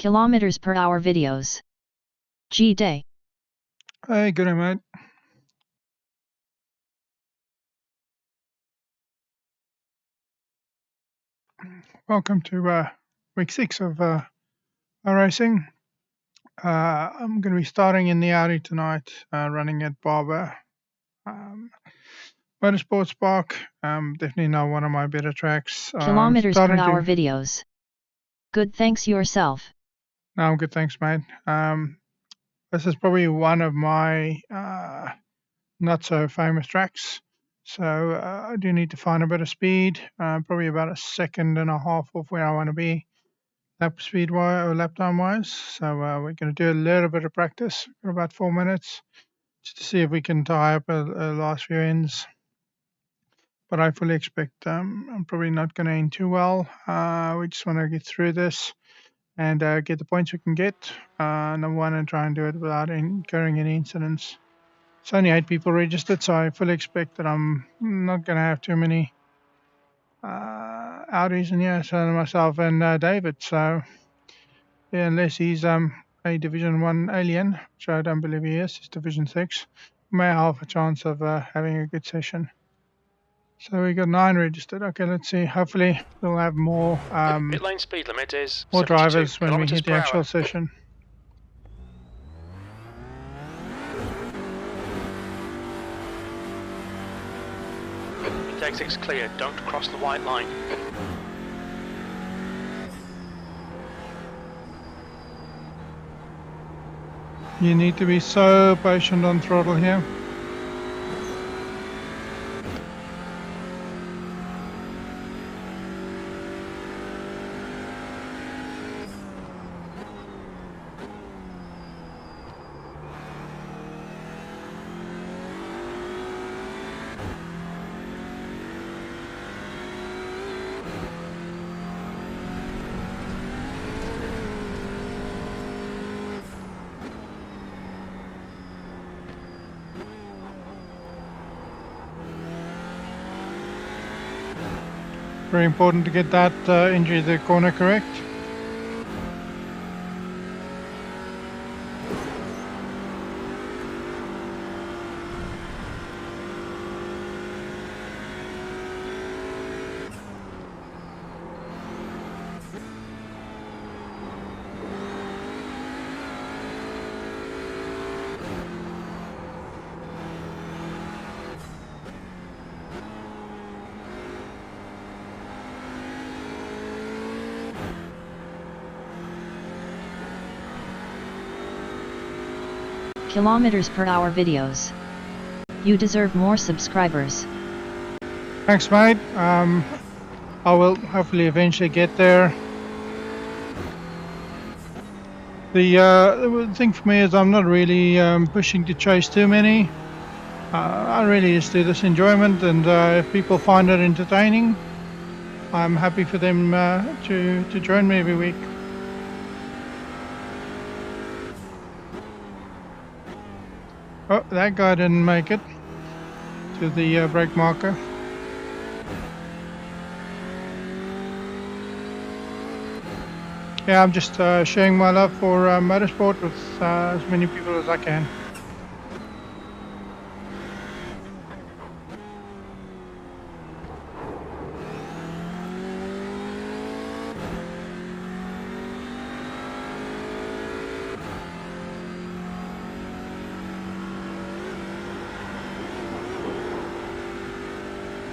Kilometers per hour videos. G-Day. Hey, good day, mate. Welcome to week 6 of iRacing. I'm going to be starting in the Audi tonight, running at Barber. Motorsports Park, definitely not one of my better tracks. Kilometers per hour videos. Good, thanks yourself. No, I'm good, thanks, mate. This is probably one of my not so famous tracks. So I do need to find a bit of speed, probably about a second and a half off where I want to be lap speed wise or lap time wise. So we're going to do a little bit of practice for about 4 minutes just to see if we can tie up a last few ends. But I fully expect I'm probably not going to end too well. We just want to get through this and get the points we can get. Number one, and try and do it without incurring any incidents. It's only 8 people registered, so I fully expect that I'm not going to have too many Audis in here, so myself and David. So, yeah, unless he's a Division 1 alien, which I don't believe he is, he's Division 6, we may have a chance of having a good session. So we got 9 registered. Okay, let's see. Hopefully we'll have more pit lane speed limit is more drivers when we kilometers hit the per actual hour. session. Exit's clear, don't cross the white line. You need to be so patient on throttle here. Very important to get that entry to the corner correct. Kilometers per hour videos. You deserve more subscribers. Thanks, mate. I will hopefully eventually get there. The thing for me is I'm not really pushing to chase too many. I really just do this enjoyment, and if people find it entertaining, I'm happy for them to join me every week. Oh, that guy didn't make it to the brake marker. Yeah, I'm just sharing my love for motorsport with as many people as I can.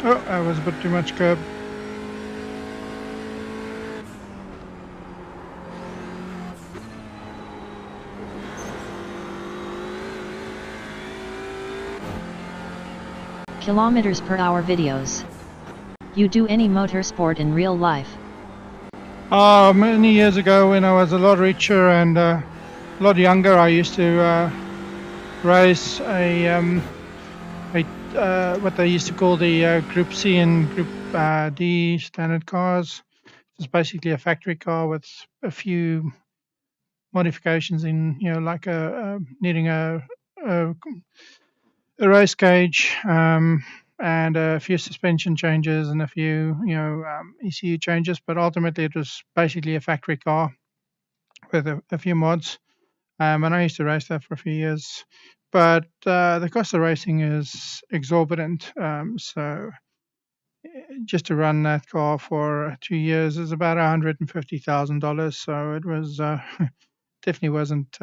Oh, that was a bit too much curb. Kilometers per hour videos. You do any motorsport in real life? Many years ago when I was a lot richer and a lot younger, I used to race what they used to call the Group C and Group D standard cars. It's basically a factory car with a few modifications in, like needing a race cage and a few suspension changes and a few, ECU changes. But ultimately, it was basically a factory car with a few mods. And I used to race that for a few years. But the cost of racing is exorbitant. So just to run that car for 2 years is about $150,000. So it was definitely wasn't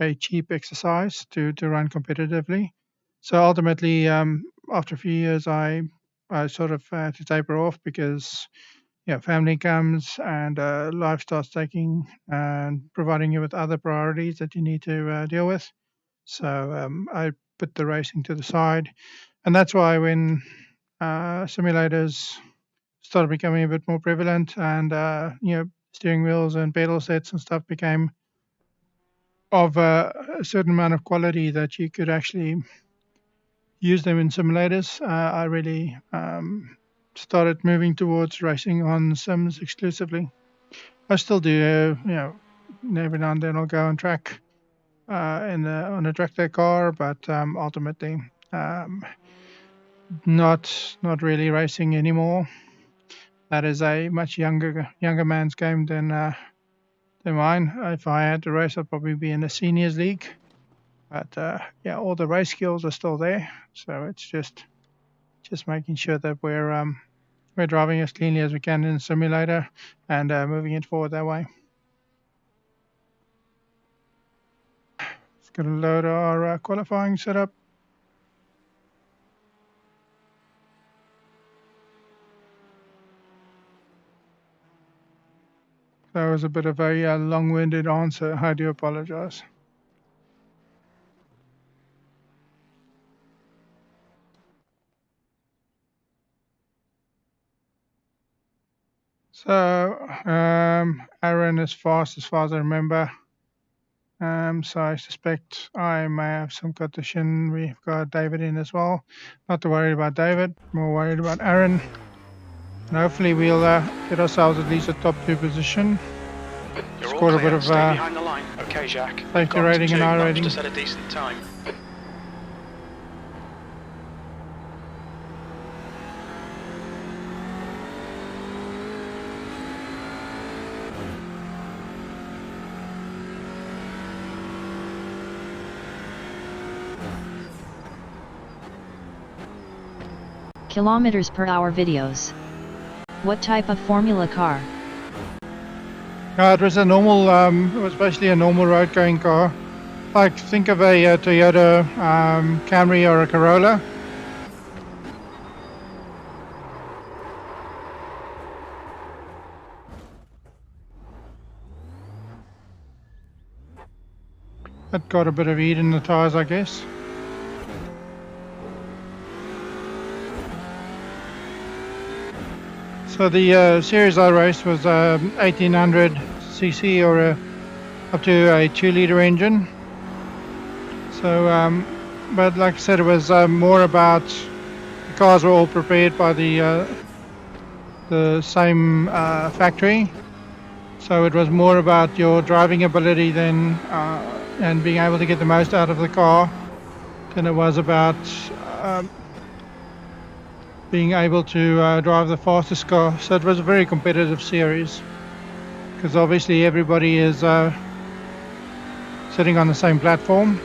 a cheap exercise to run competitively. So ultimately, after a few years, I sort of had to taper off because family comes and life starts taking and providing you with other priorities that you need to deal with. So I put the racing to the side, and that's why when simulators started becoming a bit more prevalent, and steering wheels and pedal sets and stuff became of a certain amount of quality that you could actually use them in simulators, I really started moving towards racing on sims exclusively. I still do, every now and then I'll go on track on a track day car, but ultimately not really racing anymore. That is a much younger man's game than mine. If I had to race, I'd probably be in the seniors league. But all the race skills are still there, so it's just making sure that we're driving as cleanly as we can in the simulator and moving it forward that way. Let's go to load our qualifying setup. That was a bit of a long-winded answer. I do apologize. So Aaron is fast as far as I remember. So I suspect I may have some competition. We've got David in as well. Not too worried about David, more worried about Aaron. And hopefully we'll get ourselves at least a top 2 position. Scored a bit of behind the line. Okay, Jack. safety rating and iRating. To set a decent time. Kilometers per hour videos. What type of Formula car? It was a normal, it was basically a normal road going car. Like, think of a Toyota Camry or a Corolla. It got a bit of heat in the tires, I guess. So the series I raced was 1800cc or up to a 2-liter engine. So, but like I said, it was more about the cars were all prepared by the same factory. So it was more about your driving ability than and being able to get the most out of the car than it was about being able to drive the fastest car. So it was a very competitive series because obviously everybody is sitting on the same platform.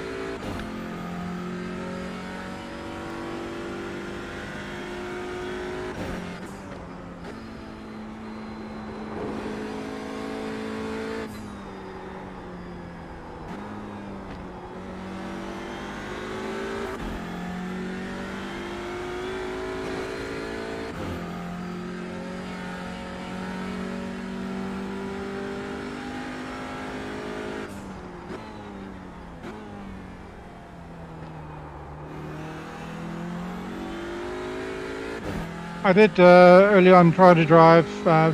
I did early on try to drive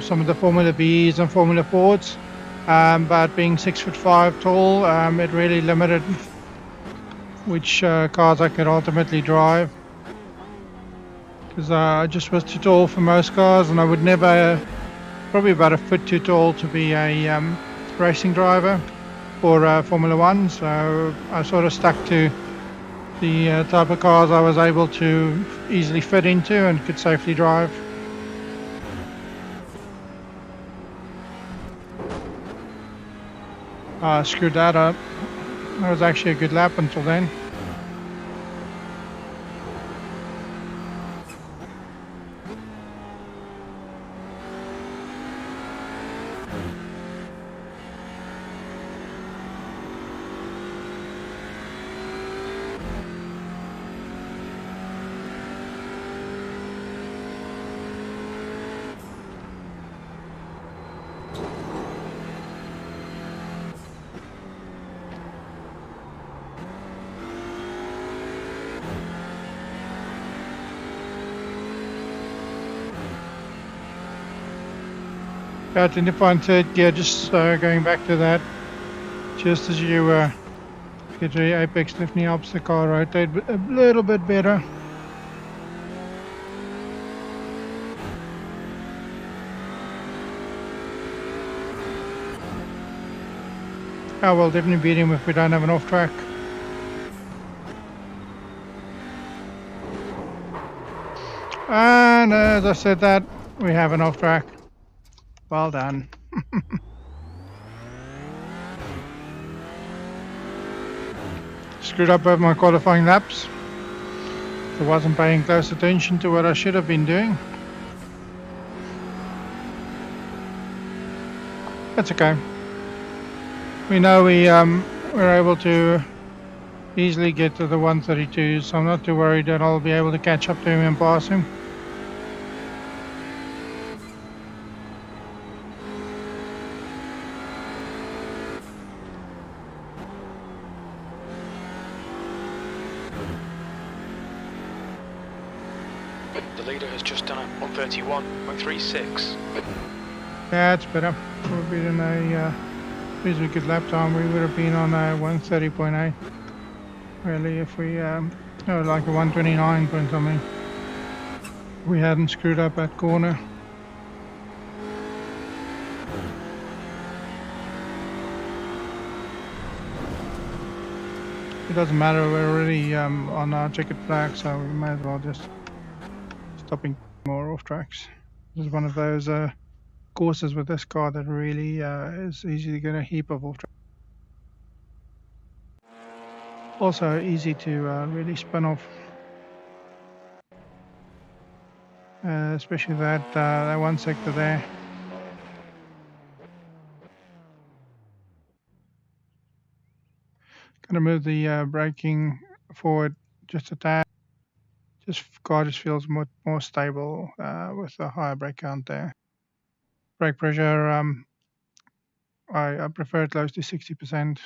some of the Formula Bs and Formula Fords, but being 6'5" tall, it really limited which cars I could ultimately drive, because I just was too tall for most cars, and I would never, probably about a foot too tall to be a racing driver for Formula One. So I sort of stuck to the type of cars I was able to easily fit into and could safely drive. Screwed that up. That was actually a good lap until then. Out in the front third gear, just going back to that. Just as you get to the apex, definitely helps the car rotate a little bit better. Oh, we'll definitely beat him if we don't have an off track. And as I said that, we have an off track. Well done. Screwed up over my qualifying laps. I wasn't paying close attention to what I should have been doing. That's okay. We know we're able to easily get to the 132, so I'm not too worried that I'll be able to catch up to him and pass him. The leader has just done a 131.36. Yeah, it's better. We'll be in a reasonably good lap time. We would have been on a 130.8. Really, if we no, like a 129 point something. We hadn't screwed up that corner. It doesn't matter, we're already on our checkered flag, so we may as well just stopping more off tracks. This is one of those courses with this car that really is easy to get a heap of off tracks. Also easy to really spin off, especially that one sector there. Gonna move the braking forward just a tad. Car just feels more stable with a higher brake count there. Brake pressure, I prefer it close to 60%.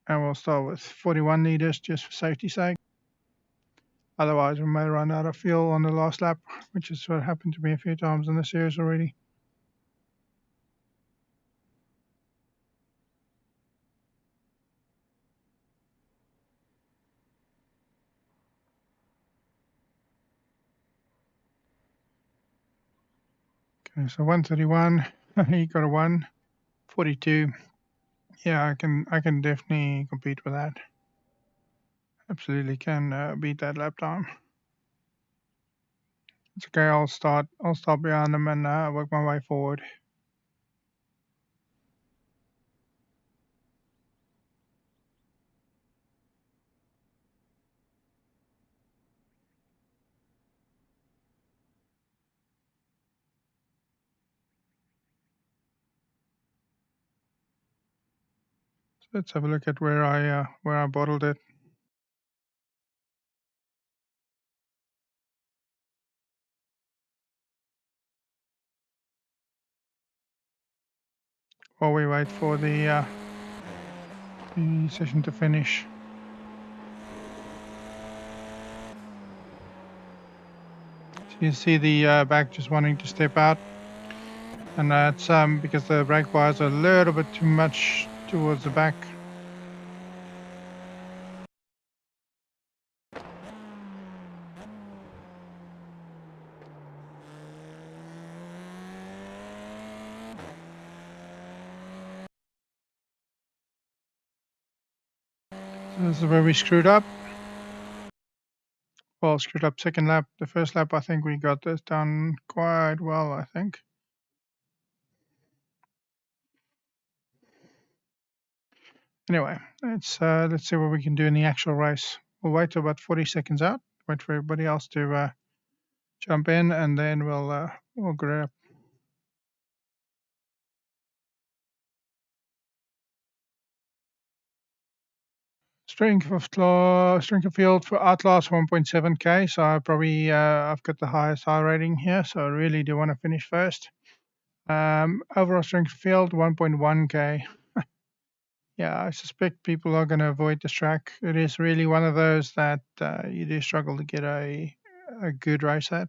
And we'll start with 41 liters just for safety's sake. Otherwise, we may run out of fuel on the last lap, which is what happened to me a few times in the series already. Okay, so 131, he got a 1. 42, yeah, I can definitely compete with that. Absolutely can beat that lap time. It's okay, I'll start behind them and work my way forward. So let's have a look at where I bottled it. While we wait for the session to finish. So you see the back just wanting to step out, and that's because the brake wires are a little bit too much towards the back. So this is where we screwed up. Well, screwed up second lap. The first lap, I think we got this done quite well, I think. Anyway, let's see what we can do in the actual race. We'll wait till about 40 seconds out. Wait for everybody else to jump in, and then we'll grab. Strength of field for Outlast 1.7k. So I probably I've got the highest high rating here. So I really do want to finish first. Overall strength of field 1.1k. Yeah, I suspect people are going to avoid this track. It is really one of those that you do struggle to get a good race at,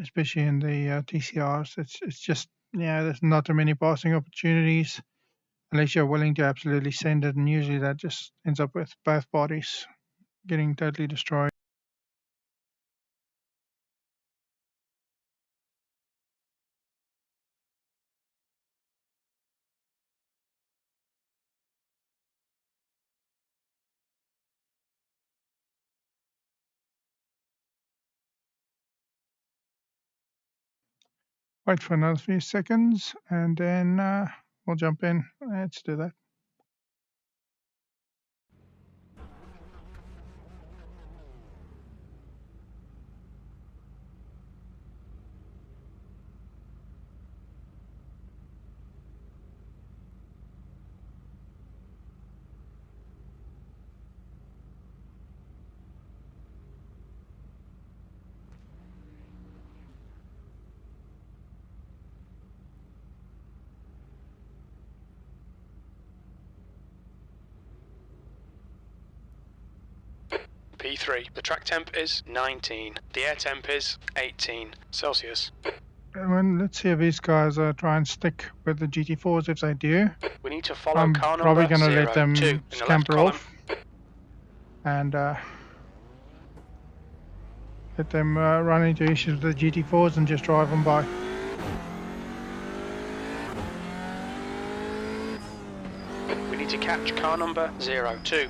especially in the TCRs. It's just, yeah, there's not too many passing opportunities unless you're willing to absolutely send it, and usually that just ends up with both parties getting totally destroyed. Wait for another few seconds, and then we'll jump in. Let's do that. P3. The track temp is 19. The air temp is 18 Celsius. Let's see if these guys try and stick with the GT4s. If they do, We need to follow I'm car probably number going to let them 02 in the left scamper column. off and let them run into issues with the GT4s and just drive them by. We need to catch car number 02.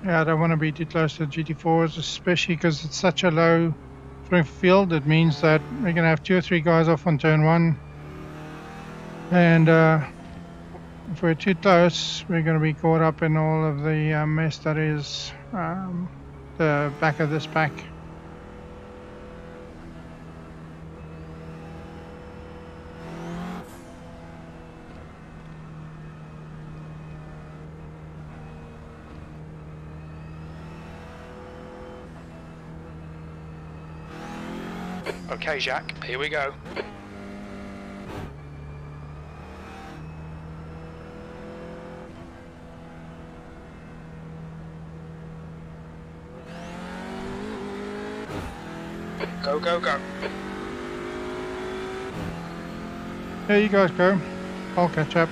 Yeah, I don't want to be too close to the GT4s, especially because it's such a low strength field. It means that we're going to have 2 or 3 guys off on turn 1. And if we're too close, we're going to be caught up in all of the mess that is the back of this pack. Okay, Jacques, here we go. Go, go, go. There you guys go. I'll catch up.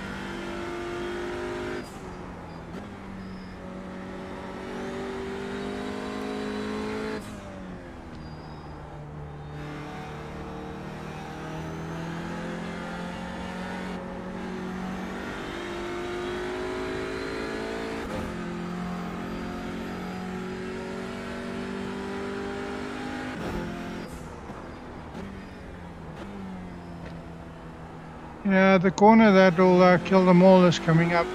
Yeah, the corner that will kill them all is coming up.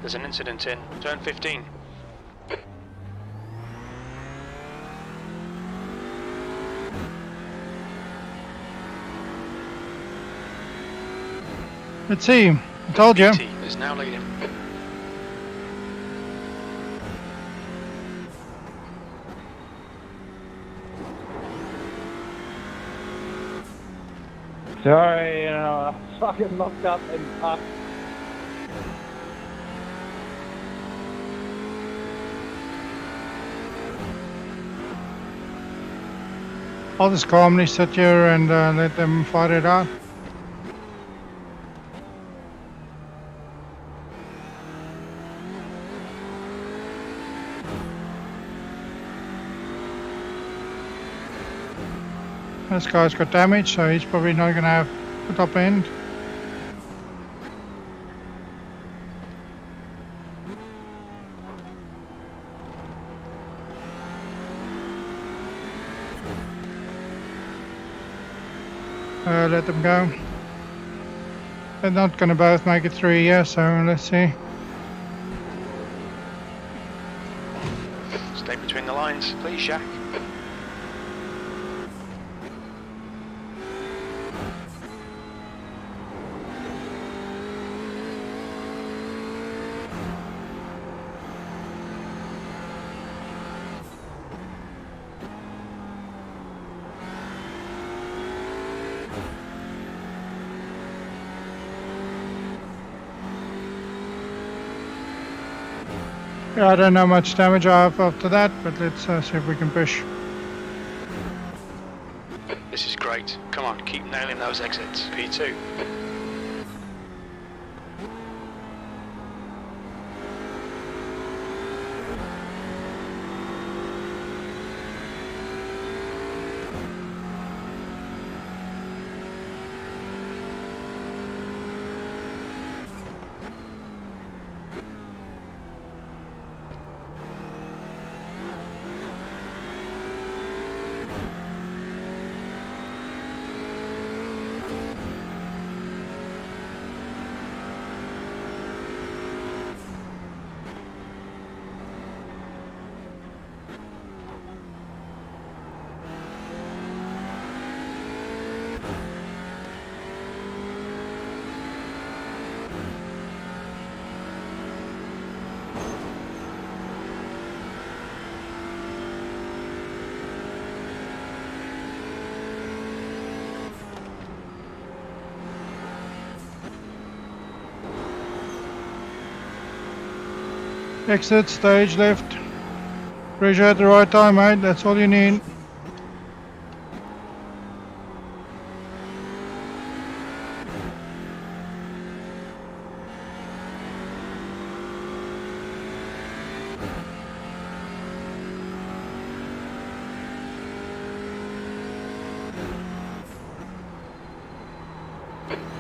There's an incident in turn 15. Let's see. I told you. PT is now leading. Sorry, I fucking locked up and parked. I'll just calmly sit here and let them fight it out. This guy's got damage, so he's probably not going to have the top end. Let them go. They're not going to both make it through here, so let's see. Stay between the lines, please, Jack. Yeah, I don't know how much damage I have after that, but let's see if we can push. This is great. Come on, keep nailing those exits. P2. Exit, stage left. Pressure at the right time, mate. That's all you need.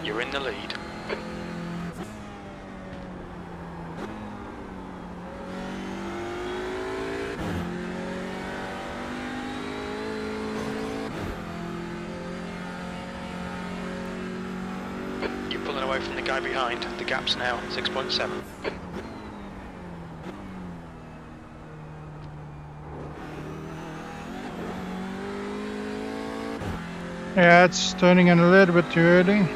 You're in the lead. You're pulling away from the guy behind. The gap's now 6.7. Yeah, it's turning in a little bit too early.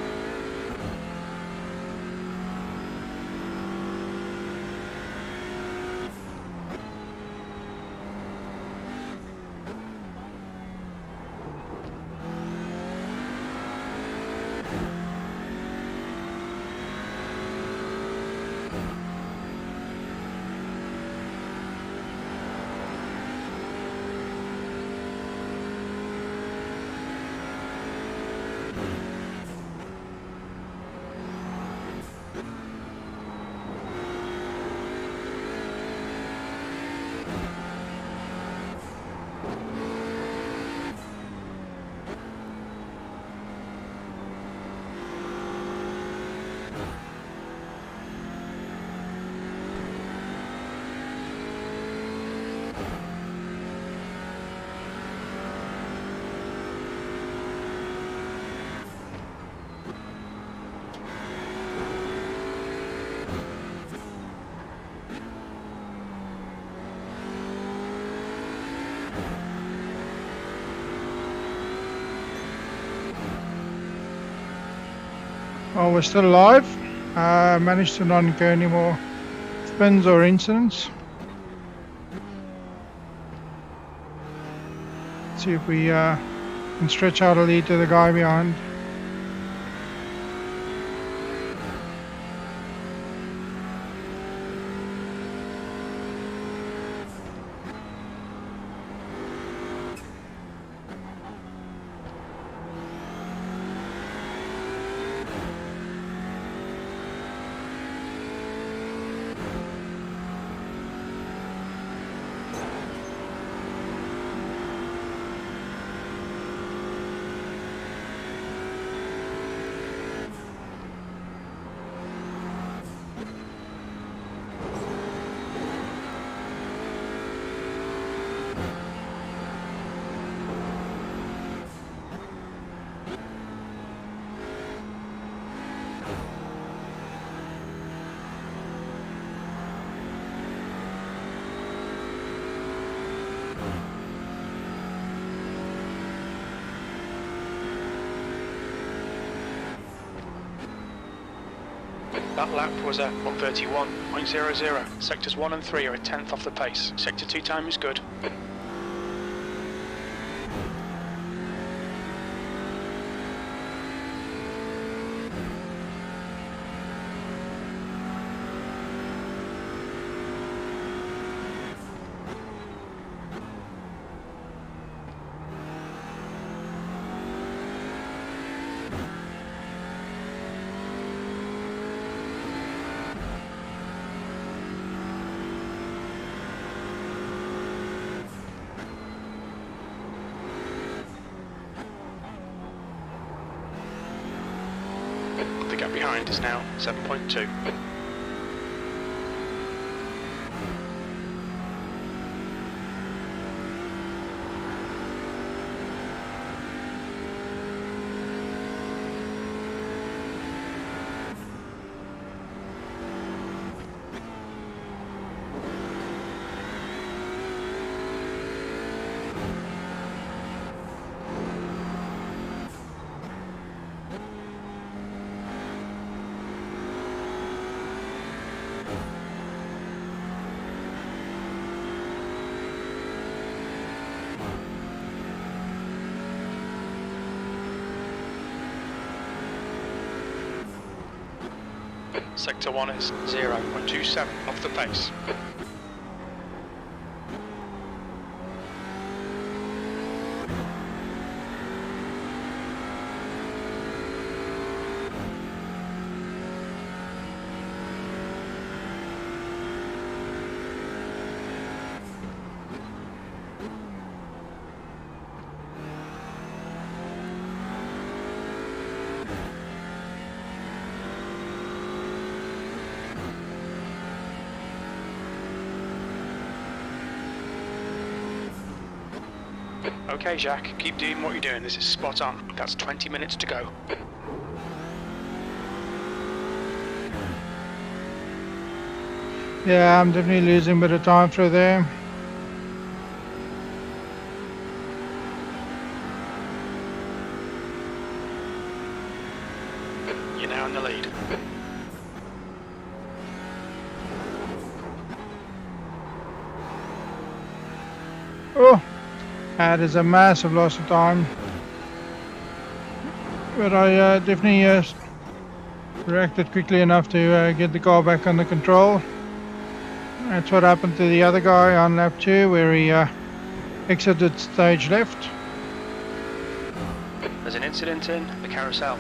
Well, we're still alive. Managed to not incur any more spins or incidents. Let's see if we can stretch out a lead to the guy behind. That lap was a 1:31.00. Sectors 1 and 3 are a tenth off the pace. Sector 2 time is good. The gap behind is now 7.2. Sector 1 is 0.27 off the pace. Okay, Jacques, keep doing what you're doing. This is spot on. That's 20 minutes to go. Yeah, I'm definitely losing a bit of time through there. You're now in the lead. Oh, that is a massive loss of time. But I definitely reacted quickly enough to get the car back under control. That's what happened to the other guy on lap 2, where he exited stage left. There's an incident in the carousel.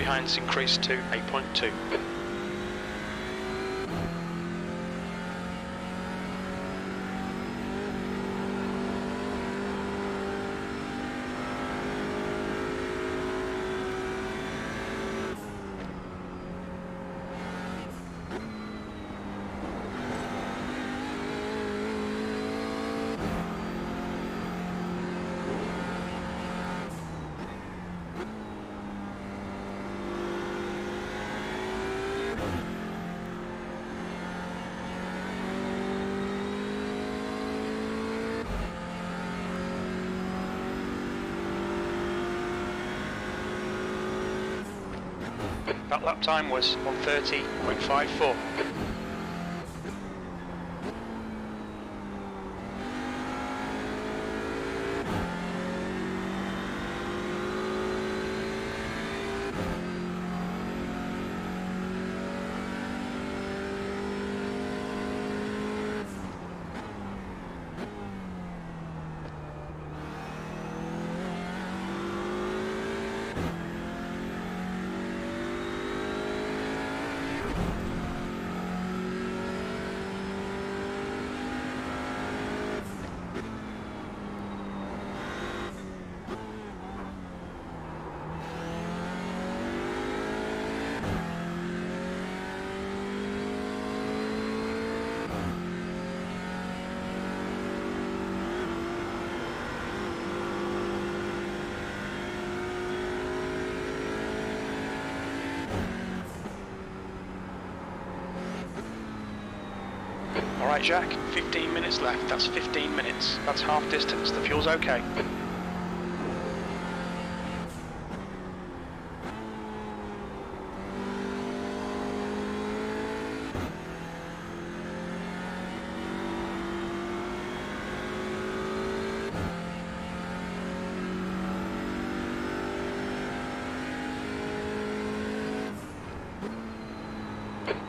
behind's increased to 8.2. That lap time was 1:30.54. Alright Jack, 15 minutes left, that's 15 minutes, that's half distance, the fuel's okay.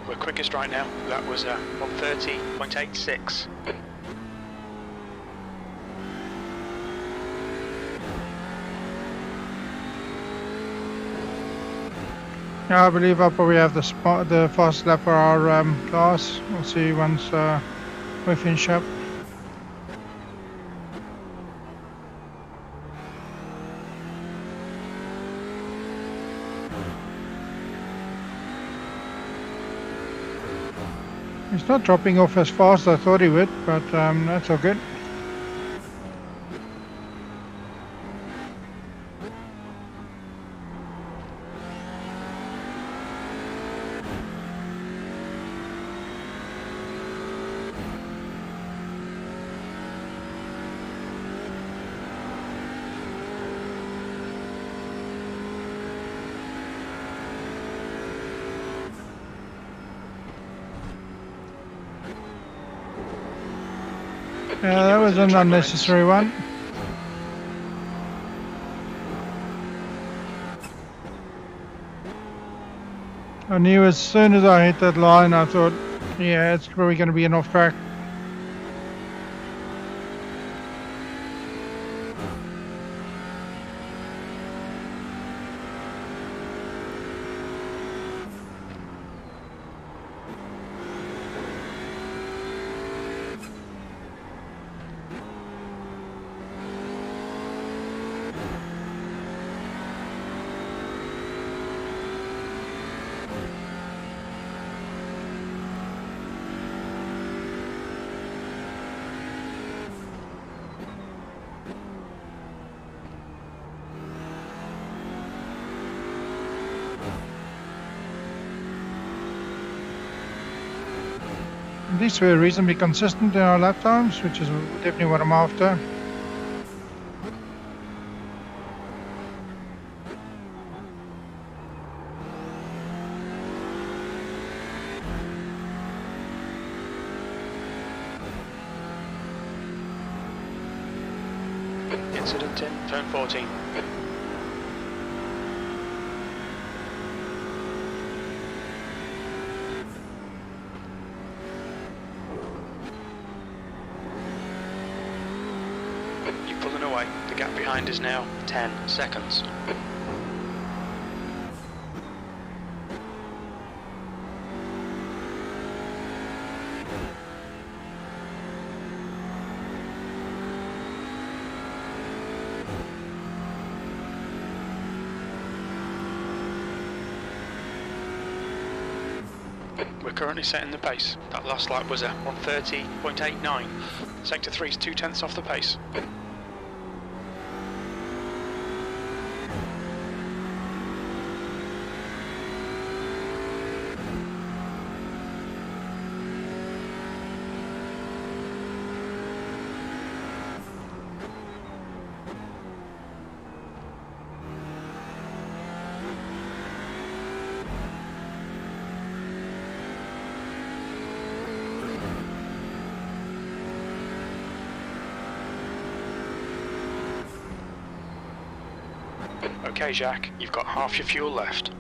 We're quickest right now, that was 1:30.86. Yeah, I believe I'll probably have the fastest lap for our class. We'll see once we finish up. He's not dropping off as fast as I thought he would, but that's all good. Yeah, that was an unnecessary one. I knew as soon as I hit that line, I thought, yeah, it's probably going to be an off track. At least we're reasonably consistent in our lap times, which is definitely what I'm after. Incident in turn 14. You're pulling away. The gap behind is now 10 seconds. We're currently setting the pace. That last lap was at 1:30.89. Sector 3 is 0.2 off the pace. Okay, Jack, you've got half your fuel left.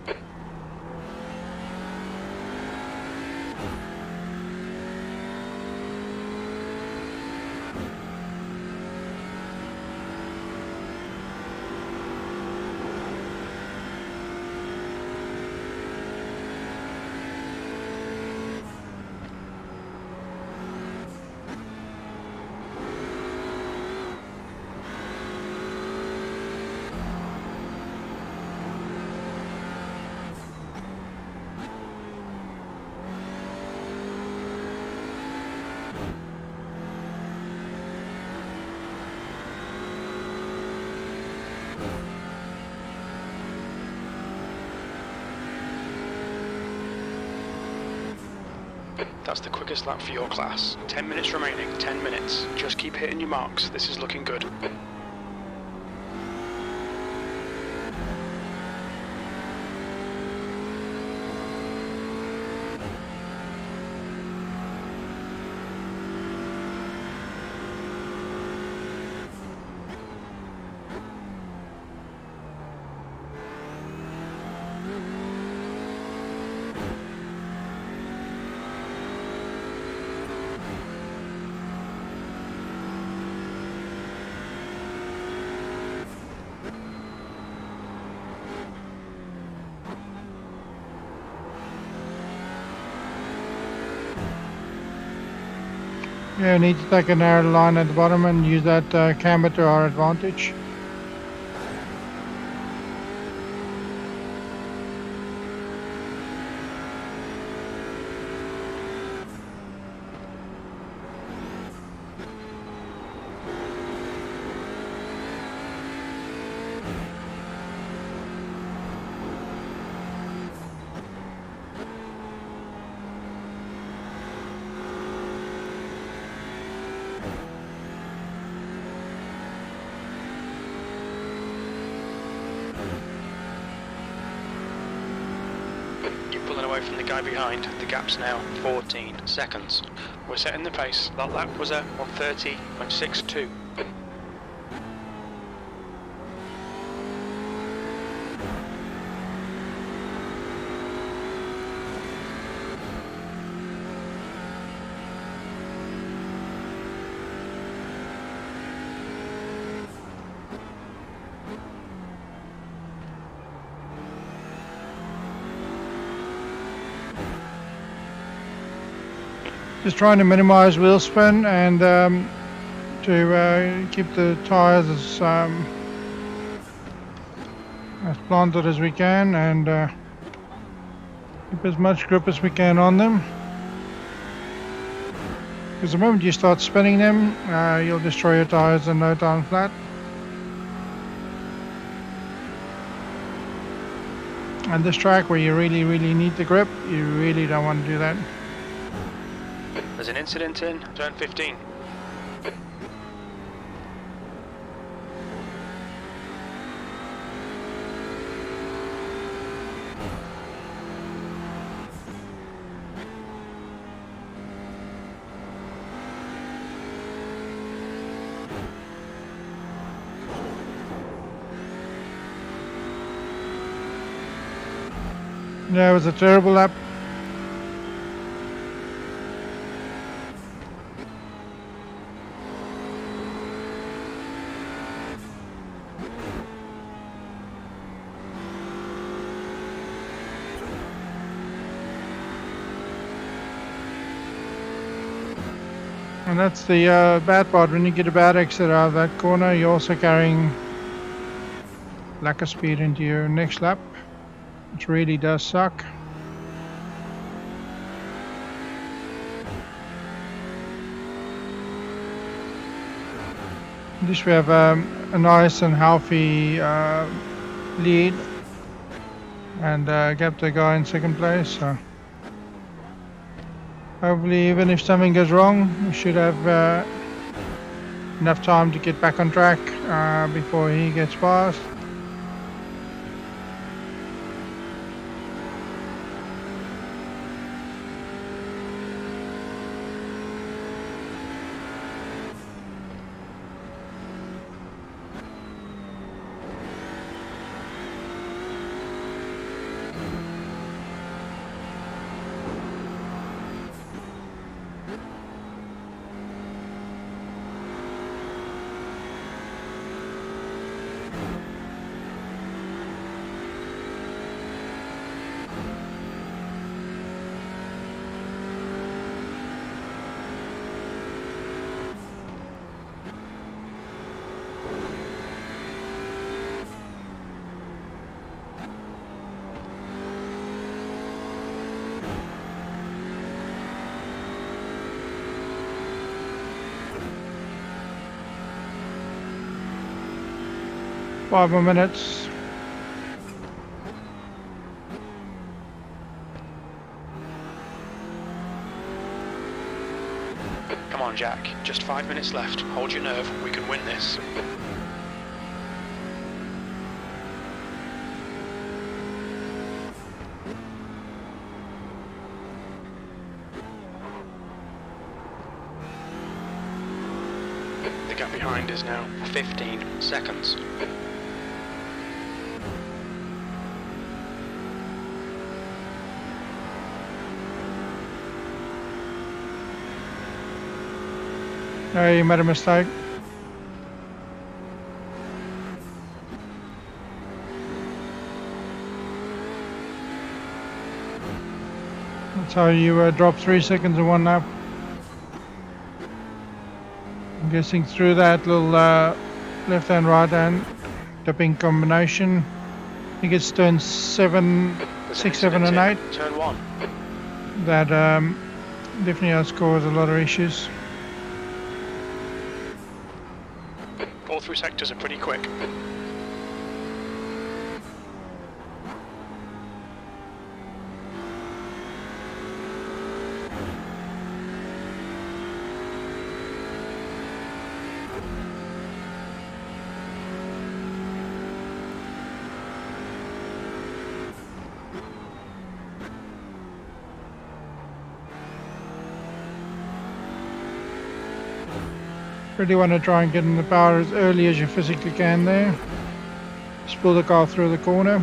That's the quickest lap for your class. 10 minutes remaining, 10 minutes. Just keep hitting your marks, this is looking good. Yeah, we need to take a narrow line at the bottom and use that camber to our advantage. Pulling away from the guy behind, the gap's now 14 seconds. We're setting the pace. That lap was at 1:30.62. Just trying to minimize wheel spin and to keep the tires as planted as we can, and keep as much grip as we can on them. Because the moment you start spinning them, you'll destroy your tires in no time flat. And this track where you really need the grip, you really don't want to do that. There's an incident in turn 15. Yeah, it was a terrible lap. And that's the bad part. When you get a bad exit out of that corner, you're also carrying lack of speed into your next lap, which really does suck. At least we have a nice and healthy lead, and kept the guy in second place. So hopefully, even if something goes wrong, we should have enough time to get back on track before he gets past. Five more minutes. Come on, Jack. Just 5 minutes left. Hold your nerve. We can win this. The gap behind is now 15 seconds. No, you made a mistake. That's how you drop 3 seconds in one lap. I'm guessing through that little left hand, right hand dipping combination. I think it's turn 7, 6, 7 and 8. Turn 1. That definitely has caused a lot of issues. All through sectors are pretty quick. Really want to try and get in the power as early as you physically can there. Just pull the car through the corner.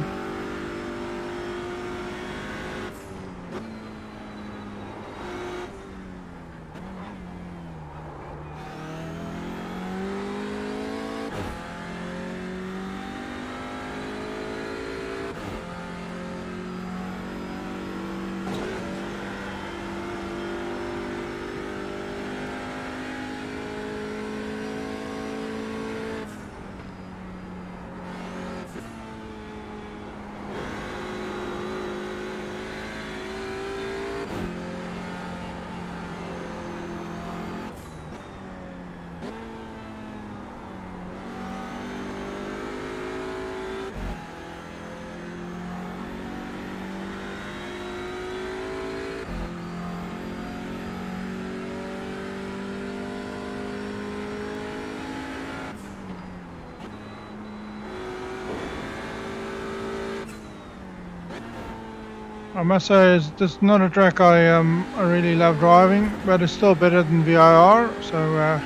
I must say, this is not a track I really love driving, but it's still better than VIR. So,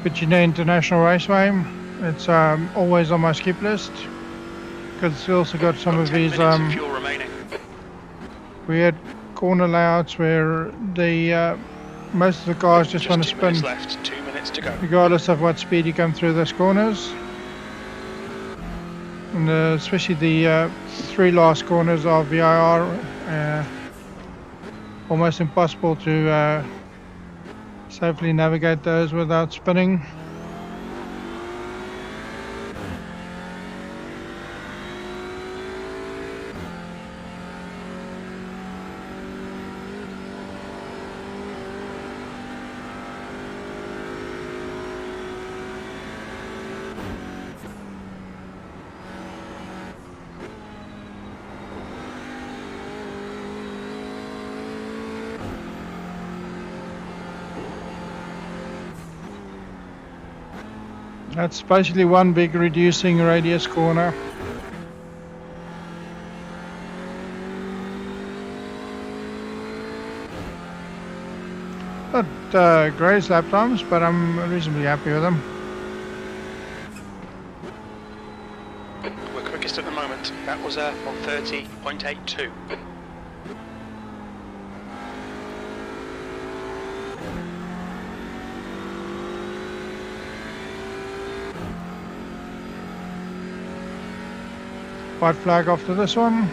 Virginia International Raceway, it's always on my skip list because it's also got some of these weird corner layouts where the most of the cars just want to spin, left. 2 minutes to go. regardless of what speed you come through those corners. And especially the 3 last corners of VIR, almost impossible to safely navigate those without spinning. That's basically one big reducing radius corner. Not great lap times, but I'm reasonably happy with them. We're quickest at the moment. That was 1:30.82. White flag after this one.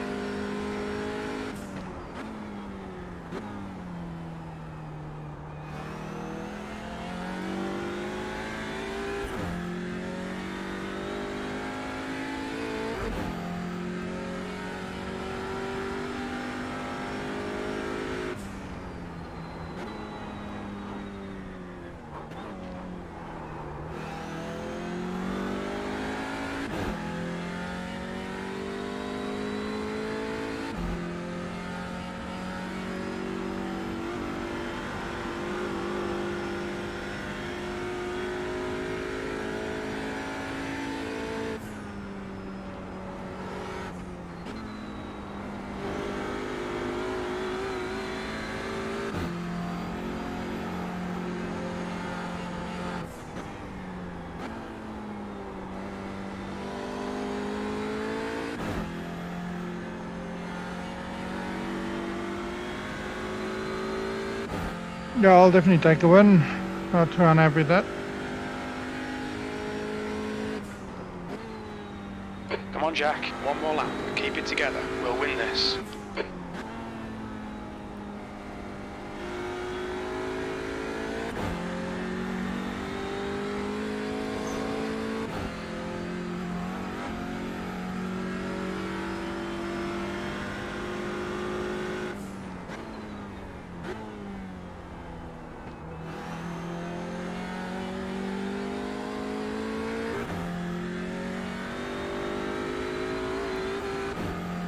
Yeah, I'll definitely take the win. Not too unhappy with that. Come on, Jack. One more lap. Keep it together. We'll win this.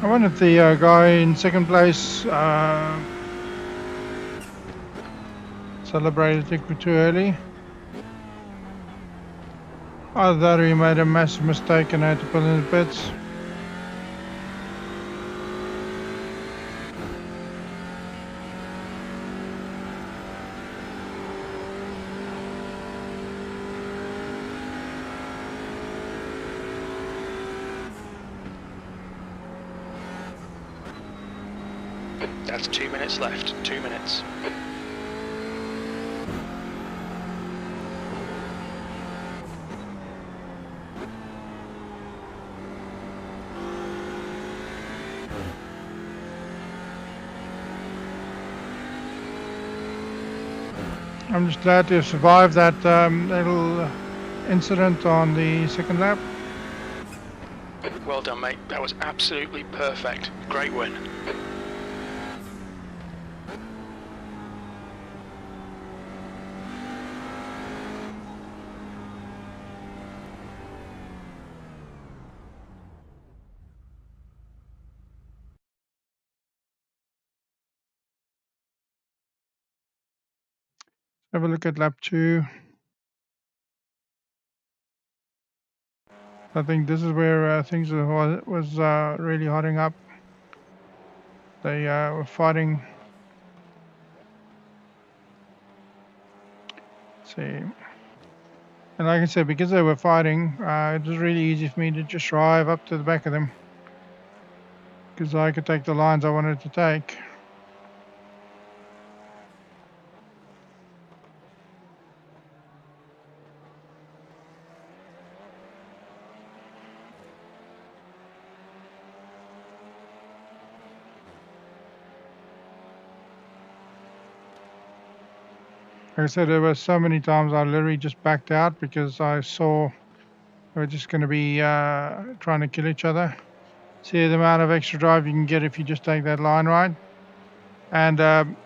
I wonder if the guy in second place celebrated it too early. Either that or he made a massive mistake and had to pull in the pits. That's 2 minutes left. 2 minutes. I'm just glad to have survived that little incident on the second lap. Well done, mate. That was absolutely perfect. Great win. Have a look at lap 2. I think this is where things was really hotting up. They were fighting. Let's see. And like I said, because they were fighting, it was really easy for me to just drive up to the back of them, because I could take the lines I wanted to take. Like I said, there were so many times I literally just backed out because I saw they were just going to be trying to kill each other. See the amount of extra drive you can get if you just take that line right. And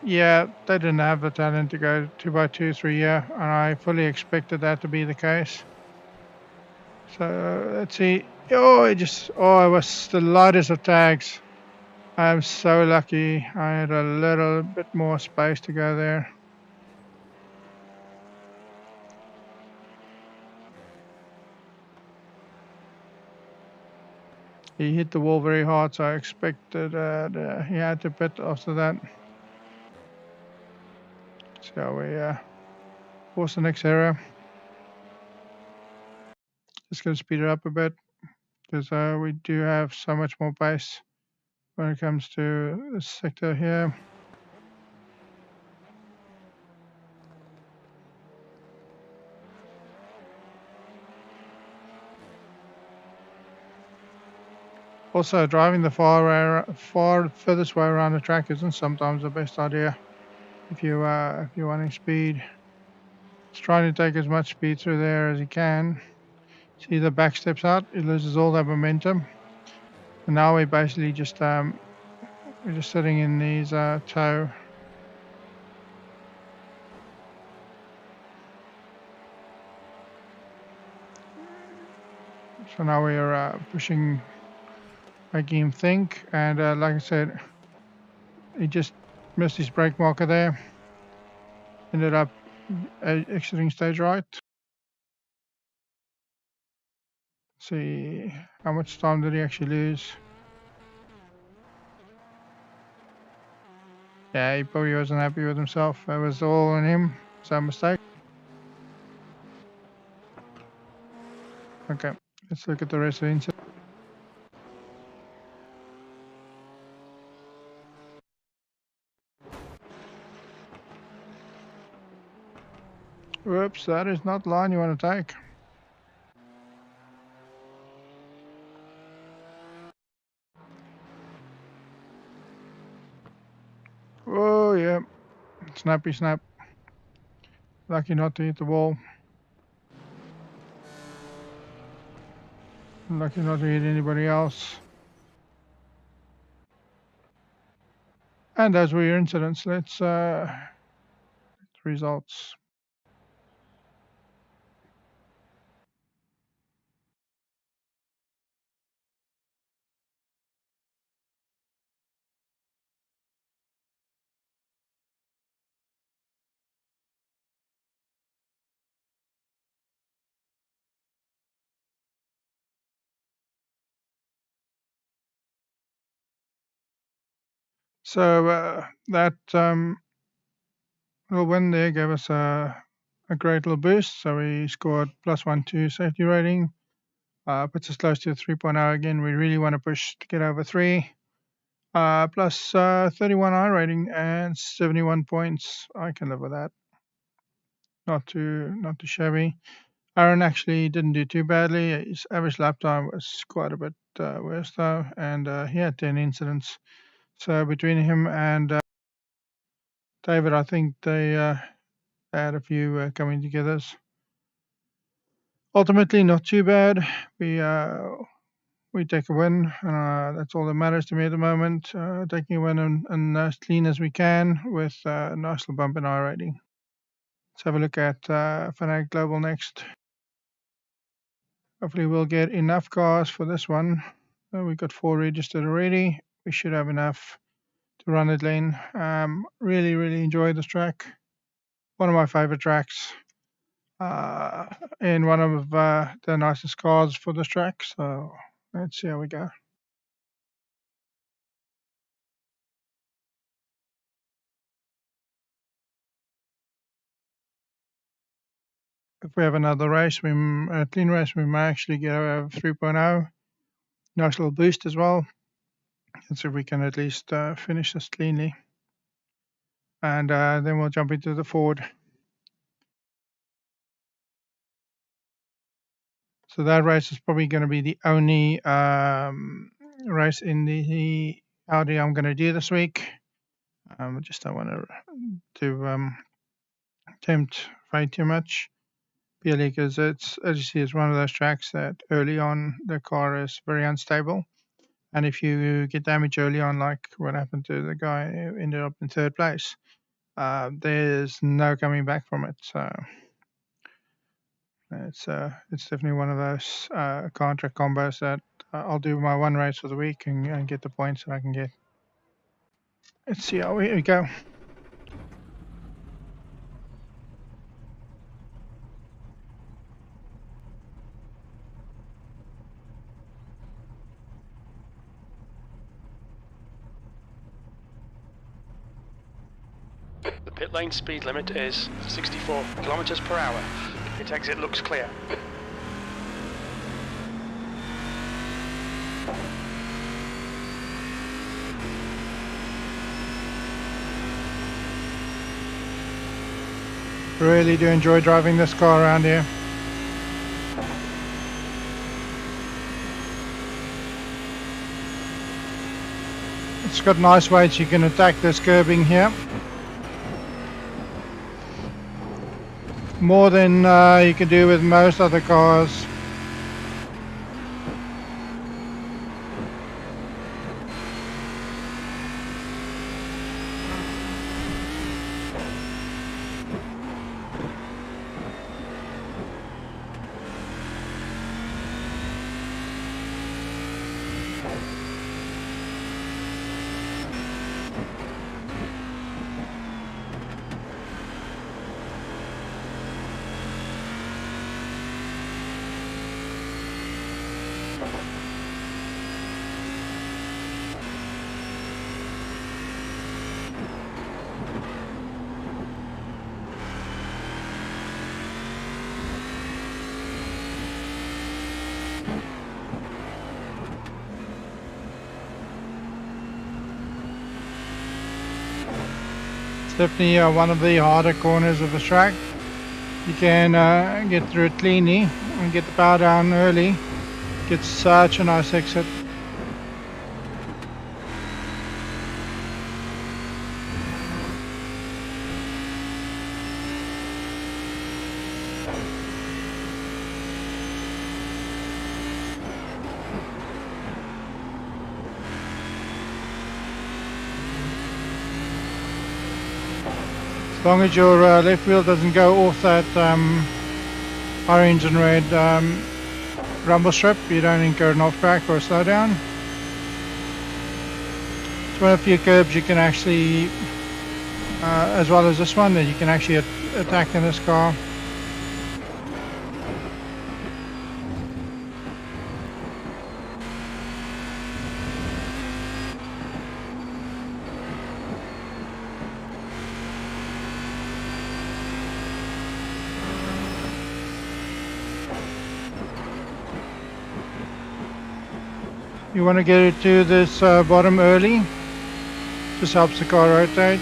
yeah, they didn't have the talent to go 2x2 through here, and I fully expected that to be the case. So let's see. Oh, it was the lightest of tags. I am so lucky. I had a little bit more space to go there. He hit the wall very hard, so I expected he had to pit after that. So we force the next area. Just gonna speed it up a bit because we do have so much more pace when it comes to this sector here. Also, driving the far furthest way around the track isn't sometimes the best idea if you're wanting speed. Just trying to take as much speed through there as you can. See, the back steps out, it loses all that momentum. And now we're basically just we're just sitting in these tow. So now we are pushing, making him think, and like I said, he just missed his brake marker there. Ended up exiting stage right. See how much time did he actually lose? Yeah, he probably wasn't happy with himself. That was all on him. So mistake. Okay, let's look at the rest of the incident. Whoops, that is not the line you want to take. Oh yeah, snappy snap. Lucky not to hit the wall. Lucky not to hit anybody else. And those were your incidents. Let's results. So that little win there gave us a great little boost. So we scored +1 safety rating. Puts us close to 3.0 again. We really want to push to get over 3. Plus 31 I rating and 71 points. I can live with that. Not too shabby. Aaron actually didn't do too badly. His average lap time was quite a bit worse though, and he had 10 incidents. So between him and David, I think they had a few coming together. Ultimately, not too bad. We take a win, and that's all that matters to me at the moment. Taking a win and as clean as we can with a nice little bump in our rating. Let's have a look at Fnatic Global next. Hopefully we'll get enough cars for this one. We've got 4 registered already. We should have enough to run it lane. Really enjoy this track. One of my favorite tracks. And one of the nicest cars for this track. So let's see how we go. If we have another race, a clean race, we may actually get a 3.0. Nice little boost as well. Let's see if we can at least finish this cleanly. And then we'll jump into the Ford. So that race is probably going to be the only race in the Audi I'm going to do this week. I just don't want to tempt fate too much. Purely because it's, as you see, it's one of those tracks that early on the car is very unstable. And if you get damage early on, like what happened to the guy who ended up in 3rd place, there's no coming back from it. So it's definitely one of those contract combos that I'll do my one race for the week and get the points that I can get. Let's see how we go. Pit lane speed limit is 64 kilometers per hour. Pit exit looks clear. Really do enjoy driving this car around here. It's got nice weights, you can attack this curbing here. More than you can do with most other cars. Definitely one of the harder corners of the track. You can get through it cleanly and get the power down early. Get such a nice exit. As long as your left wheel doesn't go off that orange and red rumble strip, you don't incur an off track or a slowdown. It's one of a few curbs you can actually, as well as this one, that you can actually attack in this car. You want to get it to this bottom early, just helps the car rotate.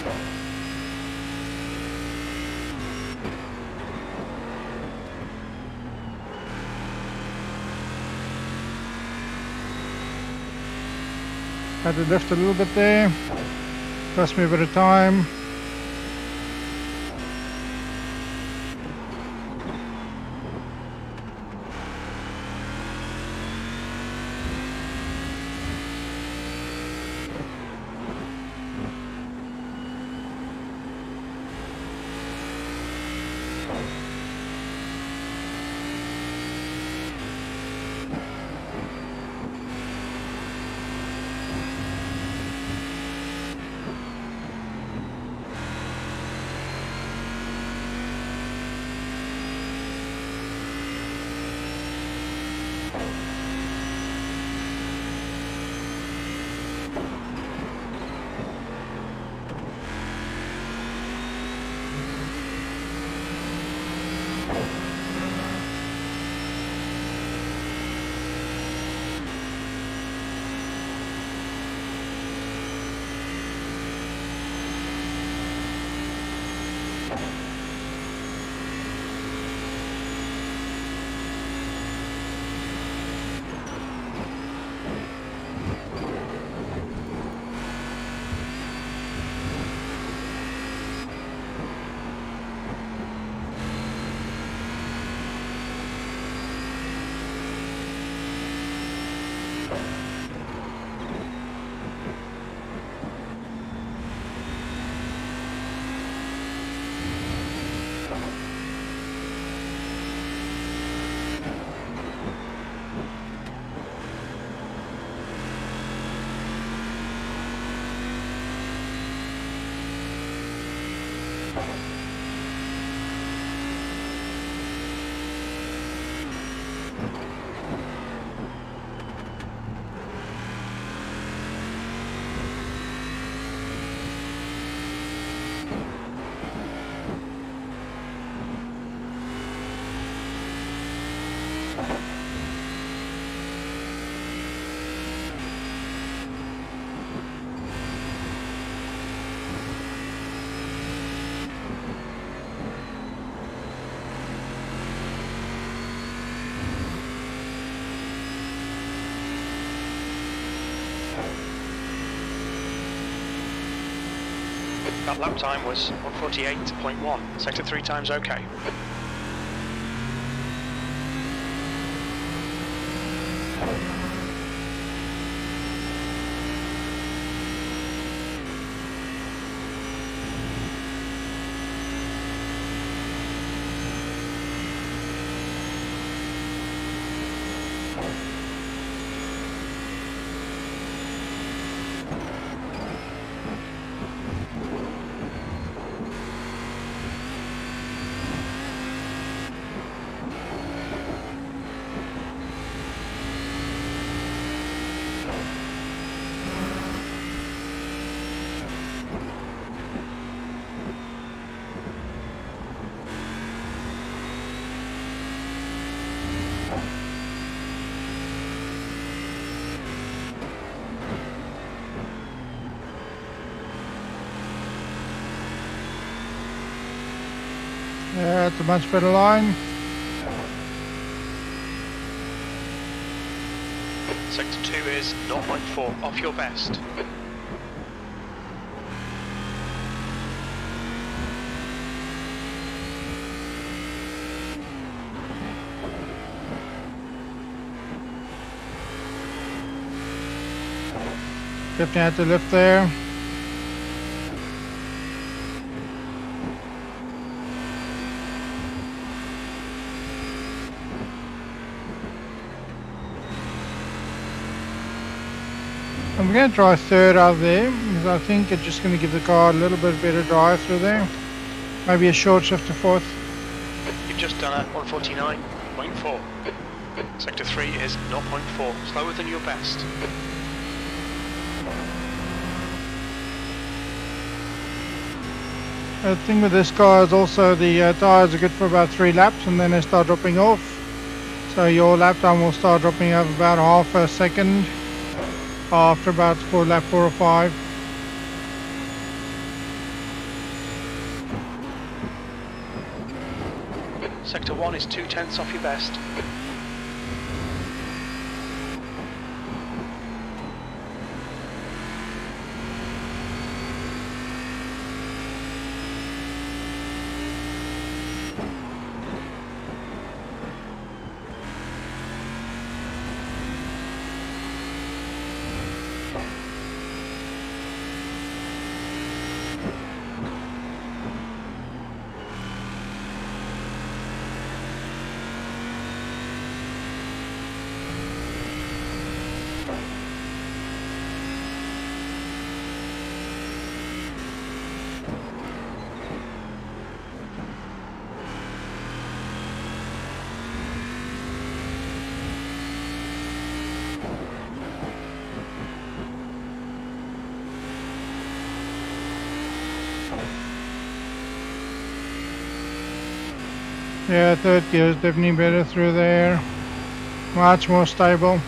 Had to lift a little bit there, cost me a bit of time. That lap time was 1:48.1. Sector 3 time's okay. Yeah, it's a much better line. Sector 2 is 0.4 off your best. Definitely had to lift there. I'm going to try third out there because I think it's just going to give the car a little bit better drive through there. Maybe a short shift to fourth. You've just done a 1:49.4. Sector 3 is 0.4, slower than your best. The thing with this car is also the tyres are good for about 3 laps and then they start dropping off. So your lap time will start dropping off about half a second after about lap 4 or 5. Sector 1 is 0.2 off your best. Yeah, third gear is definitely better through there. Much more stable.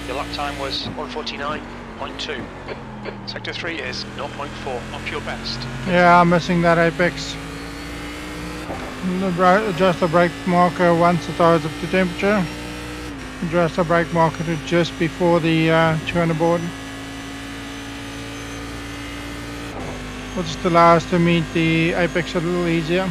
Your lap time was 1:49.2. Sector 3 is 0.4 off your best. Yeah, I'm missing that apex. Adjust the brake marker once the tire is up to temperature. Adjust the brake marker to just before the 200 board. Will just allow us to meet the apex a little easier.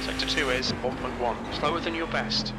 Sector 2 is 1.1, slower than your best.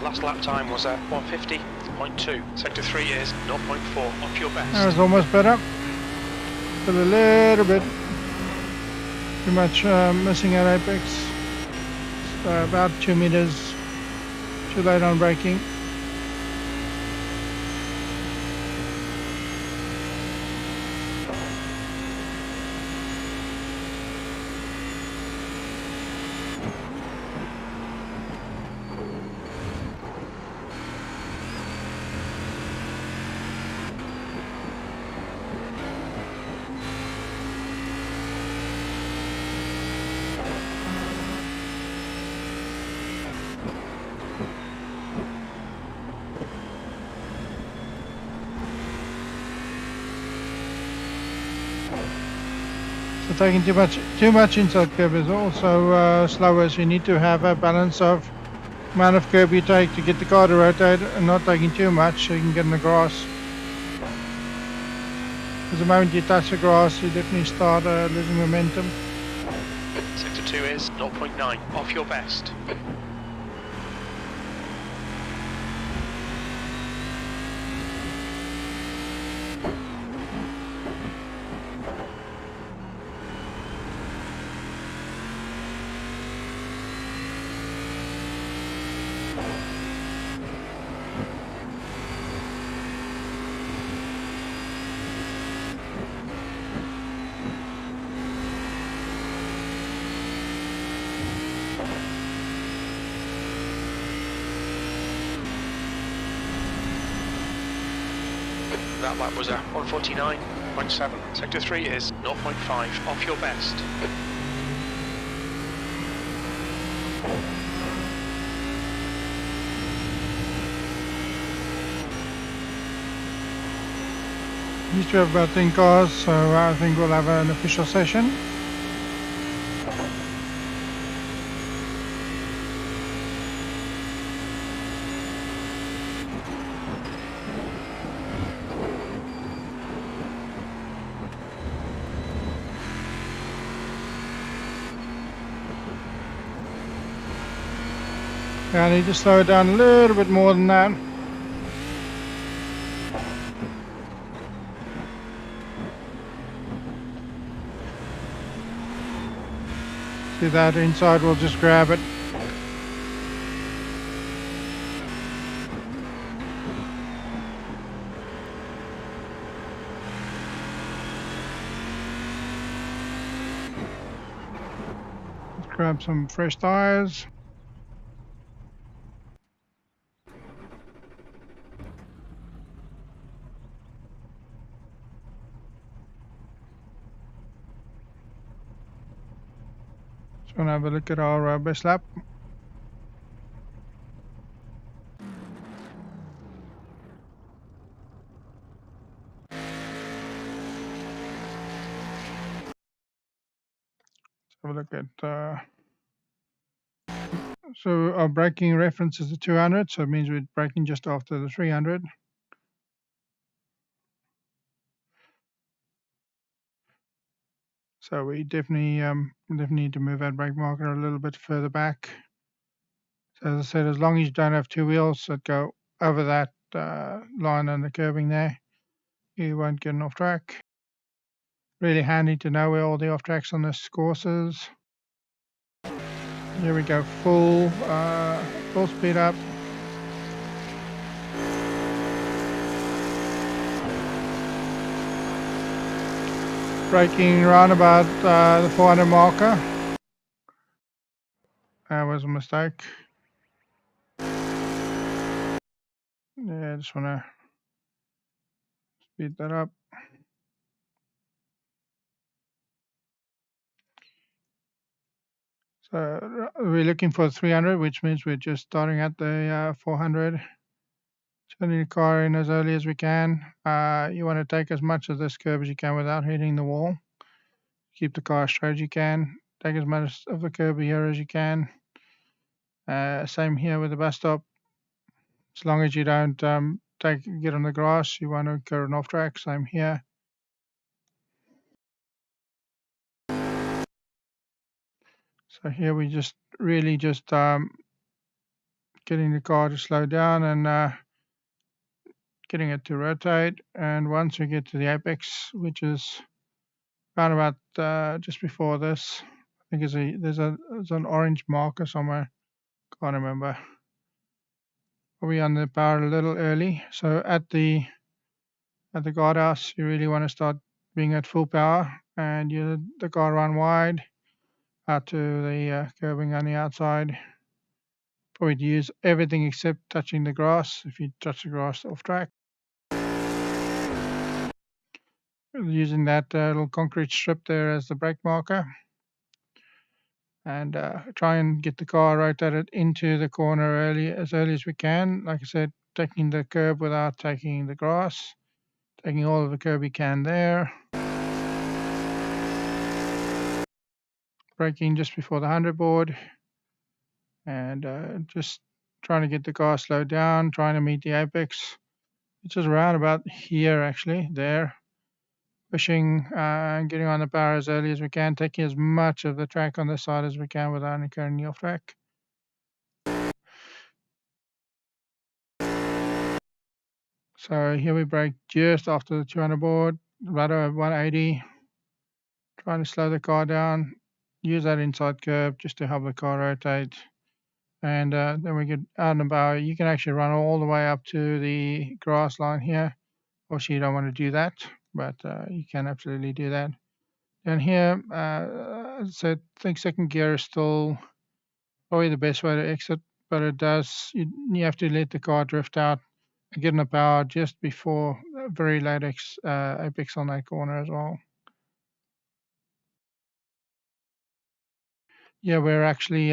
Your last lap time was 150.2. Sector 3 is 0.4 off your best. That was almost better. Still a little bit too much missing at apex. About 2 meters too late on braking. So taking too much inside curb is also slower, so you need to have a balance of amount of curb you take to get the car to rotate and not taking too much so you can get in the grass. Because the moment you touch the grass, you definitely start losing momentum. Sector 2 is 0.9 off your best. That lap was 149.7. Sector 3 is 0.5 off your best. Used to have about 10 cars, so I think we'll have an official session. Yeah, I need to slow it down a little bit more than that. See that inside, we'll just grab it. Let's grab some fresh tires. Just want to have a look at our best lap. Let's have a look at. So our braking reference is the 200, so it means we're braking just after the 300. So we definitely need to move that brake marker a little bit further back. So as I said, as long as you don't have two wheels that go over that line and the curbing there, you won't get an off track. Really handy to know where all the off tracks on this course is. Here we go, full speed up. Braking around about the 400 marker. That was a mistake. Yeah, I just want to speed that up. So we're looking for 300, which means we're just starting at the 400. Turning the car in as early as we can. You want to take as much of this curve as you can without hitting the wall. Keep the car straight as you can. Take as much of the curb here as you can. Same here with the bus stop. As long as you don't get on the grass, you want to go an off track. Same here. So here we just really just get getting the car to slow down and getting it to rotate. And once we get to the apex, which is around about just before this, I think there's an orange marker somewhere. Can't remember. Probably on the power a little early. So at the guardhouse, you really want to start being at full power, and the car run wide out to the curbing on the outside. Probably use everything except touching the grass. If you touch the grass, off track. Using that little concrete strip there as the brake marker, and try and get the car rotated into the corner as early as we can. Like I said, taking the curb without taking the grass, taking all of the curb you can there. Braking just before the 100 board, and just trying to get the car slowed down, trying to meet the apex, which is around about here actually, there. Pushing and getting on the power as early as we can, taking as much of the track on this side as we can without incurring the off track. So here we brake just after the 200 board, rudder at 180, trying to slow the car down, use that inside curb just to help the car rotate. And then we get out on the power. You can actually run all the way up to the grass line here. Obviously you don't want to do that, but you can absolutely do that. And here, so I think second gear is still probably the best way to exit, but you have to let the car drift out and get in the power just before very late apex on that corner as well. Yeah, we're actually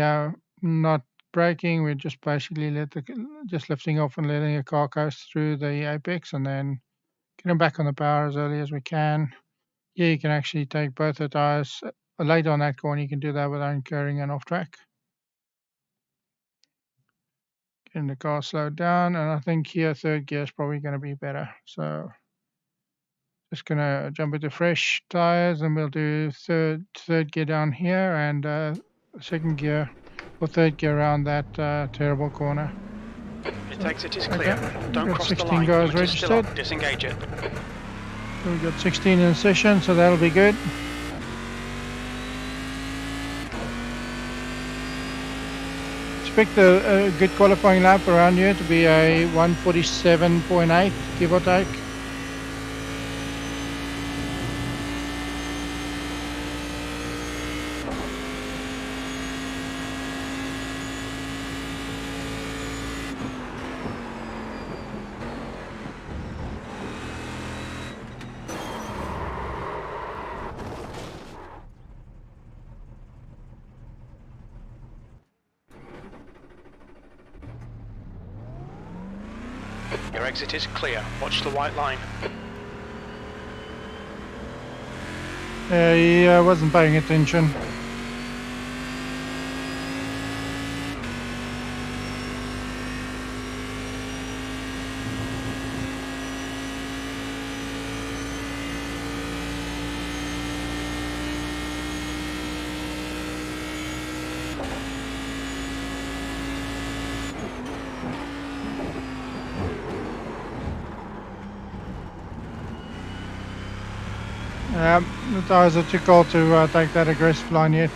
not braking. We're just basically just lifting off and letting the car coast through the apex, and then getting back on the power as early as we can. Yeah, you can actually take both the tires later on that corner. You can do that without incurring an off track. Getting the car slowed down, and I think here third gear is probably going to be better. So just going to jump into fresh tires, and we'll do third gear down here, and second gear or third gear around that terrible corner. It exit is clear. Okay. Don't cross the 16 line. guys Limit is still on. registered. Disengage it. So we've got 16 in session, so that'll be good. Expect a good qualifying lap around here to be a 147.8, give or take. Your exit is clear. Watch the white line. He wasn't paying attention. The tires are too cold to take that aggressive line yet.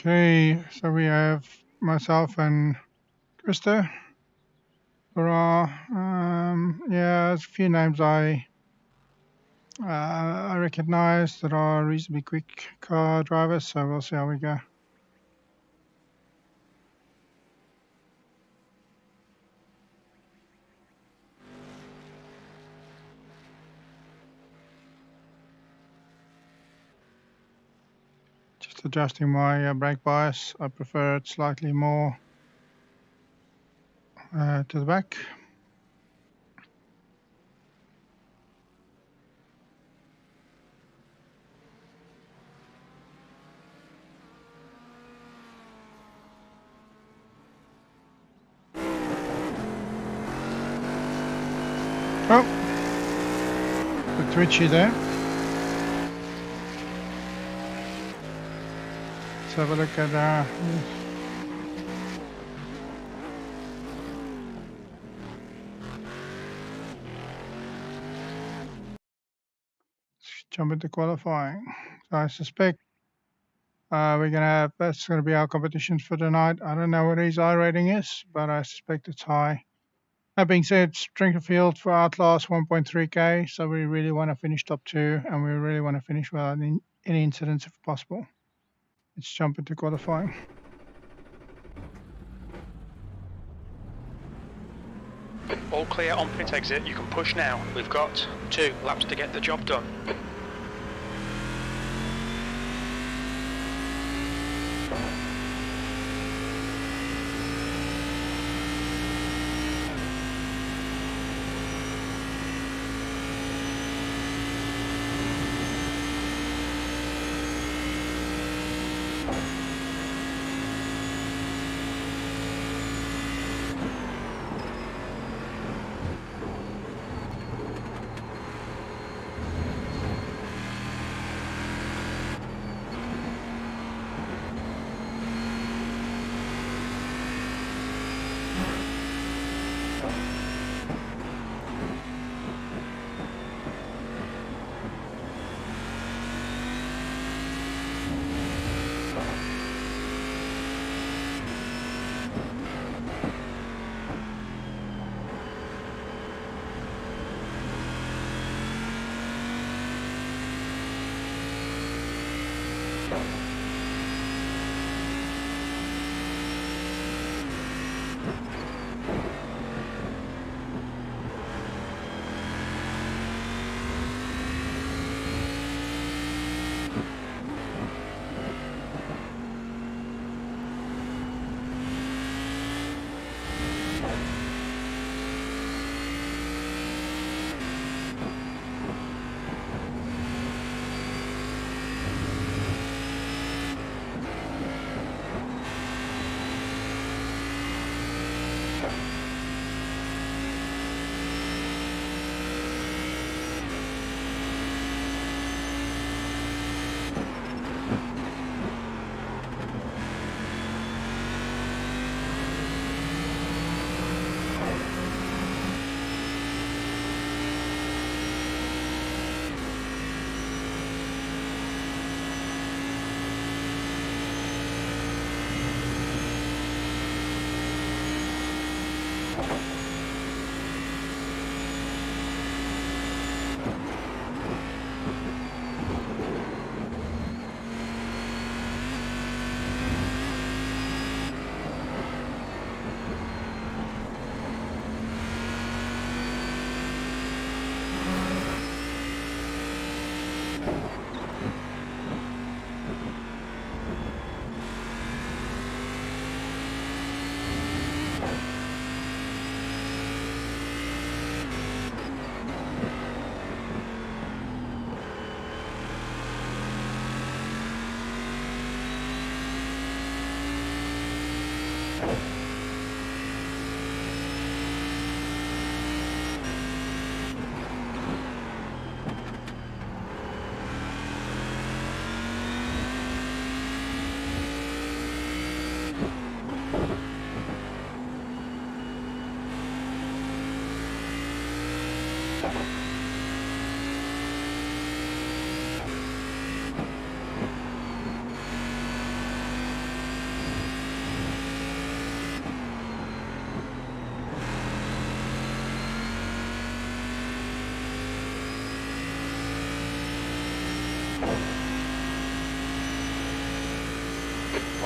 Okay, so we have myself and Krista for our, yeah, there's a few names I recognize that are reasonably quick car drivers, so we'll see how we go. Just adjusting my brake bias. I prefer it slightly more to the back. Oh, bit twitchy there. Let's have a look at jump into qualifying. So I suspect we're gonna have, that's gonna be our competitions for tonight. I don't know what his I rating is, but I suspect it's high. That being said, strength of field for Outlast 1.3k, so we really want to finish top 2, and we really want to finish without any incidents if possible. Let's jump into qualifying. All clear on pit exit, you can push now. We've got 2 laps to get the job done.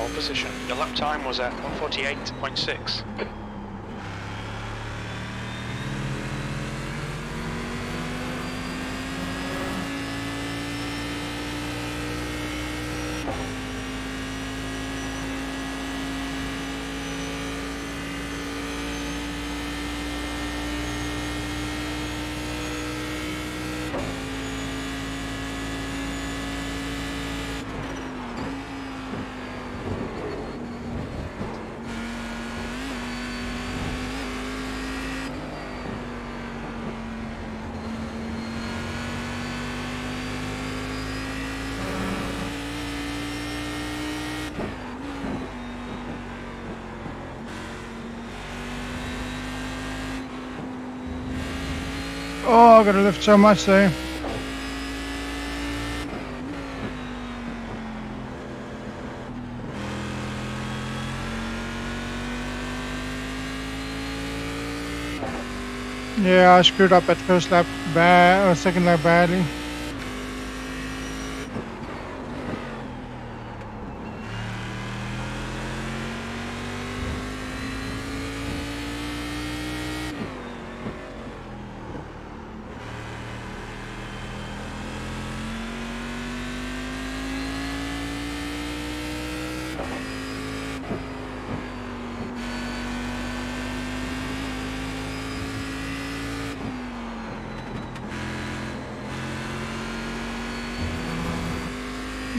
pole position. Your lap time was at 1:48.6. Oh, I gotta lift so much there. Yeah, I screwed up at first lap bad or second lap badly.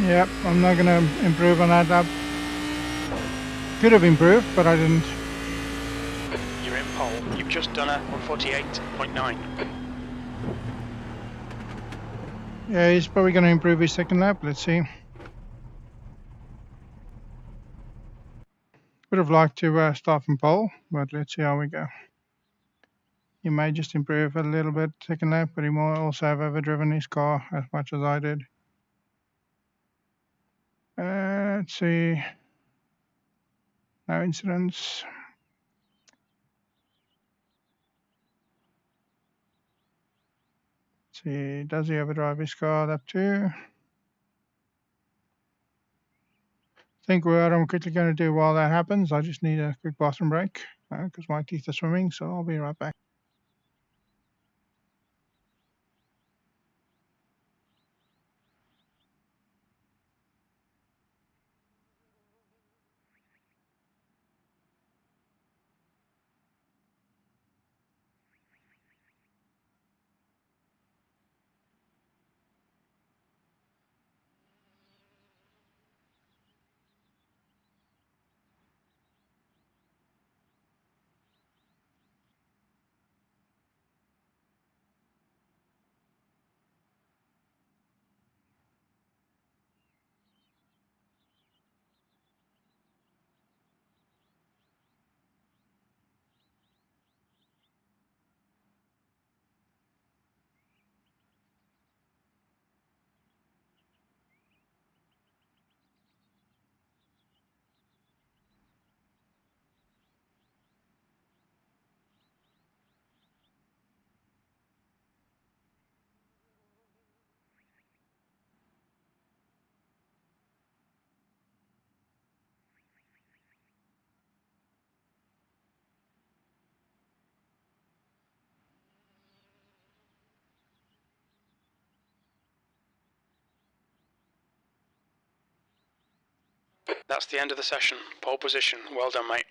Yep, I'm not gonna improve on that lap. Could have improved, but I didn't. You're in pole. You've just done a 1:48.9. Yeah, he's probably gonna improve his second lap. Let's see. Would have liked to start from pole, but let's see how we go. He may just improve a little bit second lap, but he might also have overdriven his car as much as I did. Let's see. No incidents. Let's see, does he overdrive his car? Lap 2. I think what I'm quickly going to do while that happens, I just need a quick bathroom break because my teeth are swimming, so I'll be right back. That's the end of the session. Pole position. Well done, mate.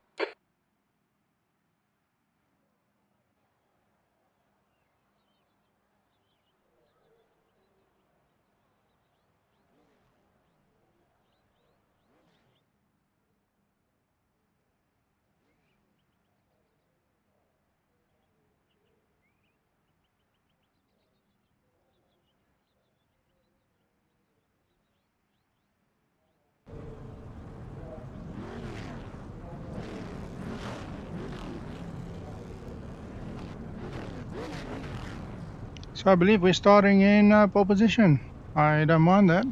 So I believe we're starting in pole position. I don't mind that.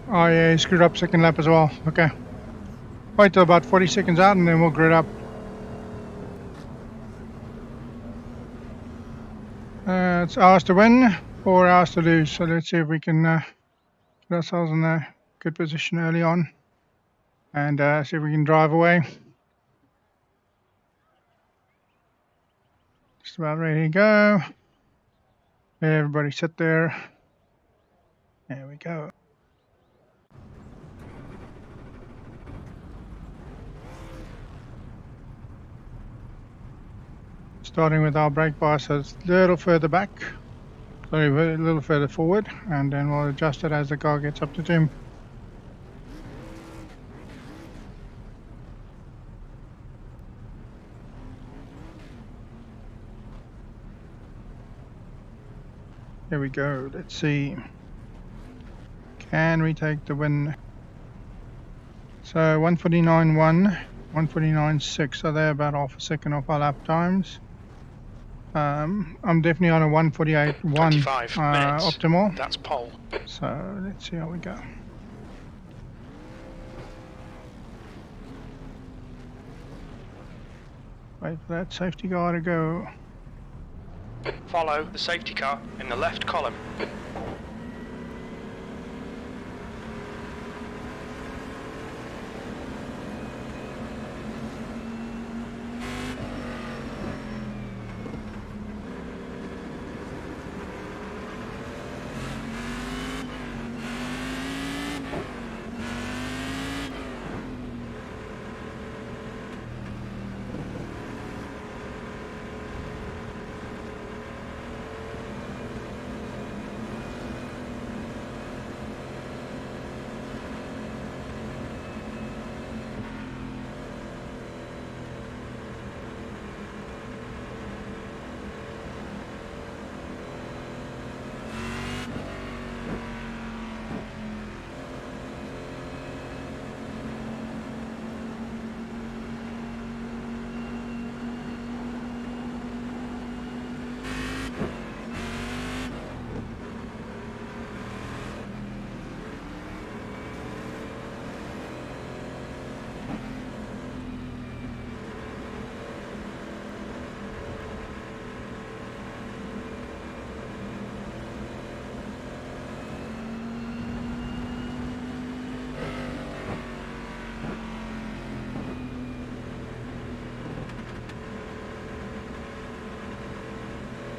Oh yeah, he screwed up second lap as well. Okay. Wait till about 40 seconds out and then we'll grid up. It's ours to win or ours to lose. So let's see if we can get ourselves in a good position early on and see if we can drive away. Just about ready to go. Everybody sit there. There we go. Starting with our brake bar, so it's a little further back. Sorry, a little further forward, and then we'll adjust it as the car gets up to trim. Here we go. Let's see. Can we take the win? So 149.1, 149.6. So they're about half a second off our lap times. I'm definitely on a 148.1 optimal. That's pole. So let's see how we go. Wait for that safety car to go. Follow the safety car in the left column.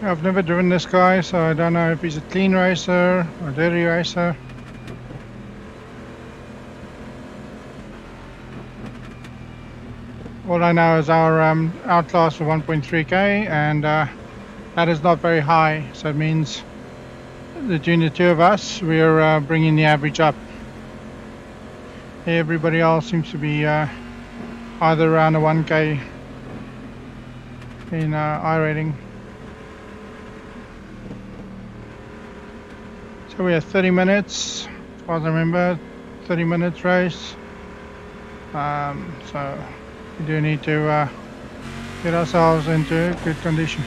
I've never driven this guy, so I don't know if he's a clean racer or a dirty racer. All I know is our outclass for 1.3k, and that is not very high, so it means between the two of us, we're bringing the average up. Everybody else seems to be either around a 1k in iRating. So we have 30 minutes, as far as I remember, 30 minutes race. So we do need to get ourselves into good condition.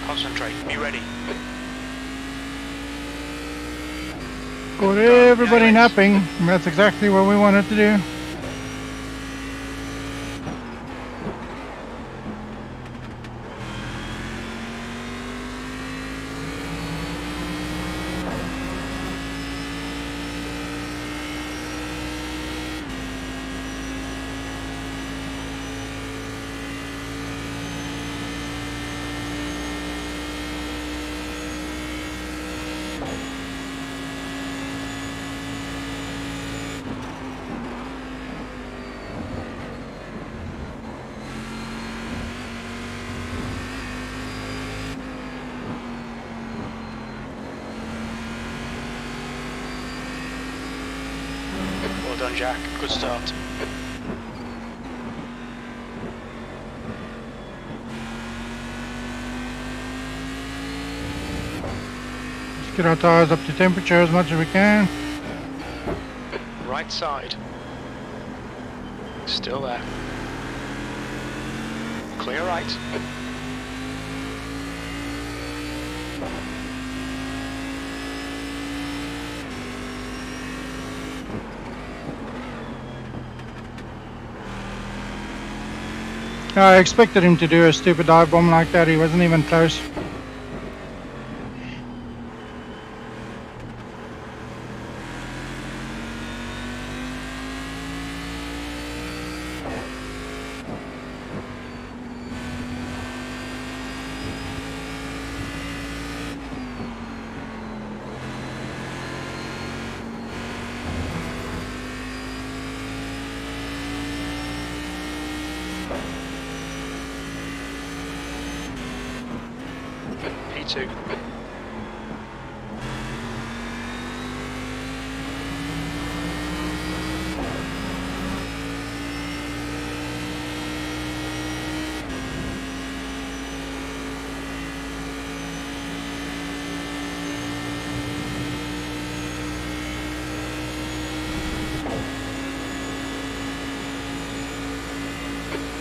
Concentrate, be ready. Got everybody napping, and that's exactly what we wanted to do. done, Jack. Good start. Let's get our tyres up to temperature as much as we can. Right side. Still there. Clear right. I expected him to do a stupid dive bomb like that. He wasn't even close. P2.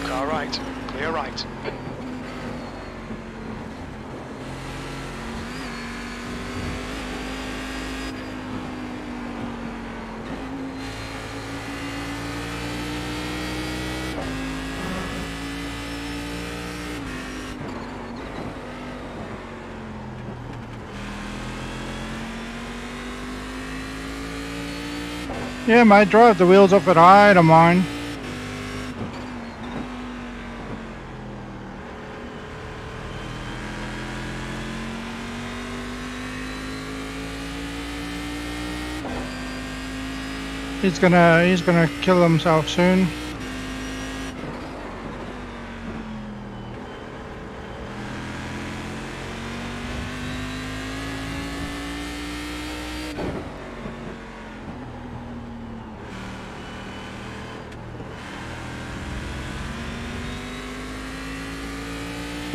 Car right. Clear right. Yeah, mate, drive the wheels off it. I don't mind. He's gonna kill himself soon.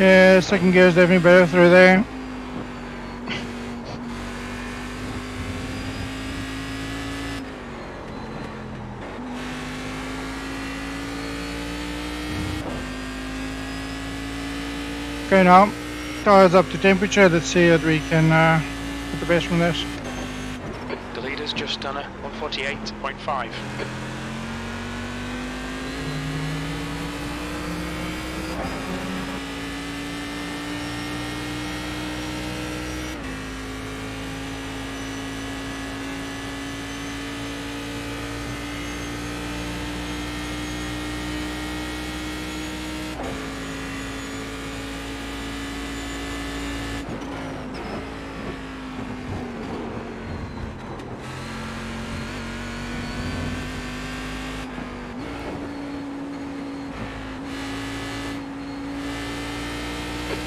Yeah, second gear is definitely better through there. Okay, now tires up to temperature. Let's see that we can get the best from this. The leader's just done a 148.5.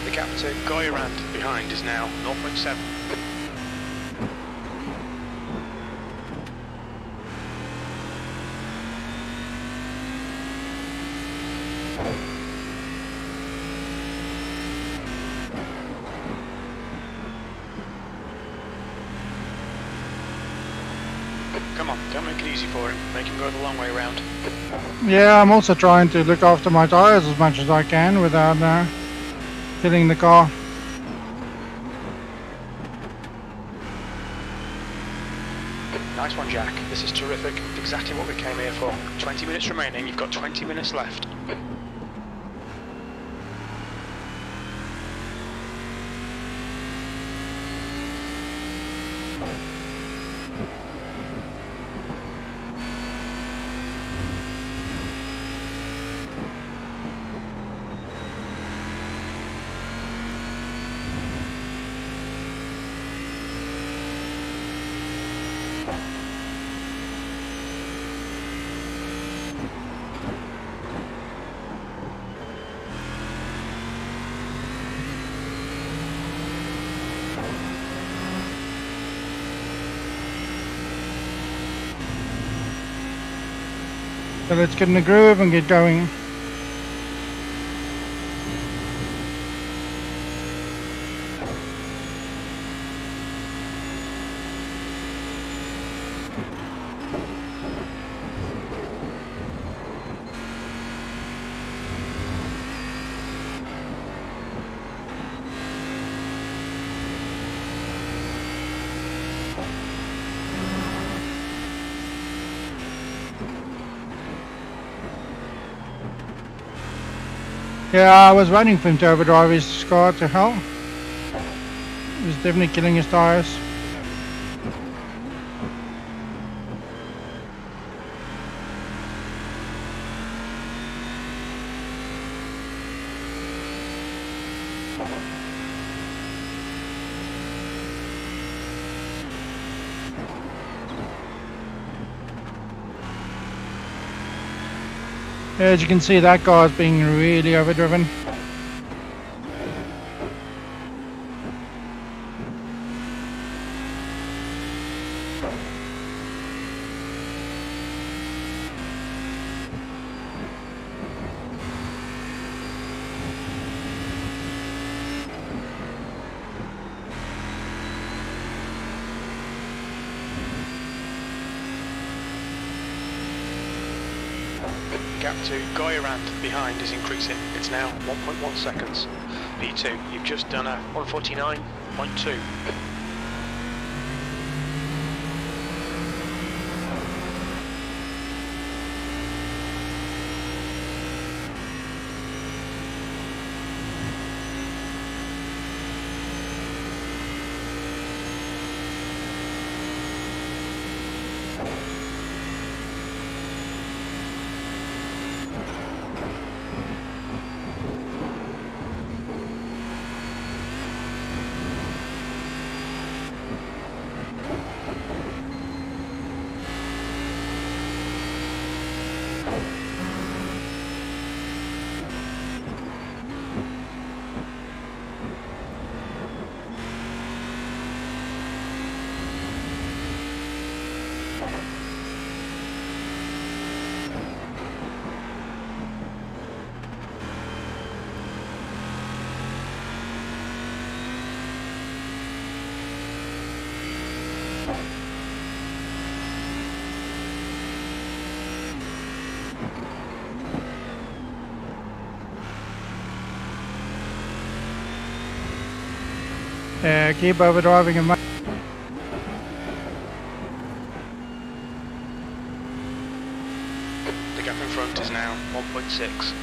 The gap to Goyrand behind is now 0.7. Come on, don't make it easy for him. Make him go the long way round. Yeah, I'm also trying to look after my tires as much as I can without killing the car. Nice one, Jack. This is terrific. Exactly what we came here for. 20 minutes remaining. You've got 20 minutes left. So let's get in the groove and get going. Yeah, I was waiting for him to overdrive his car to hell. He was definitely killing his tires. As you can see, that car is being really overdriven. Gap to Goyrand behind is increasing. It's now 1.1 seconds. P2, you've just done a 149.2. Keep overdriving him. The gap in front is now 1.6.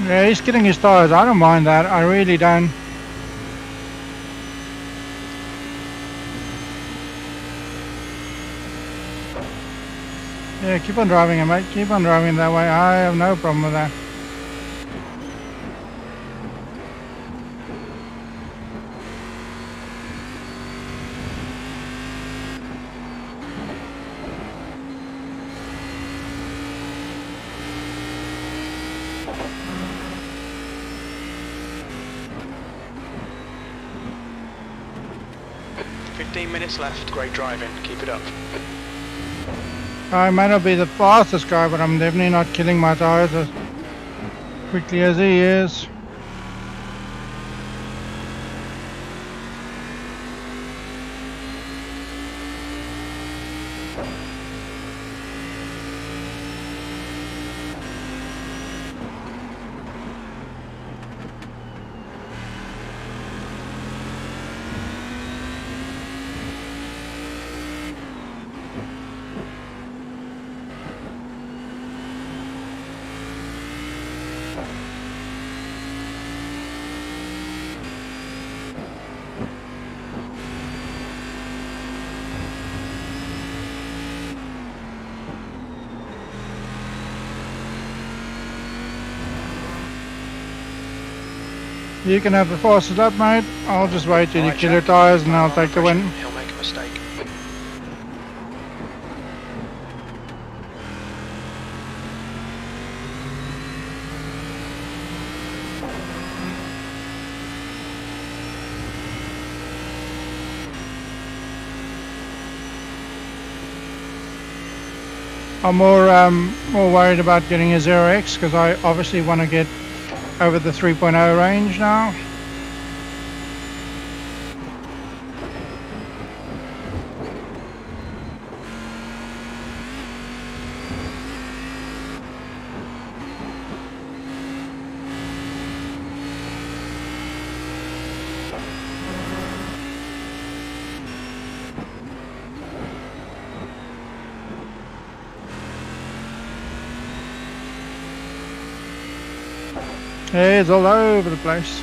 Yeah, he's killing his tires. I don't mind that. I really don't. Yeah, keep on driving him, mate. Keep on driving that way. I have no problem with that. Minutes left. Great driving. Keep it up. I may not be the fastest guy, but I'm definitely not killing my tires as quickly as he is. You can have the fastest lap, mate. I'll just wait till you Alright, kill your Jack. tyres and I'll Under take the pressure, win. He'll make a mistake. I'm more worried about getting a 0x because I obviously want to get over the 3.0 range now. It's all over the place.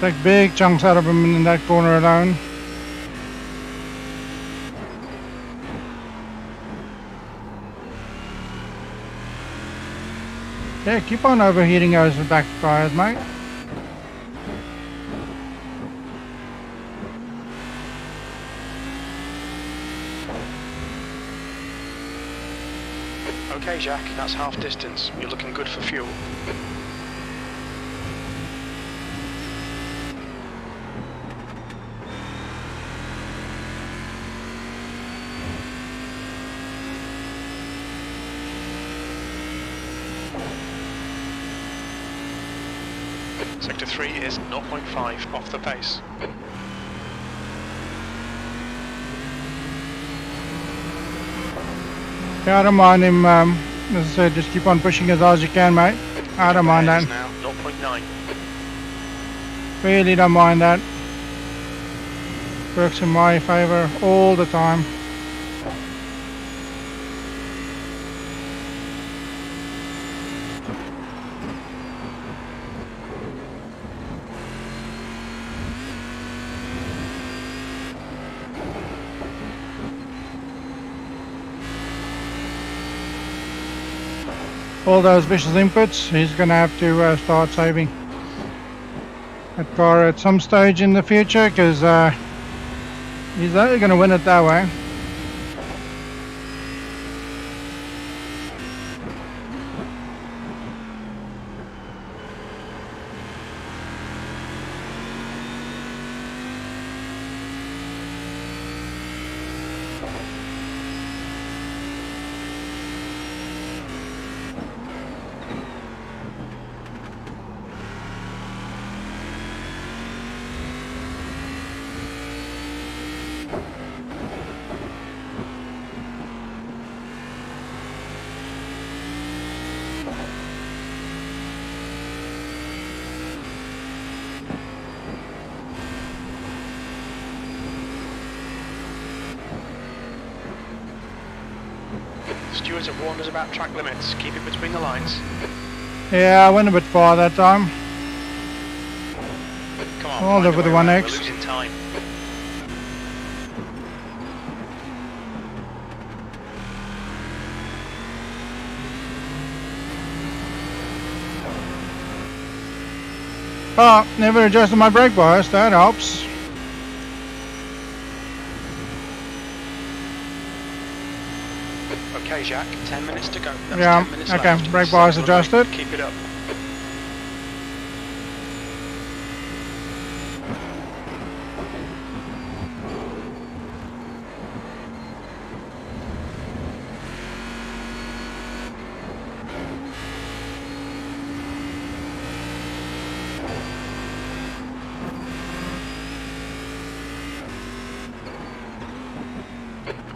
Take big chunks out of him in that corner alone. Yeah, keep on overheating those back tires, mate. Okay, Jack, that's half distance. You're looking good for fuel. Sector 3 is 0.5 off the pace. Yeah, I don't mind him, as I said, just keep on pushing as hard as you can, mate. I don't mind that. Now 0.9. Really don't mind that. Works in my favour all the time. All those vicious inputs, he's going to have to start saving that car at some stage in the future because he's only going to win it that way. Stewards have warned us about track limits. Keep it between the lines. Yeah, I went a bit far that time. Come on, I'll live with the find a way 1x. around. We're losing time. Oh, never adjusted my brake bias, that helps. Okay, Jack, 10 minutes to go. That's Yeah, 10 minutes okay, left. brake bias Settle the adjusted. brake. Keep it up.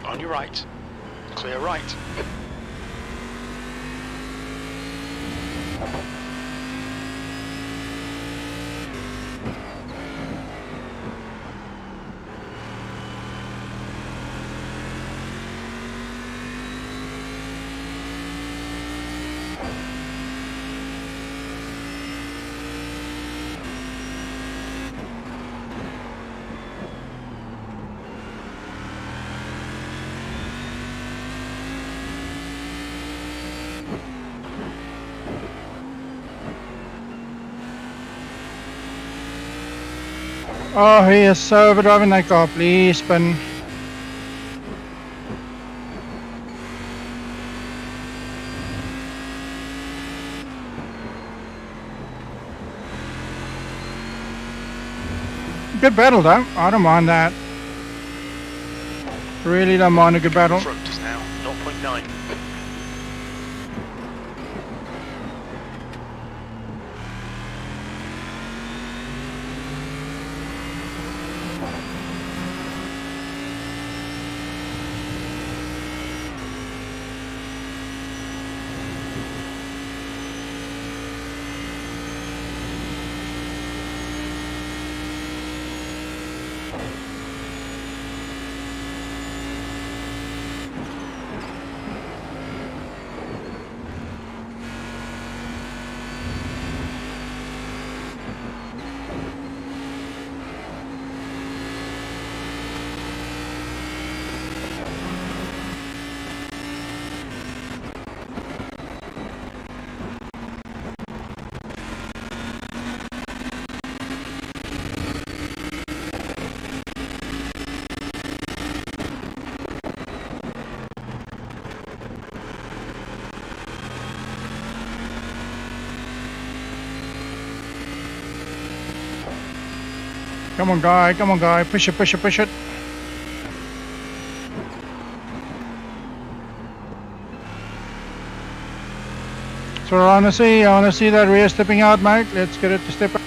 On your right. Clear right. Oh, he is so overdriving that car. Please spin. Good battle though. I don't mind that. Really don't mind a good battle. Front is now 0.9. Come on, guy, push it, push it, push it. So I wanna see that rear stepping out, mate. Let's get it to step out.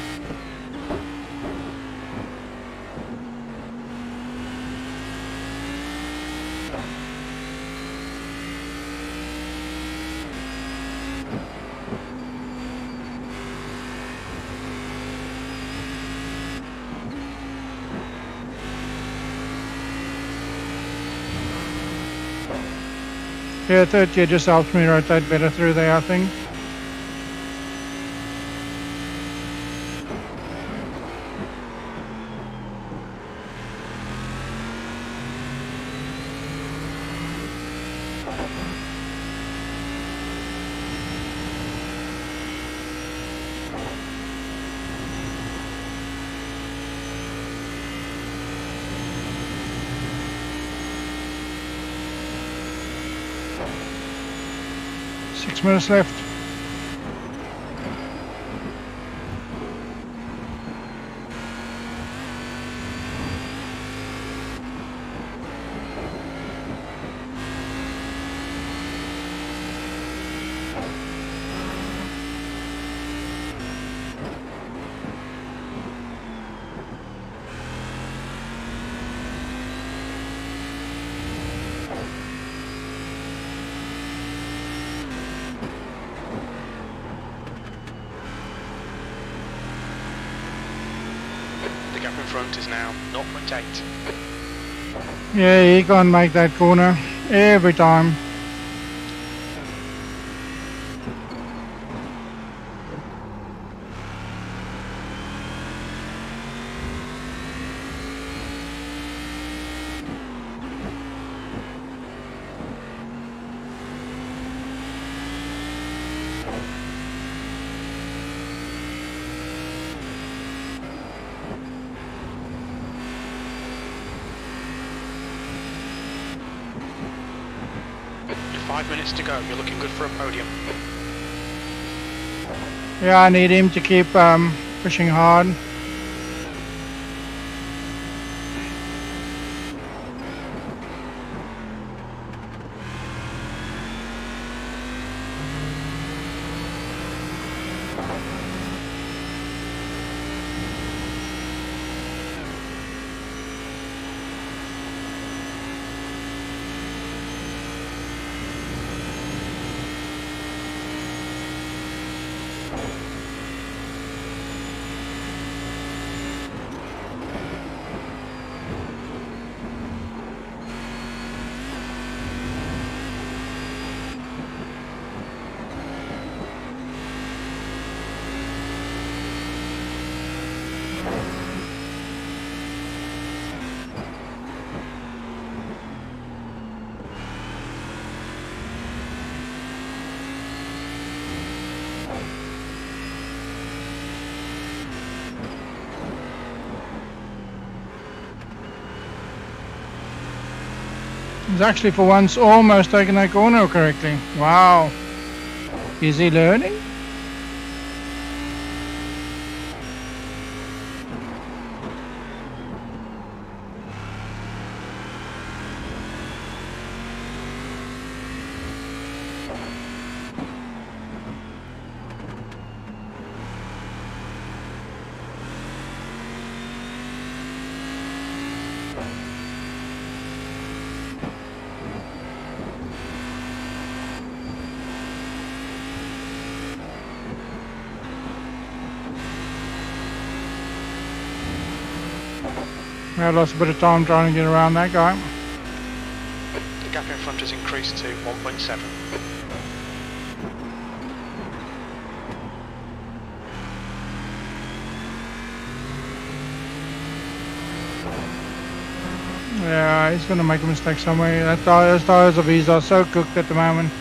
Yeah, third gear just helps me rotate better through there, I think. Six minutes left. The gap in front is now 0.8. Yeah, he can't make that corner every time. You're 5 minutes to go. You're looking good for a podium. Yeah, I need him to keep pushing hard. He's actually for once almost taken that corner correctly. Wow. Is he learning? I lost a bit of time trying to get around that guy. The gap in front has increased to 1.7. Yeah, he's going to make a mistake somewhere. Those tyres of his are so cooked at the moment.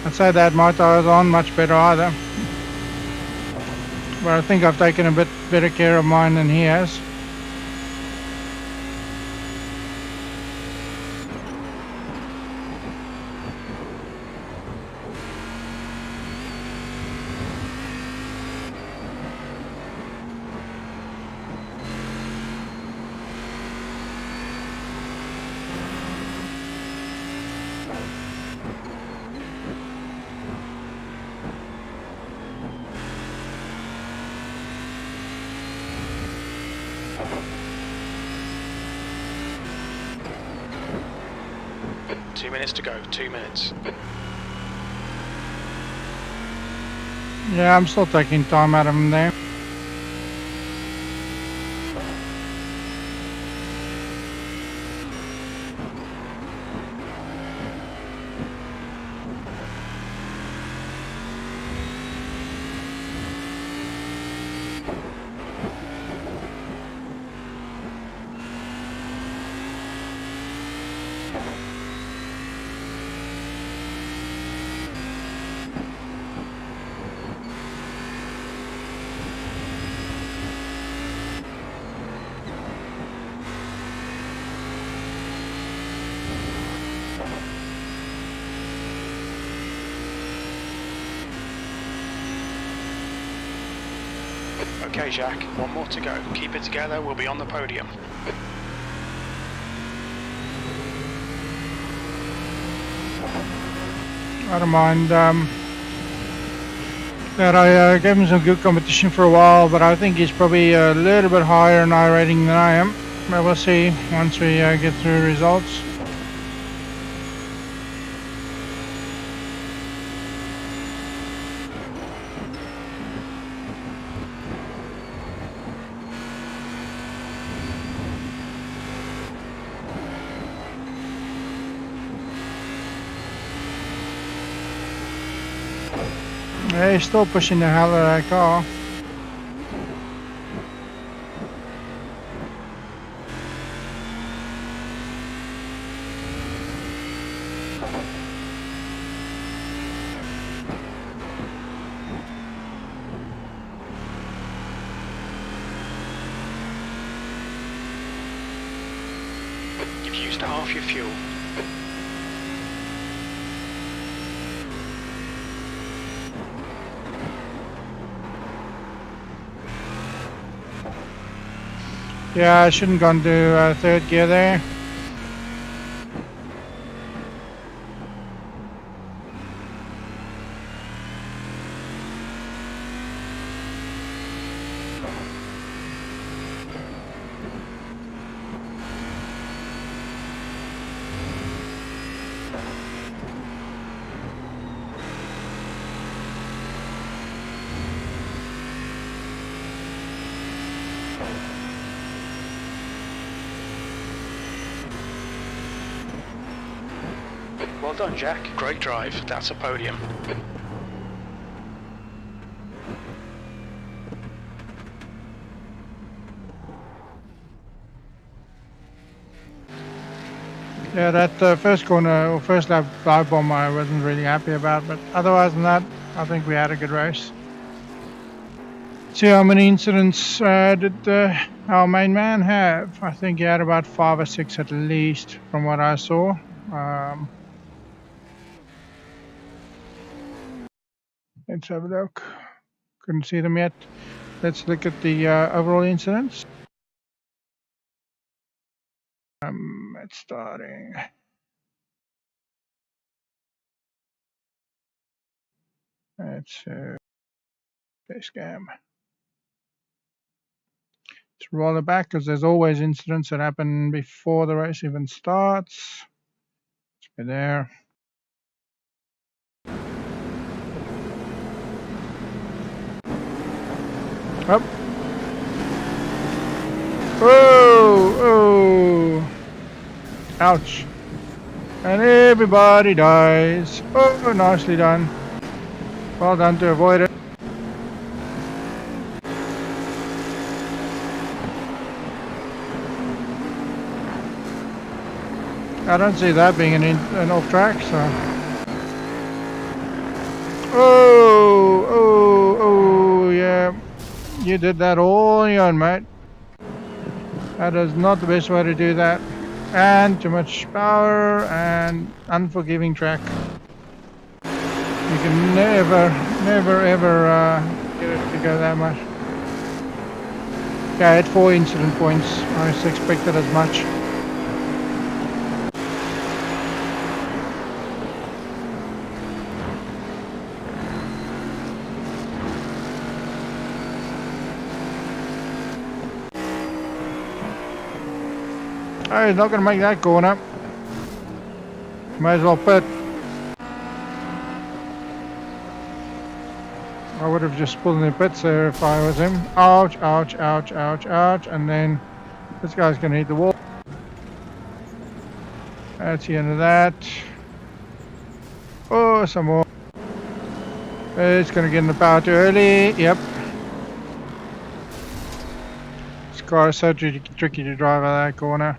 I'd say that my tyres aren't much better either. But I think I've taken a bit better care of mine than he has. To go, 2 minutes. Yeah, I'm still taking time out of him there. Okay, Jack, one more to go. Keep it together, we'll be on the podium. I don't mind that I gave him some good competition for a while, but I think he's probably a little bit higher in iRating than I am. But we'll see once we get through results. Yeah, he's still pushing the hell out of that car. You've used half your fuel. Yeah, I shouldn't gone to third gear there. Well done, Jack. Great drive. That's a podium. Yeah, that first corner, or first lap dive bomb I wasn't really happy about, but otherwise than that, I think we had a good race. See how many incidents did our main man have? I think he had about 5 or 6 at least, from what I saw. Let's have a look. Couldn't see them yet. Let's look at the overall incidents. It's starting. Let's scam. Let's roll it back because there's always incidents that happen before the race even starts. Let's go there. Up. Oh, oh. Ouch. And everybody dies. Oh, nicely done. Well done to avoid it. I don't see that being an off track, so. Oh, oh, oh, yeah. You did that all on your own, mate. That is not the best way to do that. And too much power and unforgiving track. You can never, ever get it to go that much. Yeah, I had 4 incident points. I expected as much. Oh, he's not going to make that corner. Might as well pit. I would have just pulled in the pits there if I was him. Ouch, ouch, ouch, ouch, ouch. And then this guy's going to hit the wall. That's the end of that. Oh, some more. It's going to get in the power too early. Yep. This car is so tricky to drive out of that corner.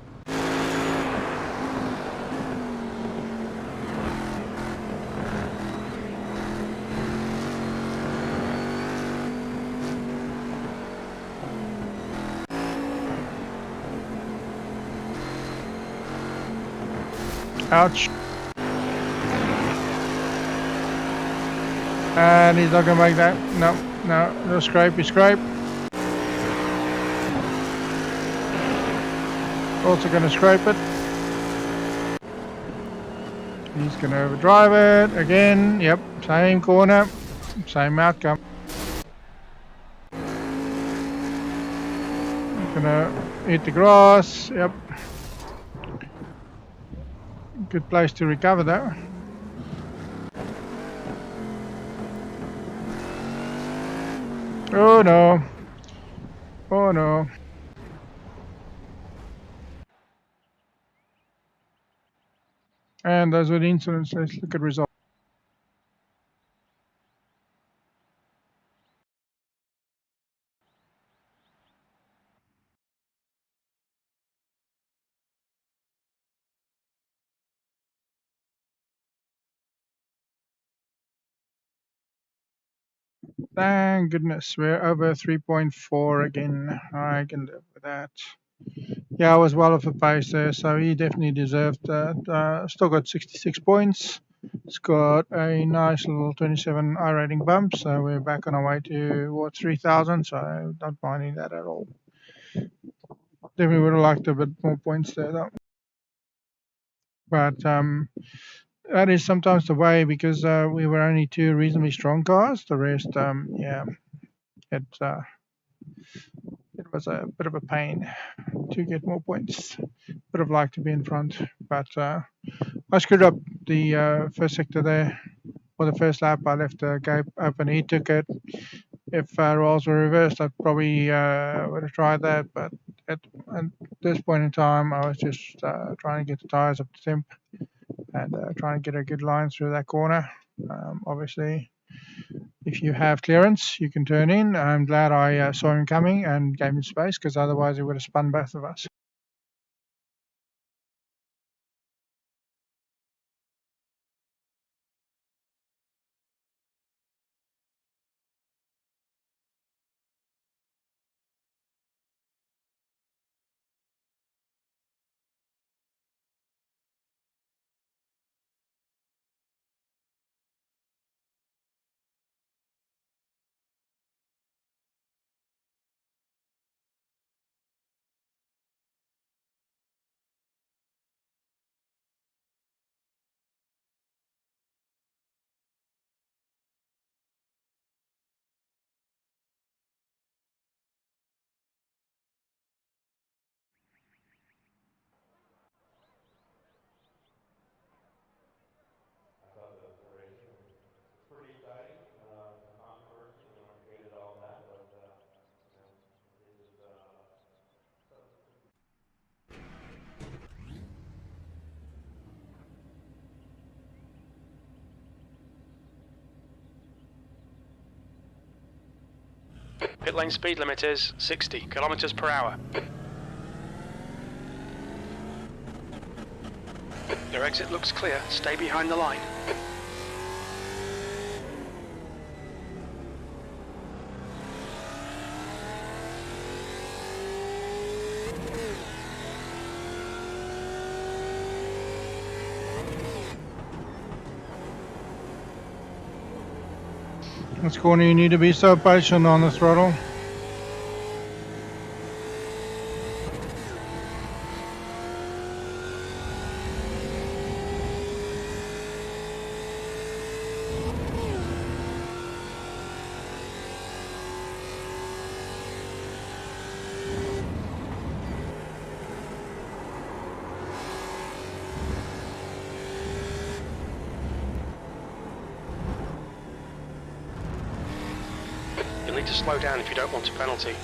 Ouch. And he's not going to make that. No, no, no scrape, scrape. Also going to scrape it. He's going to overdrive it again. Yep, same corner, same outcome. Going to hit the grass. Yep. Good place to recover though. Oh no. Oh no. And those were the incidents. Let's look at results. Thank goodness we're over 3.4 again. I can live with that. Yeah, I was well off the pace there, so he definitely deserved that. Still got 66 points. It's got a nice little 27 iRating bump, so we're back on our way towards 3,000, so not minding that at all. Definitely would have liked a bit more points there though. But that is sometimes the way because we were only 2 reasonably strong cars. The rest, yeah, it was a bit of a pain to get more points. Would have liked to be in front, but I screwed up the first sector there. For the first lap, I left the gate open. He took it. If roles were reversed, I probably would have tried that. But at this point in time, I was just trying to get the tyres up to temp and trying to get a good line through that corner. Obviously, if you have clearance, you can turn in. I'm glad I saw him coming and gave him space because otherwise he would have spun both of us. Pit lane speed limit is 60 kilometers per hour. Your exit looks clear. Stay behind the line. This corner you need to be so patient on the throttle. You'll need to slow down if you don't want a penalty.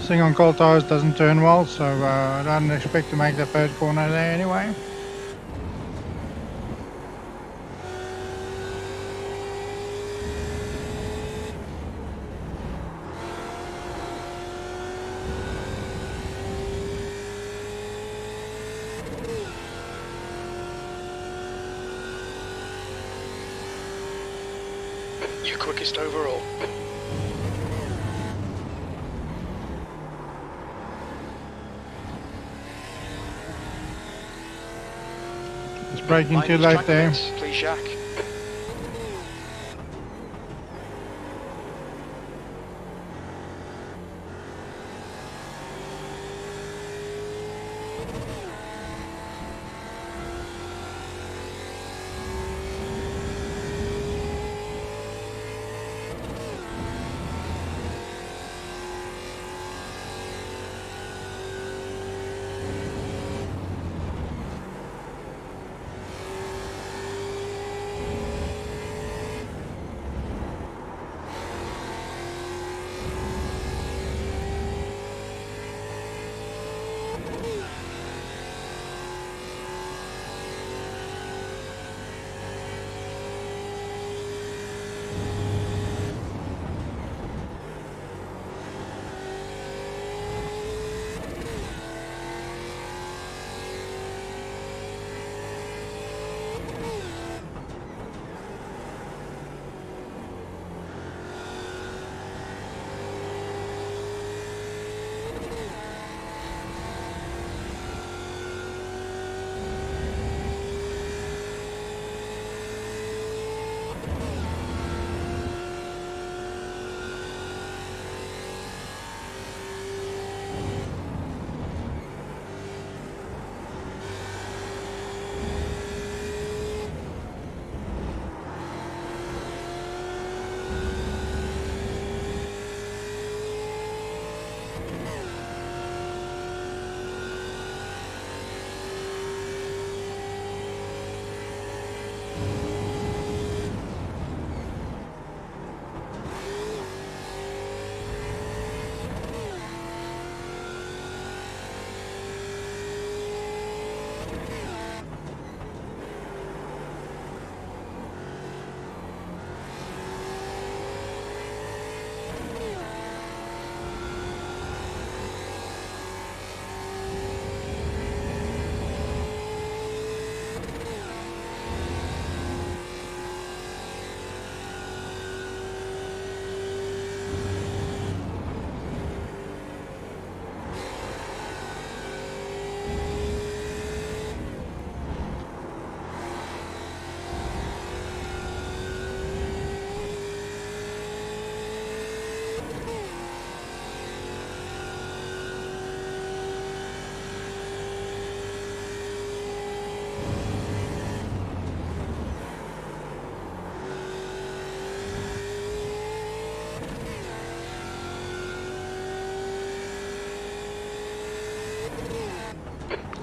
Thing on cold tires doesn't turn well, so I don't expect to make the third corner there anyway. You're quickest overall. It's braking too late there. Please, Jack.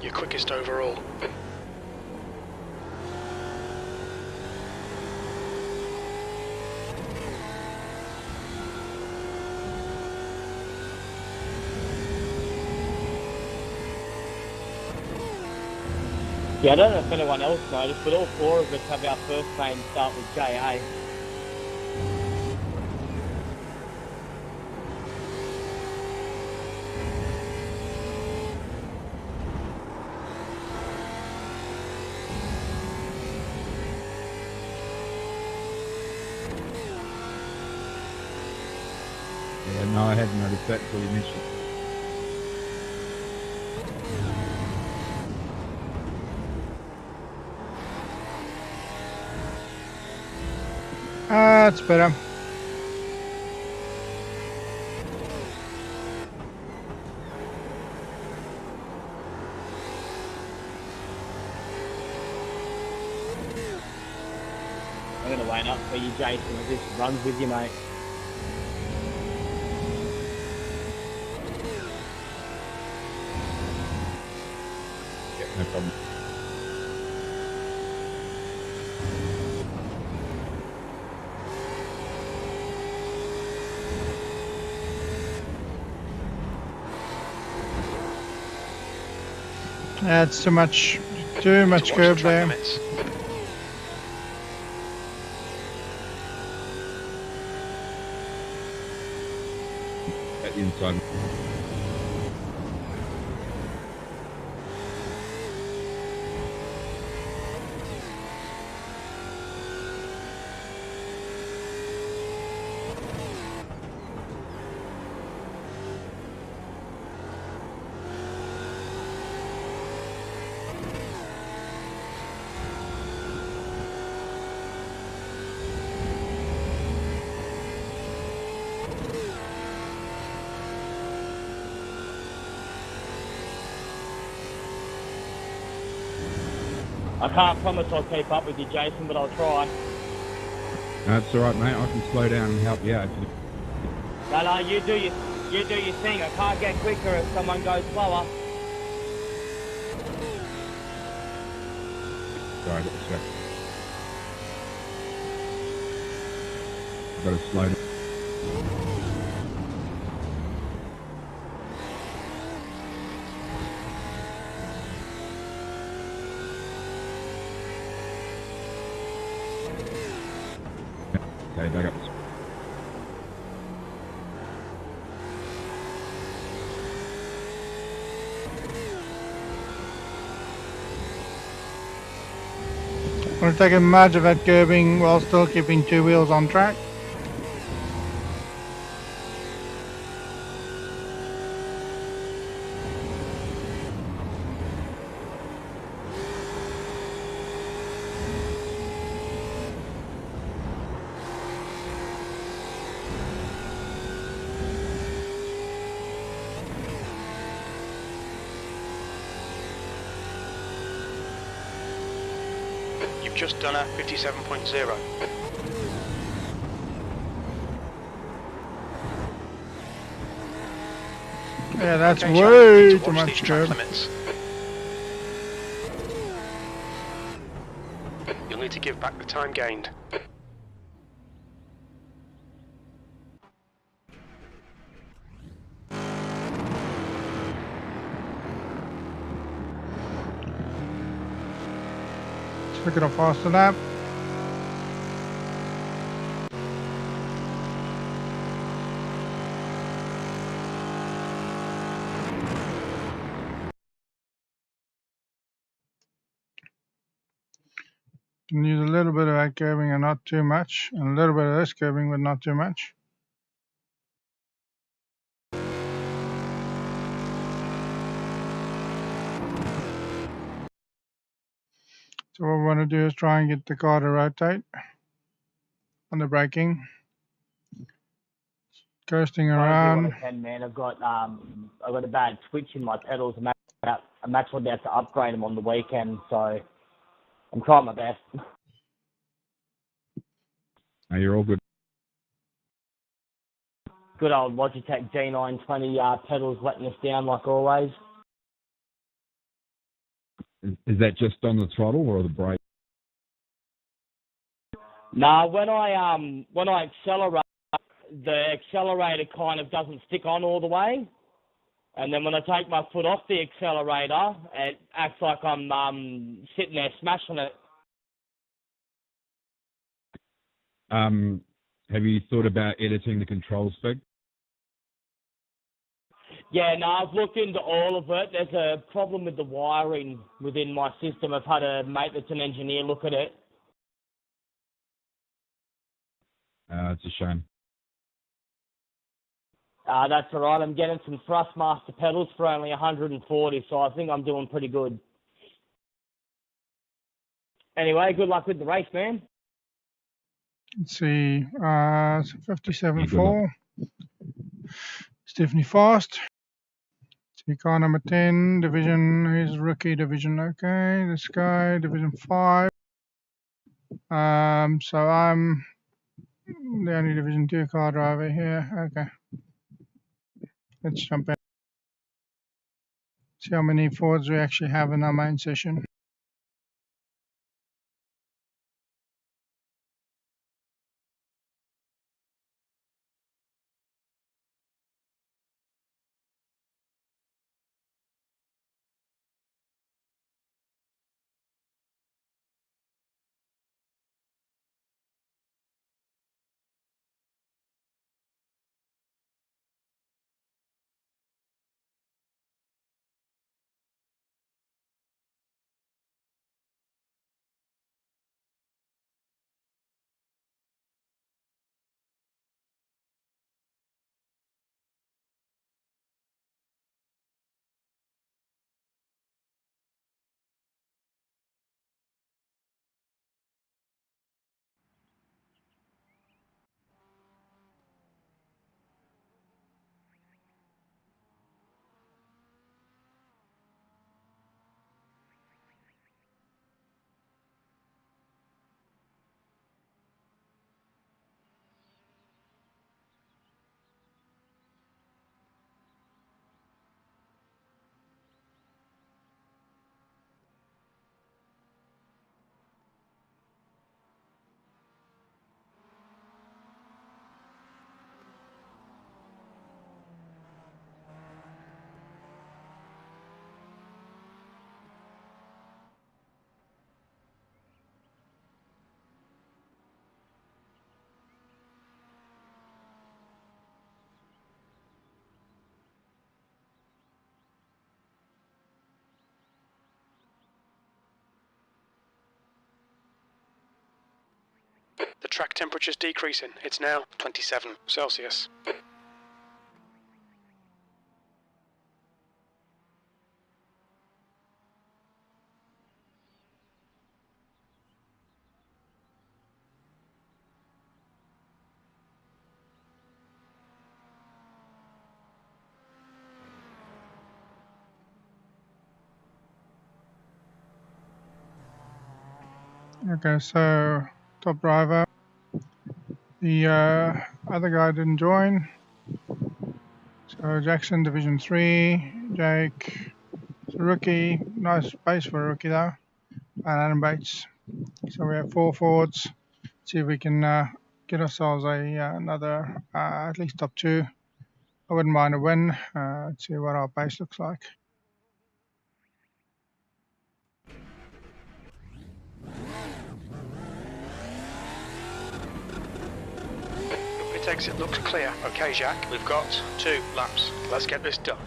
You're quickest overall. Yeah, I don't know if anyone else noticed, but all four of us have our first name start with JA. Yeah, no, I hadn't noticed that until you mentioned it. That's better. I'm going to line up for you, Jason, as this runs with you, mate. Yeah, no problem. That's too much Watch the curve track there. limits. At the inside. I can't promise I'll keep up with you, Jason, but I'll try. No, it's alright, mate. I can slow down and help you out. No, you do your thing. I can't get quicker if someone goes slower. Sorry, I got distracted. I've got to slow down. Okay, back up. I'm going to take advantage of that curbing while still keeping two wheels on track. You've just done a 57.0. Yeah, that's Okay, Jack, you way need to too watch much these track curb. limits. You'll need to give back the time gained. Let's look at a faster lap. Can use a little bit of that curving and not too much, and a little bit of this curving but not too much. So what we want to do is try and get the car to rotate on the braking. Coasting I'll do around. what I can, man. I've got a bad twitch in my pedals. I'm actually about to upgrade them on the weekend, so I'm trying my best. No, you're all good. Good old Logitech G920 pedals letting us down like always. Is that just on the throttle or the brake? Nah, when I accelerate, the accelerator kind of doesn't stick on all the way. And then when I take my foot off the accelerator, it acts like I'm sitting there smashing it. Have you thought about editing the control spec? Yeah, no, I've looked into all of it. There's a problem with the wiring within my system. I've had a mate that's an engineer look at it. It's a shame. That's all right. I'm getting some Thrustmaster pedals for only 140, so I think I'm doing pretty good. Anyway, good luck with the race, man. Let's see. So 57.4. It's definitely fast. See car number 10, division, here's rookie division. Okay, this guy, division 5. So I'm the only division 2 car driver here. Okay. Let's jump in. See how many Fords we actually have in our main session. The track temperature's decreasing. It's now 27 Celsius. Okay, so top driver. The other guy didn't join. So Jackson, Division 3. Jake, it's a rookie. Nice base for a rookie though. And Adam Bates. So we have 4 Fords. See if we can get ourselves another at least top 2. I wouldn't mind a win. Let's see what our base looks like. Pit exit looks clear. Okay, Jacques, we've got 2 laps. Let's get this done.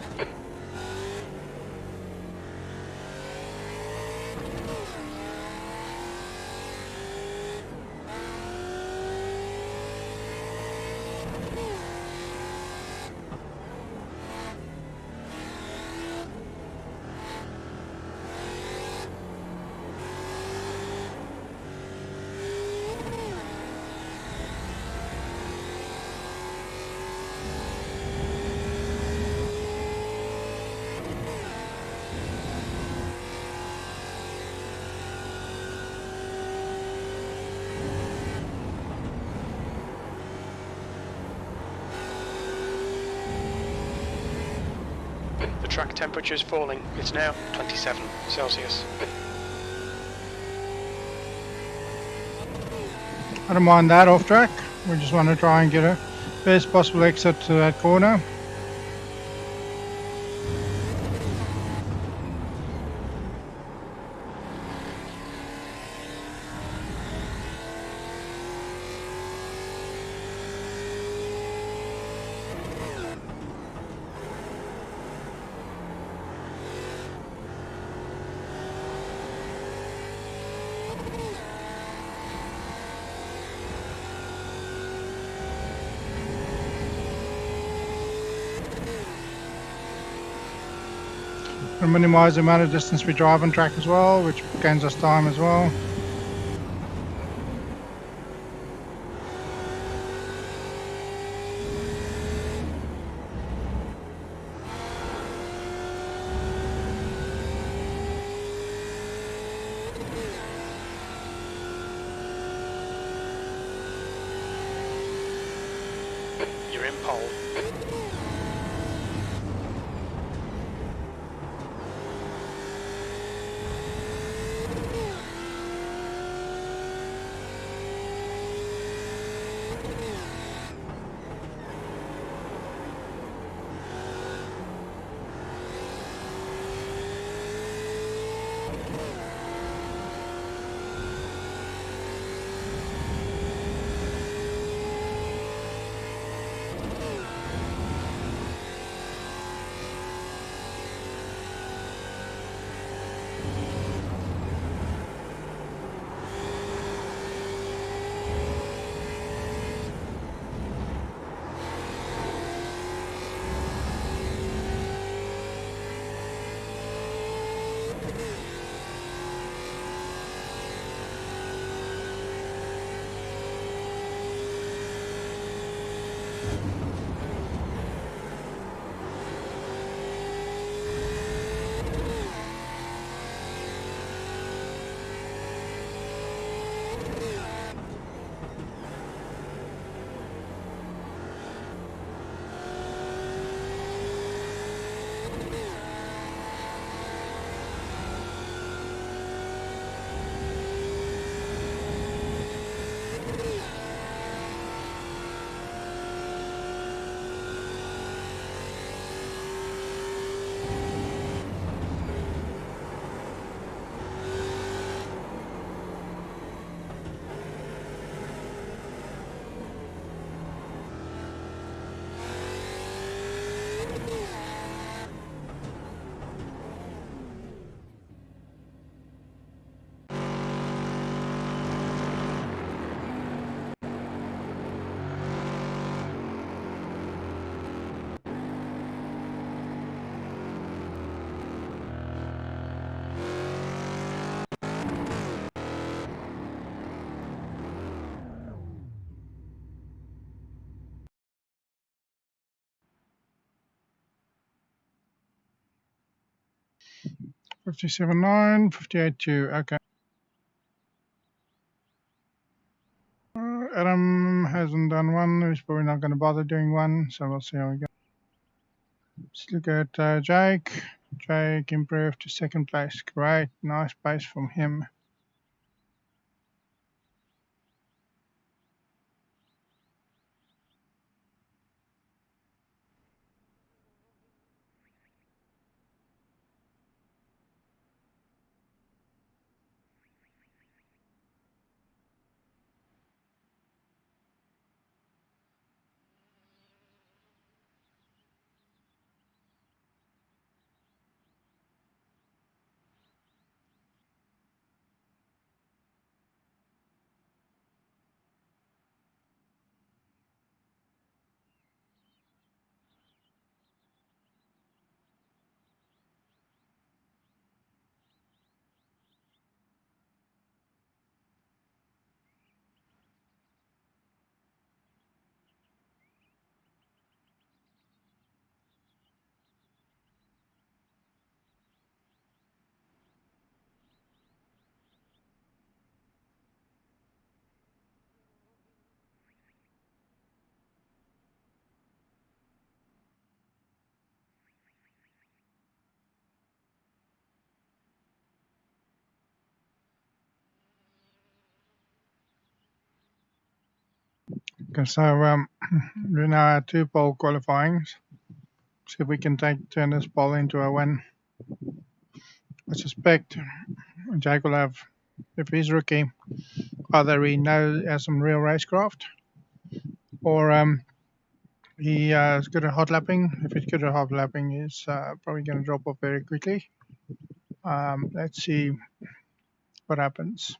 track temperature is falling. It's now 27 Celsius. I don't mind that off track. We just want to try and get a best possible exit to that corner. And minimize the amount of distance we drive on track as well, which gains us time as well. You're in pole. $57.9, $58.2. Okay. Adam hasn't done one. He's probably not going to bother doing one, so we'll see how we go. Let's look at Jake. Jake improved to second place. Great, nice pace from him. Okay, so we're now at 2 pole qualifying. See if we can turn this pole into a win. I suspect Jake will have, if he's rookie, either he has some real racecraft, or he is good at hot lapping. If he's good at hot lapping, he's probably going to drop off very quickly. Let's see what happens.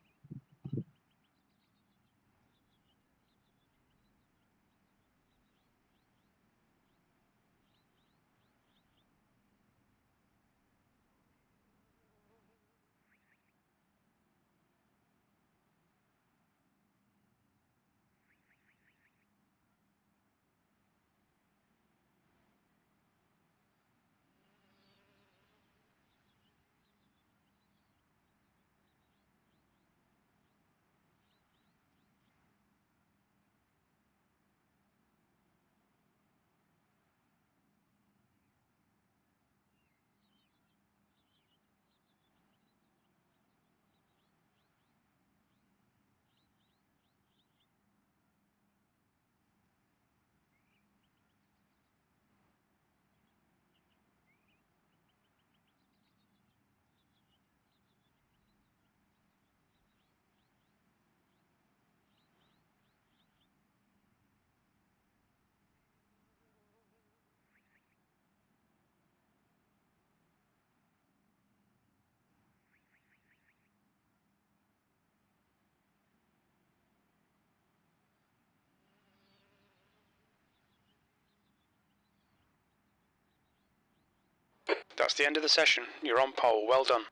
That's the end of the session. You're on pole. Well done.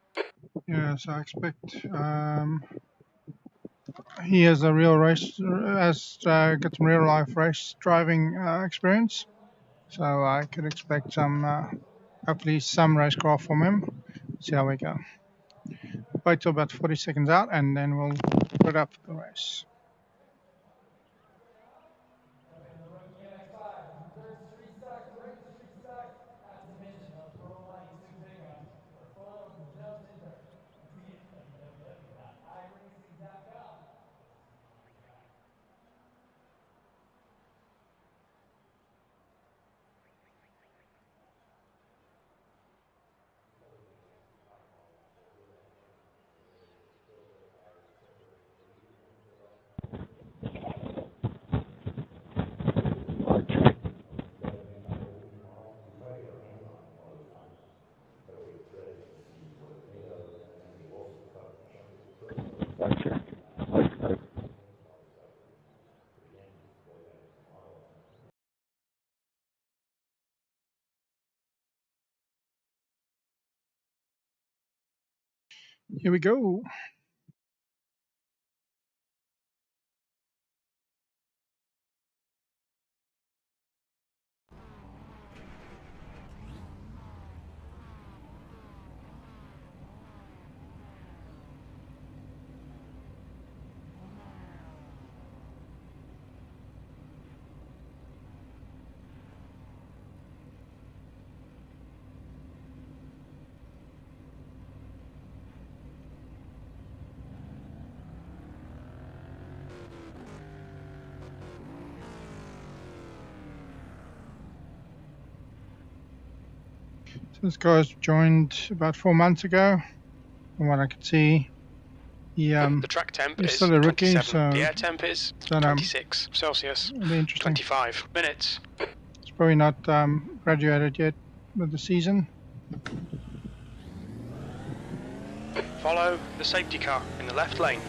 Yeah, so I expect he has a real got some real life race driving experience. So I could expect some, hopefully some racecraft from him. See how we go. Wait till about 40 seconds out and then we'll put up the race. Here we go. So this guy's joined about 4 months ago. From what I could see, The track temp he's is still a rookie, 27. so The air temp is don't know. 26 Celsius. It'll be interesting. 25 minutes. He's probably not graduated yet with the season. Follow the safety car in the left lane.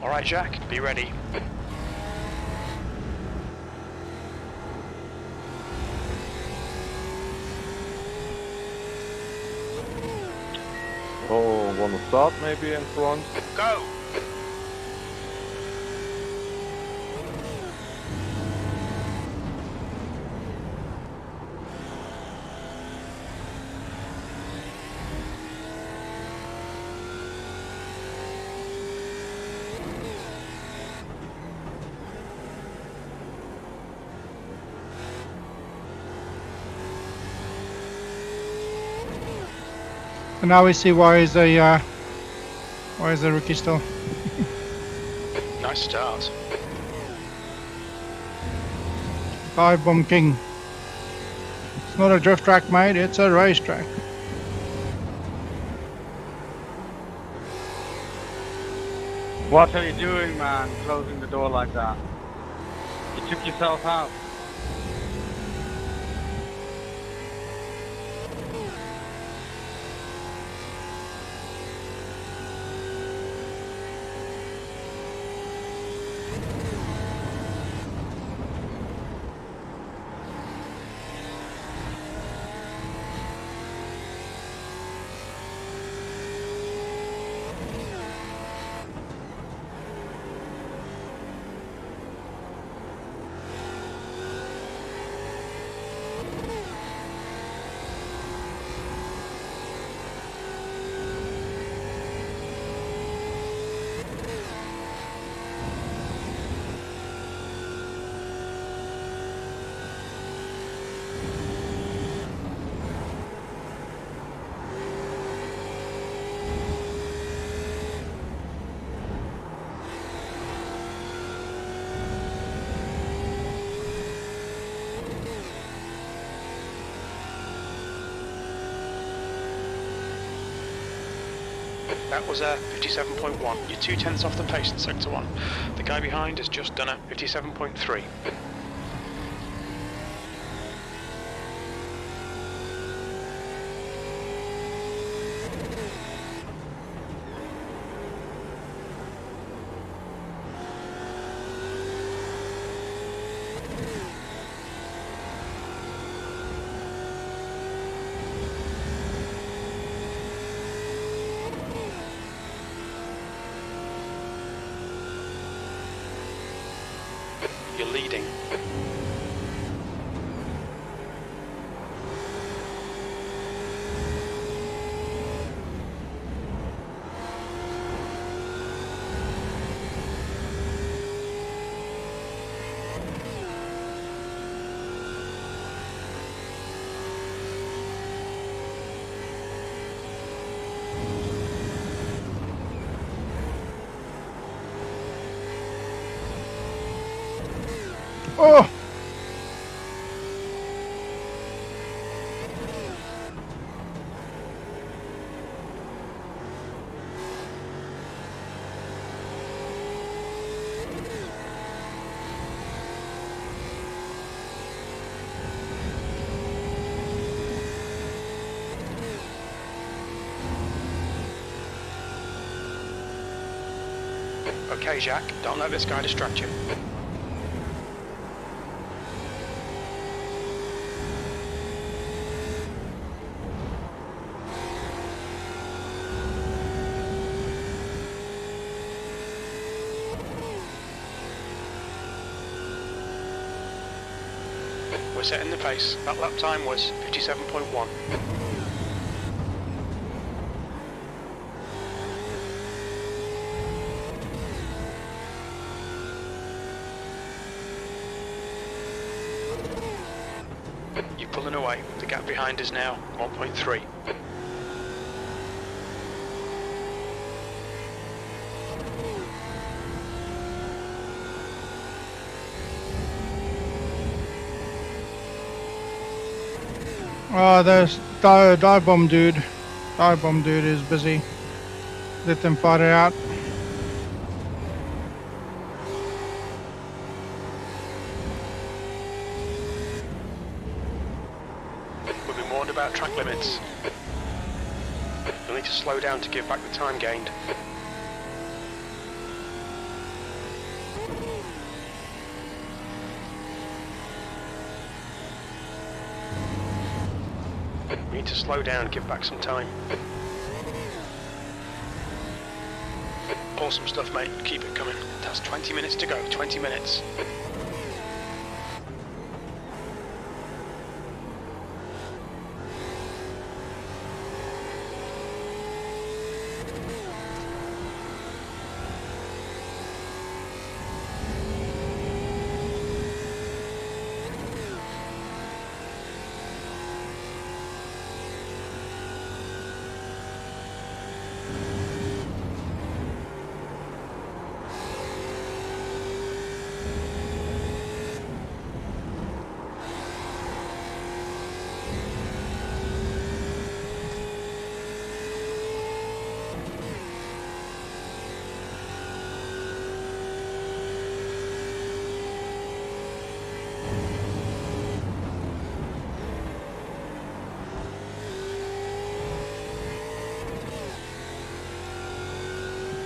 Alright, Jack, be ready. Oh, wanna start maybe in front? Go! And now we see why is the rookie still. Nice start. Dive Bomb King. It's not a drift track, mate, it's a race track. What are you doing, man? Closing the door like that. You took yourself out. That was a 57.1. You're 2/10 off the pace in Sector 1. The guy behind has just done a 57.3. You're leading. Oh! Okay, Jack, don't let this guy distract you. We're setting the pace. That lap time was 57.1. You're pulling away. The gap behind is now 1.3. Oh, there's Dive Bomb dude. Dive Bomb dude is busy. Let them fight it out. We've been warned about track limits. You'll need to slow down to give back the time gained. We need to slow down, give back some time. Awesome stuff, mate. Keep it coming. That's 20 minutes to go. 20 minutes.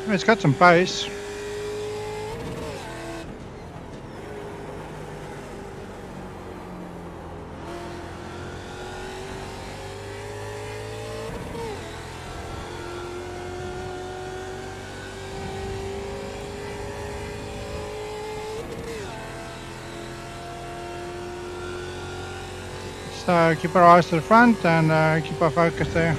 It's got some pace. So keep our eyes to the front and keep our focus there.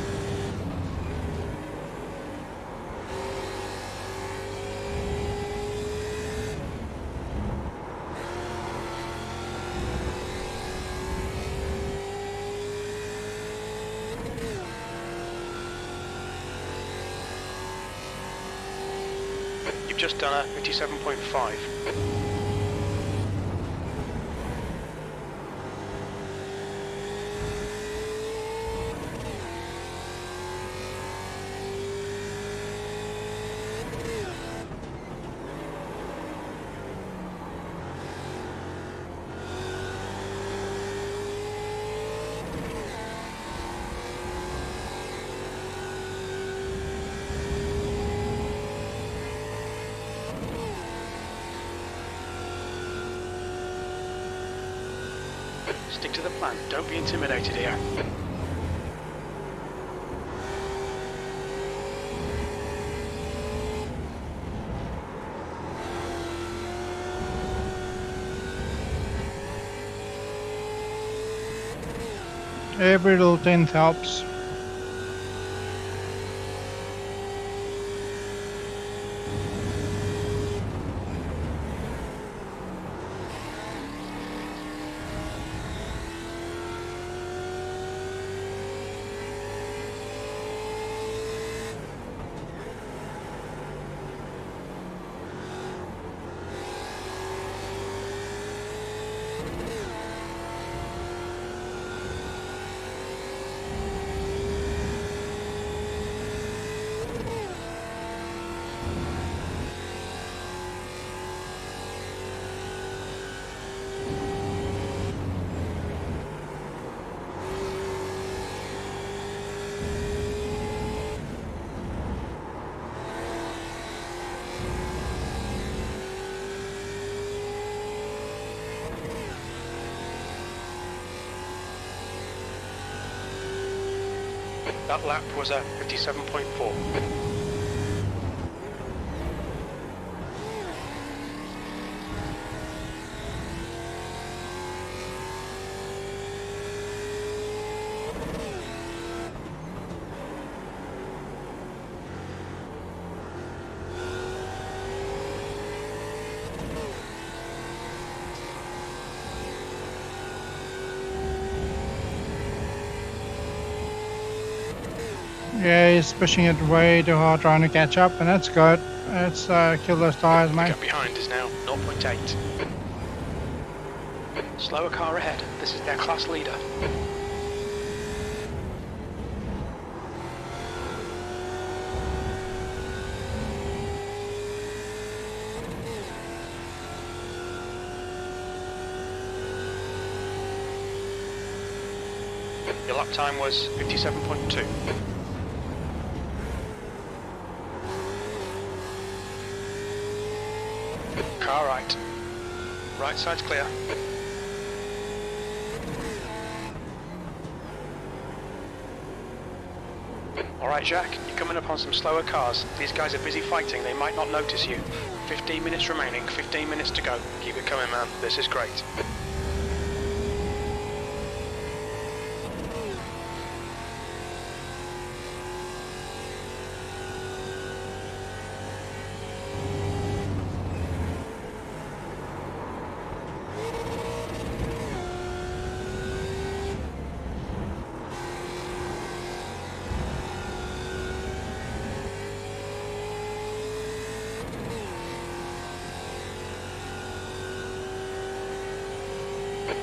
You've just done a 57.5. Stick to the plan. Don't be intimidated here. Every little tenth helps. That lap was a 57.4. Yeah, he's pushing it way too hard trying to catch up, and that's good. Let's kill those tires, The mate. gap behind is now 0.8. Slower car ahead. This is their class leader. Your lap time was 57.2. Car right. Right side's clear. Alright, Jack, you're coming up on some slower cars. These guys are busy fighting, they might not notice you. 15 minutes remaining, 15 minutes to go. Keep it coming, man. This is great.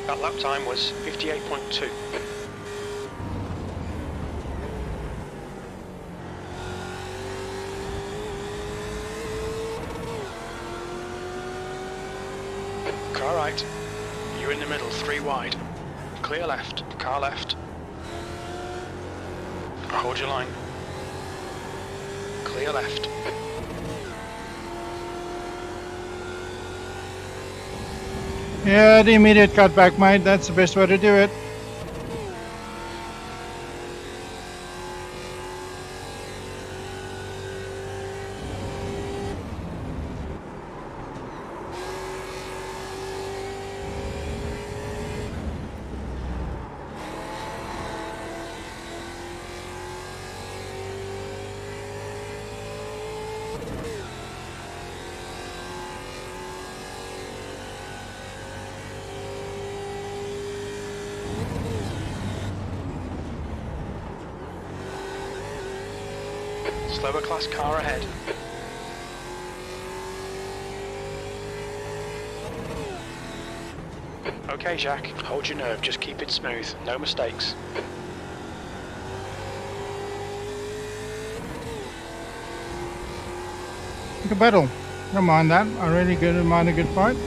That lap time was 58.2. Car right. You're in the middle, 3 wide. Clear left, car left. Hold your line. Clear left. Yeah, the immediate cutback, mate. That's the best way to do it. Slower class car ahead. Okay, Jack, hold your nerve, just keep it smooth, no mistakes. Pick a battle. Don't mind that. I really don't mind a good fight.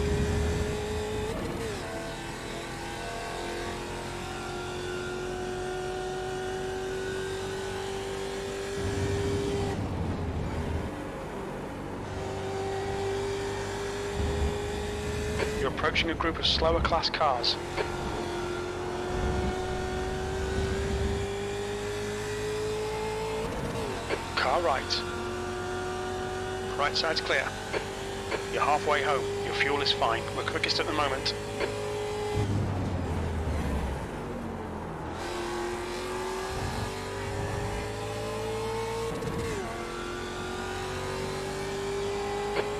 You're approaching a group of slower class cars. Car right. Right side's clear. You're halfway home. Your fuel is fine. We're quickest at the moment.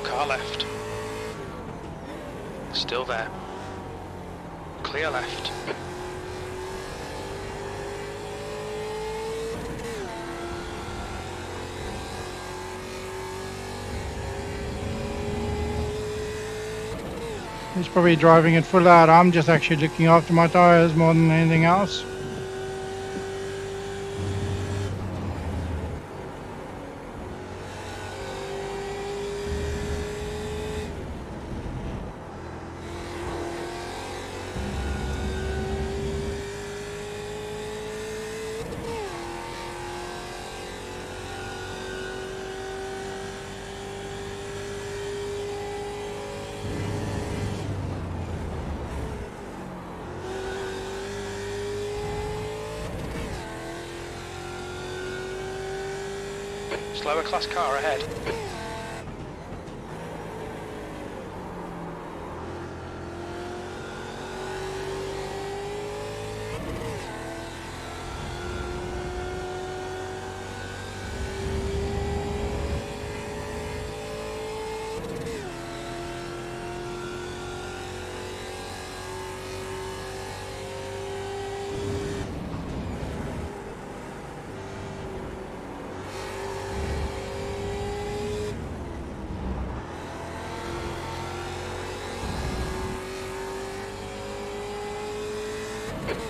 Car left. Still there. Clear left. He's probably driving it full out. I'm just actually looking after my tires more than anything else. Slower class car ahead.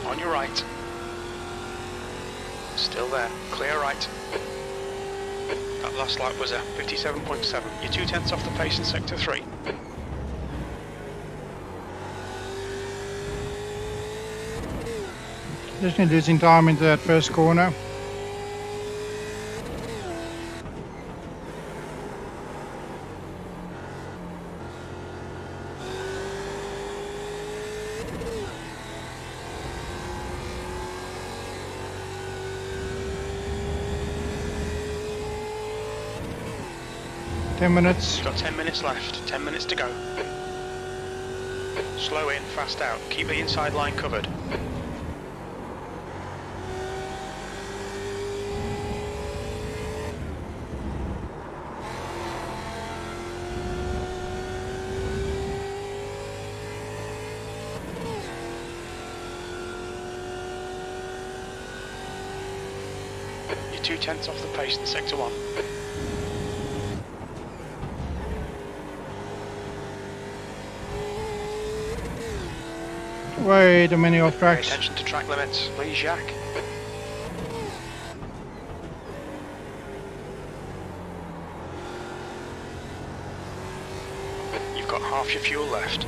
On your right. Still there. Clear right. That last lap was a 57.7. You're 2/10 off the pace in sector 3. Just need losing time into that first corner. 10 minutes. You've got 10 minutes left, 10 minutes to go. Slow in, fast out. Keep the inside line covered. You're 2/10 off the pace in sector 1. Wait a minute, off Pay tracks. attention to track limits, please, Jacques. You've got half your fuel left.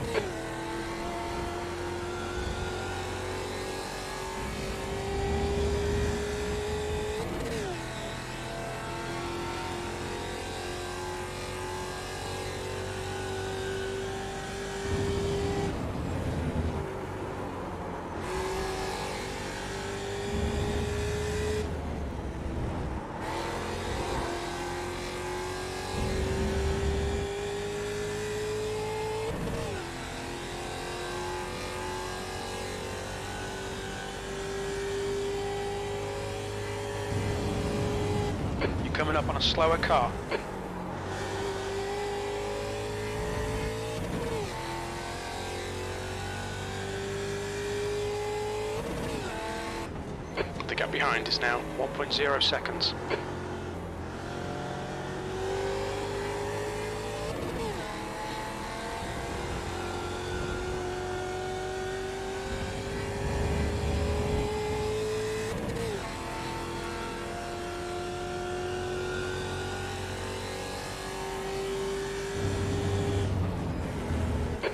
Coming up on a slower car. The gap behind is now 1.0 seconds.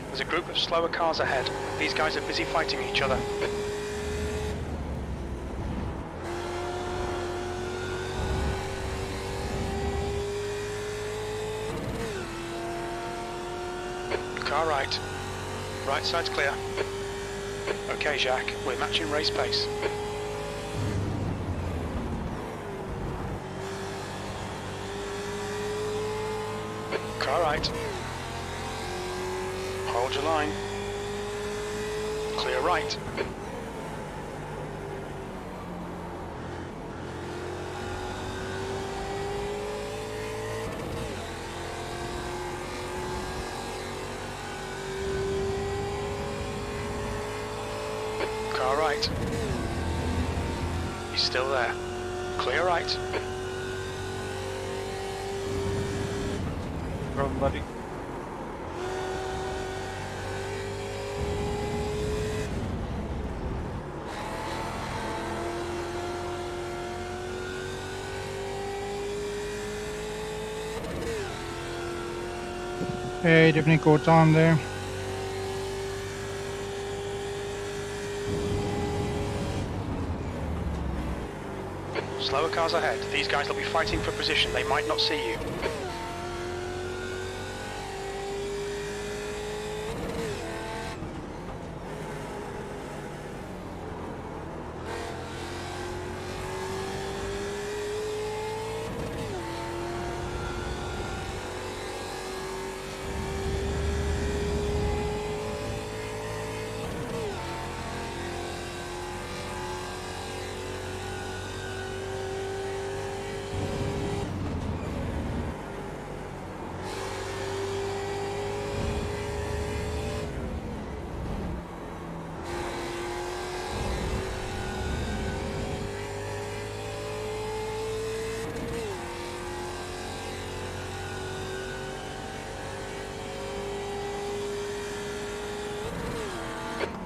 There's a group of slower cars ahead. These guys are busy fighting each other. Car right. Right side's clear. Okay, Jacques, we're matching race pace. Car right. Hold your line. Clear right. Car right. He's still there. Clear right. Problem, buddy. Hey, definitely caught time there. Slower cars ahead. These guys will be fighting for position. They might not see you.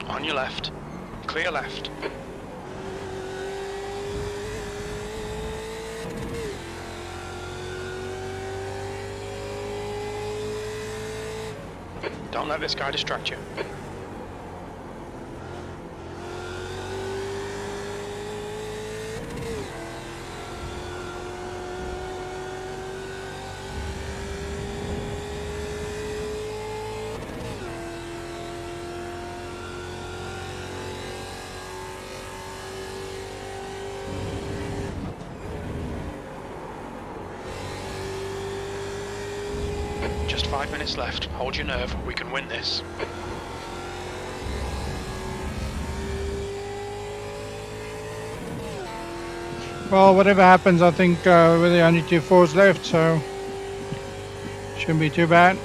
On your left. Clear left. Don't let this guy distract you. Just 5 minutes left. Hold your nerve. We can win this. Well, whatever happens, I think we're the only 2 fours left, so shouldn't be too bad.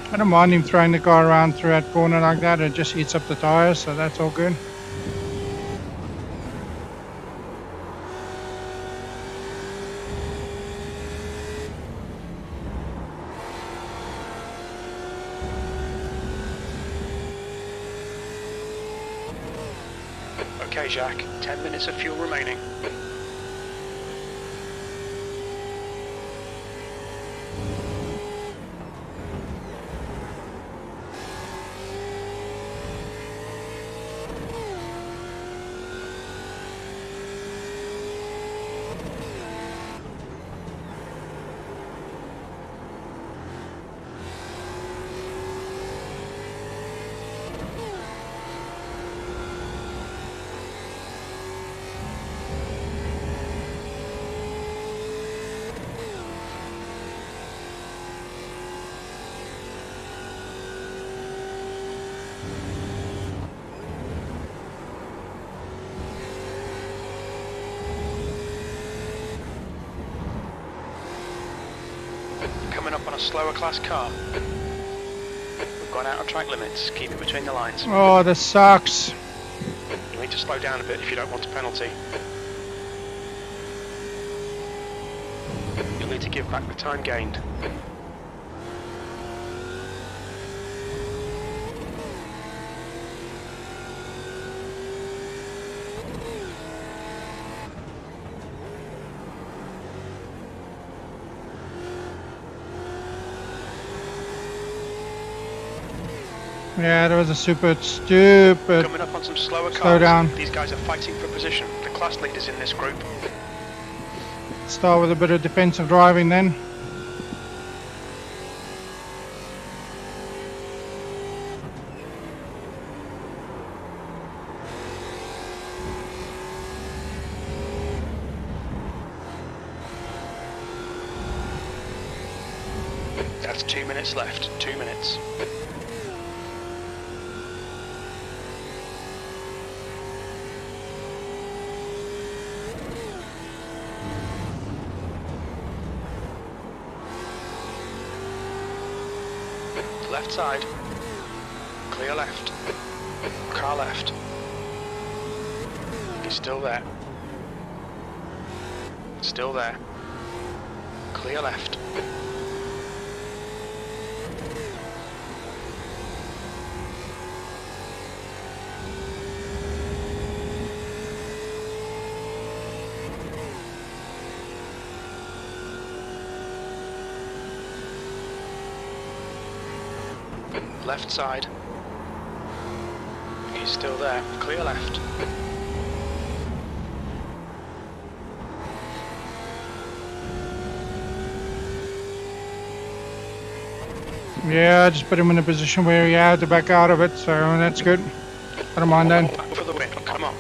I don't mind him throwing the car around through that corner like that. It just eats up the tires, so that's all good. Okay, Jacques. 10 minutes of fuel remaining. Coming up on a slower class car. We've gone out of track limits. Keep it between the lines. Oh, this sucks. You need to slow down a bit if you don't want a penalty. You'll need to give back the time gained. Yeah, that was a stupid Coming up on some slower cars. slow down. These guys are fighting for position. The class leaders in this group. Start with a bit of defensive driving then. That's 2 minutes left. 2 minutes. Left side. Clear left. Car left. He's still there. Still there. Clear left. Left side. He's still there. Clear left. Yeah, just put him in a position where he had to back out of it, so that's good. I don't mind that. For the win. Come on.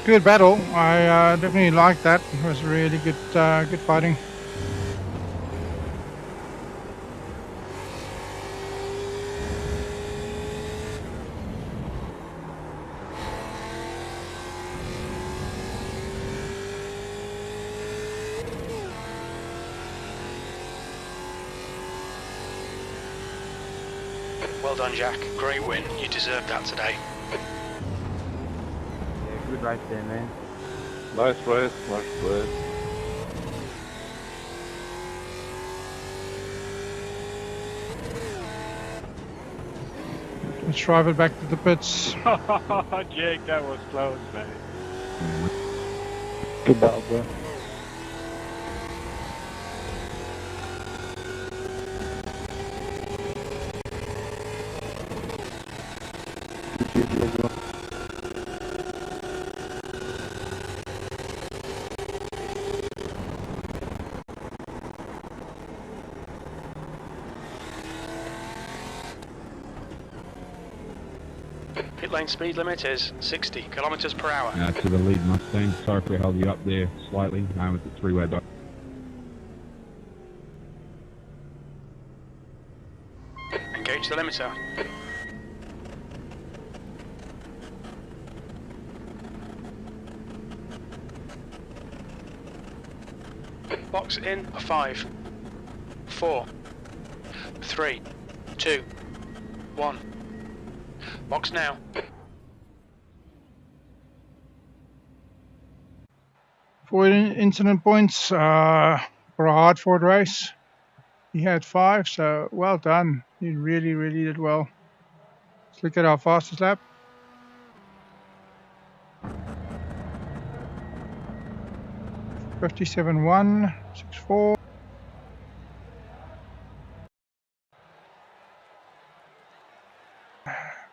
Good battle. I definitely liked that. It was really good, good fighting. Well done, Jack. Great win. You deserved that today. Yeah, good race there, man. Nice race, nice race. Let's drive it back to the pits. Jake, that was close, man. Good battle, bro. Pit lane speed limit is 60 kilometers per hour. To the lead Mustang. Sorry if we held you up there slightly with the three-way dot. Engage the limiter. Box in 5, 4, 3, 2, 1. Box now. For incident points for a hard-fought race, he had 5, so well done. He really, really did well. Let's look at our fastest lap. (57.164).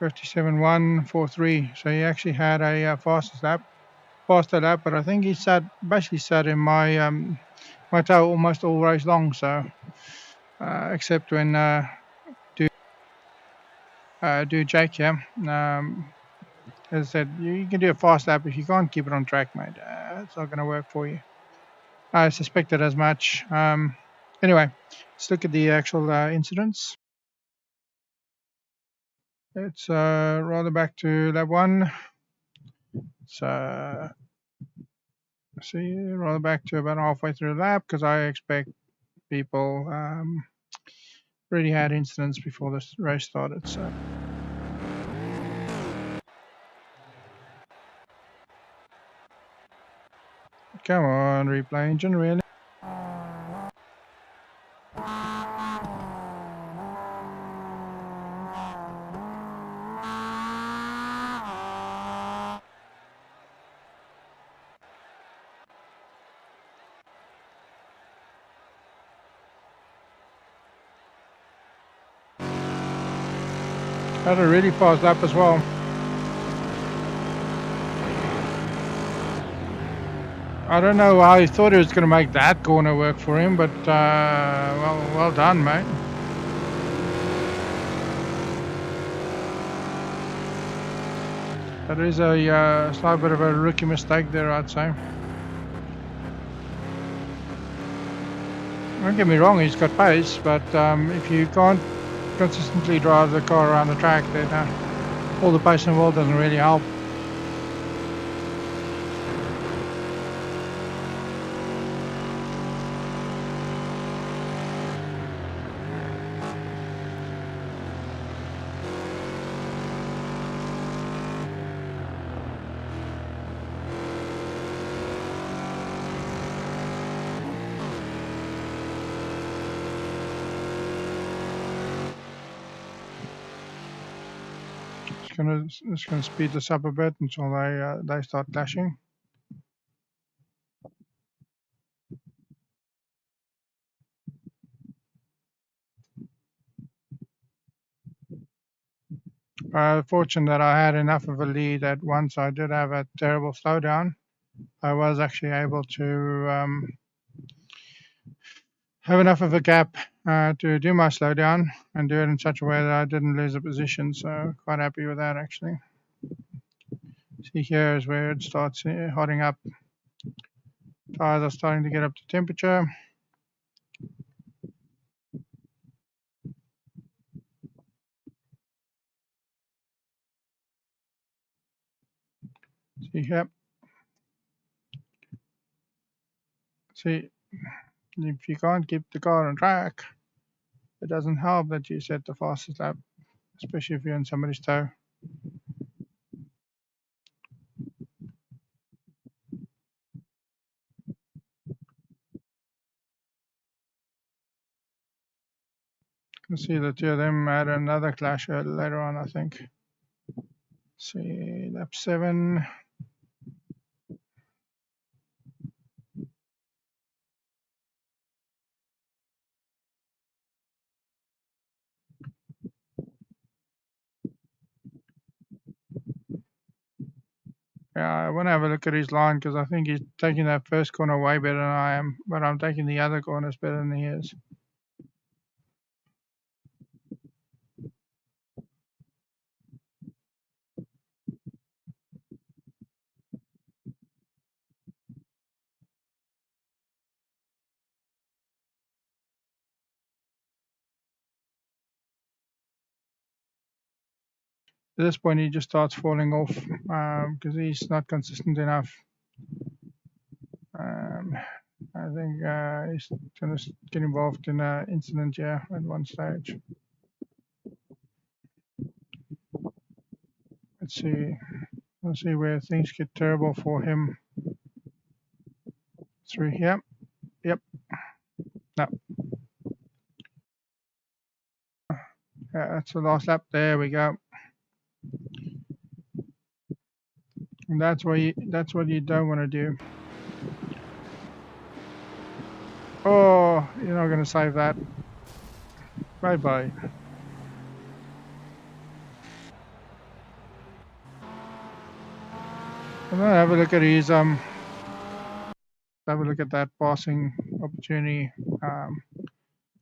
57.143. So he actually had a faster lap, but I think he basically sat in my my tail almost all race long. So except when do Jake, yeah. As I said, you can do a fast lap if you can't keep it on track, mate. It's not going to work for you. I suspected as much. Anyway, let's look at the actual incidents. It's rather back to lap 1. So see, rather back to about halfway through the lap, because I expect people already had incidents before this race started. So come on, replay engine, really. Had a really fast lap as well. I don't know how he thought he was going to make that corner work for him, but well done, mate. That is a slight bit of a rookie mistake there, I'd say. Don't get me wrong, he's got pace, but if you can't consistently drive the car around the track, then all the pace in the world doesn't really help. Just gonna speed this up a bit until they start clashing. Fortunate that I had enough of a lead that once I did have a terrible slowdown, I was actually able to have enough of a gap to do my slowdown and do it in such a way that I didn't lose a position. So quite happy with that, actually. See, here is where it starts hotting up. Tires are starting to get up to temperature. See here. See, if you can't keep the car on track, it doesn't help that you set the fastest lap especially if you're in somebody's toe. You can see the two of them had another clash later on, I think. Let's see, lap 7. Yeah, I want to have a look at his line because I think he's taking that first corner way better than I am, but I'm taking the other corners better than he is. At this point, he just starts falling off because he's not consistent enough. I think he's going to get involved in an incident here at one stage. Let's see. Let's see where things get terrible for him. Through here. Yep. No. Yeah, that's the last lap. There we go. And that's what you don't want to do. Oh, you're not going to save that. Bye bye. I'm gonna have a look at his have a look at that passing opportunity.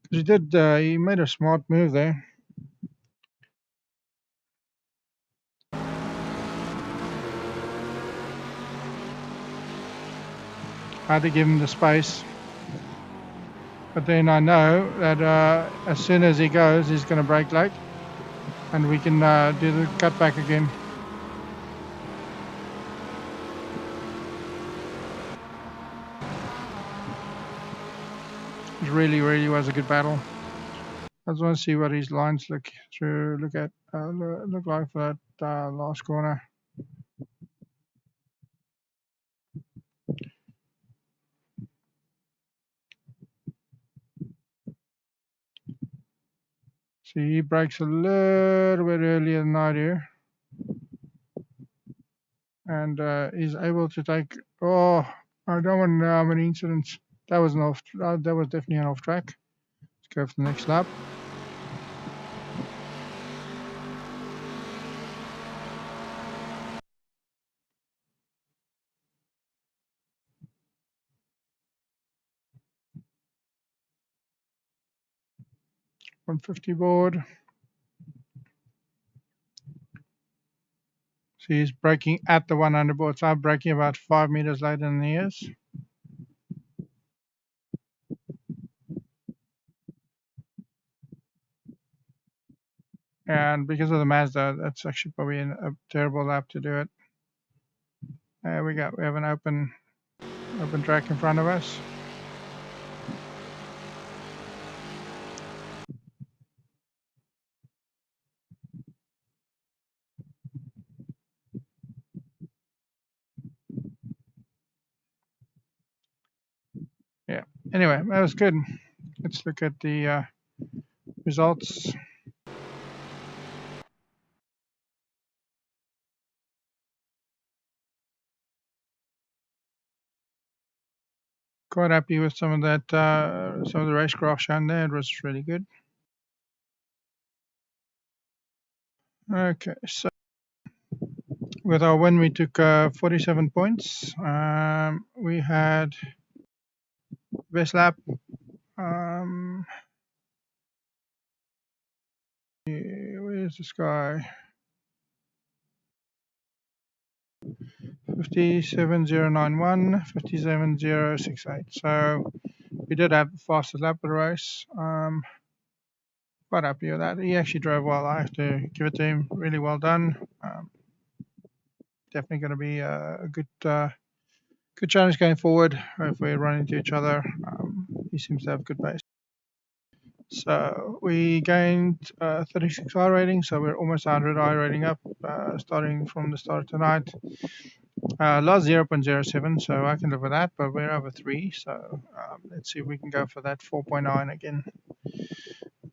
He did. He made a smart move there. I had to give him the space. But then I know that as soon as he goes, he's going to brake late. And we can do the cutback again. It really, really was a good battle. I just want to see what his lines look like for that last corner. See, he brakes a little bit earlier than I do. And he's able to take, oh, I don't want to know how many incidents. That was definitely an off track. Let's go for the next lap. .150 board. So he's braking at the 100 board. So I'm braking about 5 meters later than he is. And because of the Mazda, that's actually probably a terrible lap to do it. There we go. We have an open track in front of us. Yeah. Anyway, that was good. Let's look at the results. Quite happy with some of that, some of the race graph shown there. It was really good. Okay, so with our win, we took 47 points. We had best lap. Where's this guy? 57.091, 57.068. So we did have the fastest lap of the race. Quite happy with that. He actually drove well. I have to give it to him. Really well done. Definitely going to be a good challenge going forward if we run into each other. He seems to have good pace. So we gained 36 I rating, so we're almost 100 I rating up, starting from the start of tonight. Lost 0.07, so I can live with that, but we're over 3, so let's see if we can go for that 4.9 again.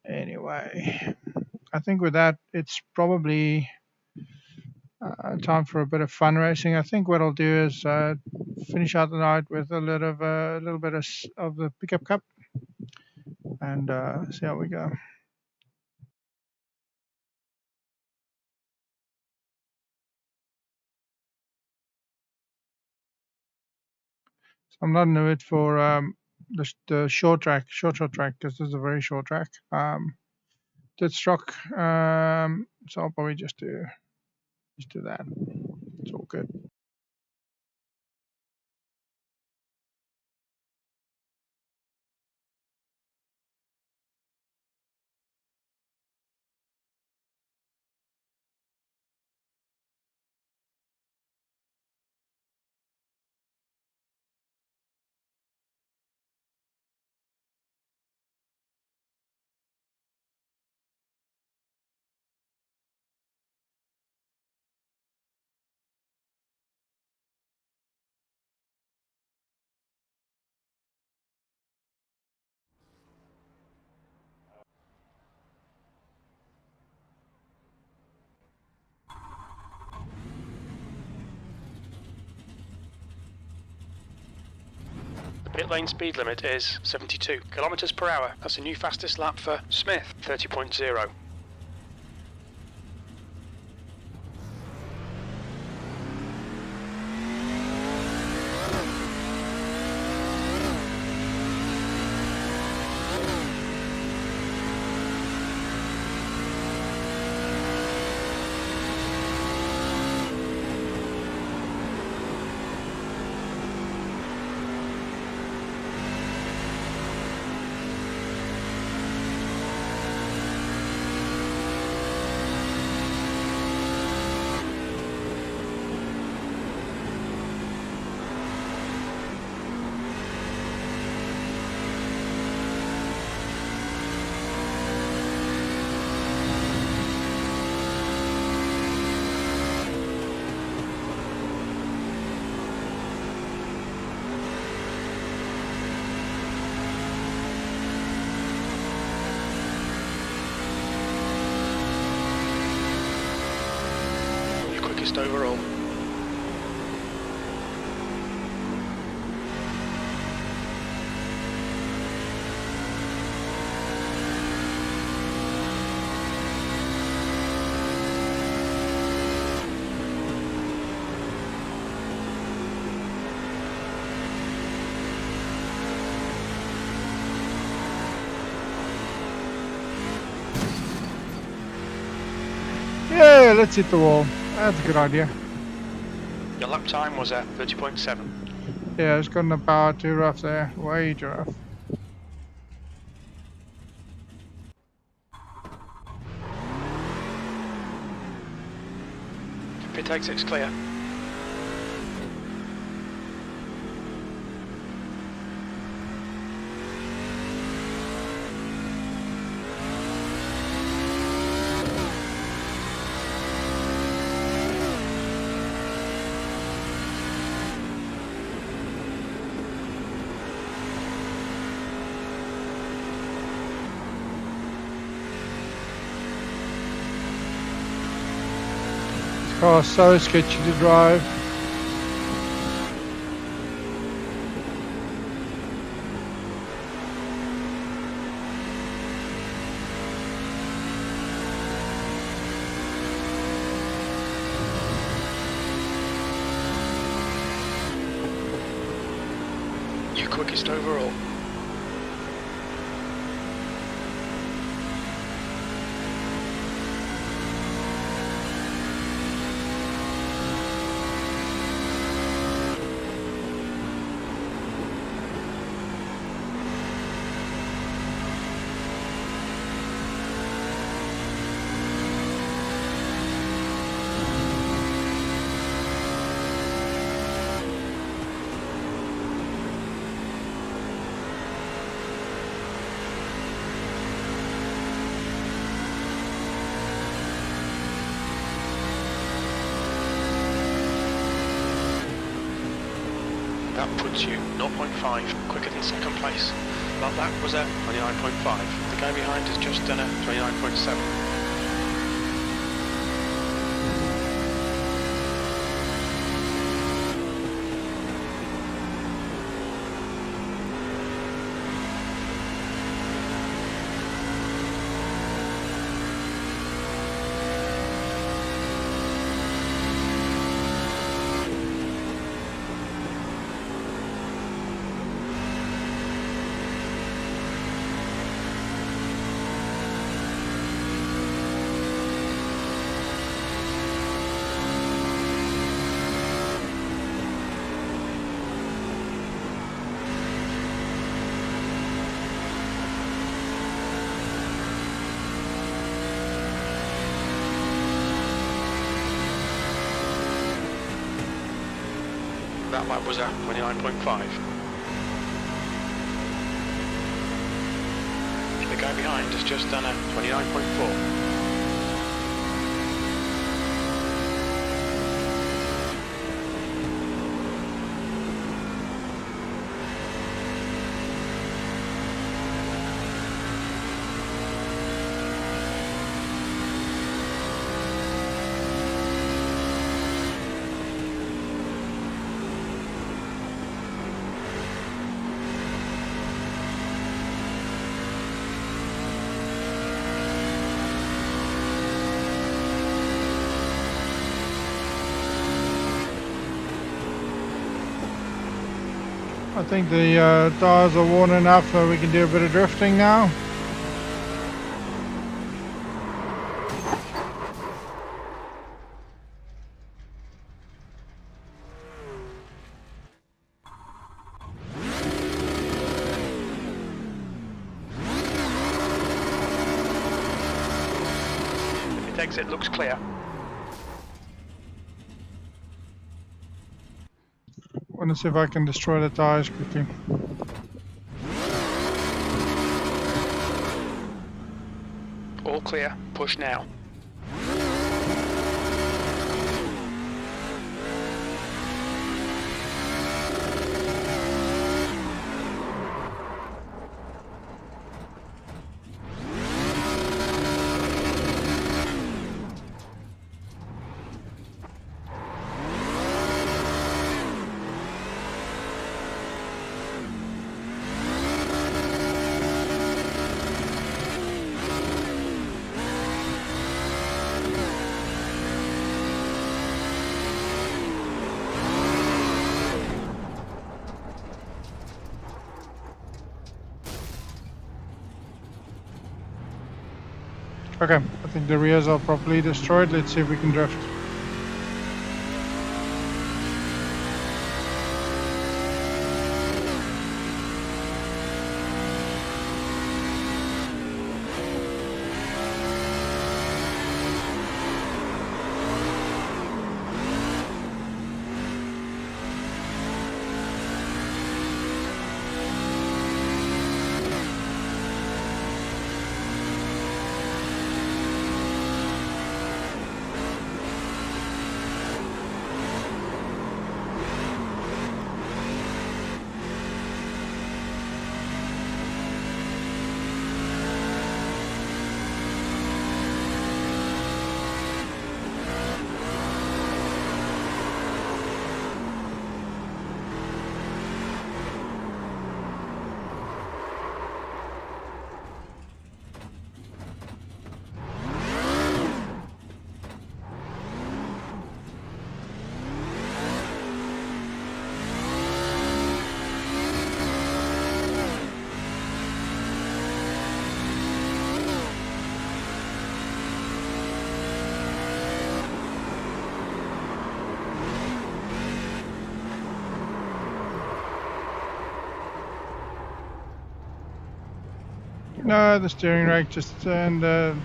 Anyway, I think with that, it's probably time for a bit of fun racing. I think what I'll do is finish out the night with a little bit of the pickup cup and see how we go. So I'm not in the mood for the short track because this is a very short track. Did Asrock, so I'll probably just do that. It's all good. The pit lane speed limit is 72 kilometers per hour. That's the new fastest lap for Smith, 30.0. Overall. Yeah, let's hit the wall. That's a good idea. Your lap time was at 30.7. Yeah, it's gotten about too rough there. Way too rough. Pit exit's clear. Oh, so sketchy to drive. Your quickest overall. That puts you 0.5 quicker than second place. But that was a 29.5. The guy behind has just done a 29.7. That lap was a 29.5. The guy behind has just done a 29.4. I think the tyres are worn enough so we can do a bit of drifting now. The exit looks clear. I want to see if I can destroy the tyres quickly. All clear. Push now. Okay, I think the rears are properly destroyed. Let's see if we can drift. No, the steering rack just and the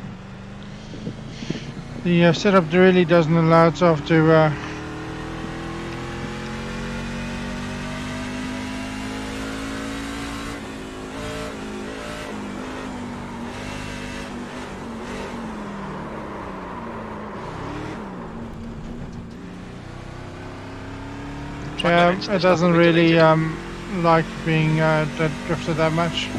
setup really doesn't allow itself to Yeah, limits, it this stuff will doesn't be really deleted. like being drifted that much.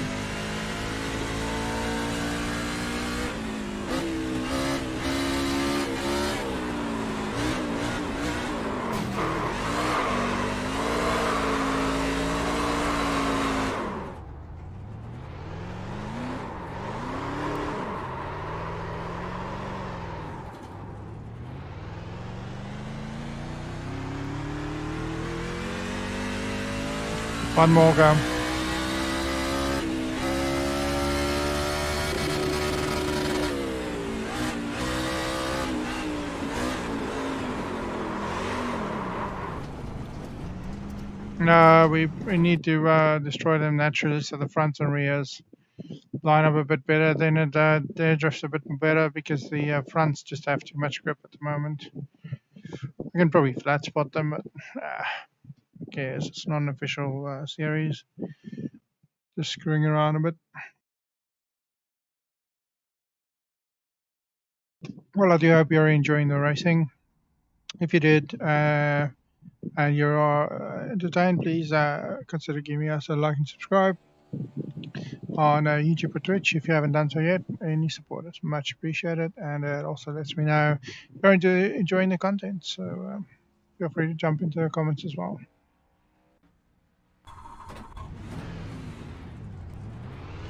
One more go. No, we need to destroy them naturally so the fronts and rears line up a bit better. Then it drifts a bit better because the fronts just have too much grip at the moment. I can probably flat spot them, but who cares? It's not an official series. Just screwing around a bit. Well, I do hope you're enjoying the racing. If you did, and you are entertained, please consider giving us a like and subscribe on YouTube or Twitch if you haven't done so yet. Any support is much appreciated, and it also lets me know you're enjoying the content. So feel free to jump into the comments as well.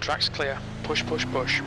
Track's clear. Push, push, push.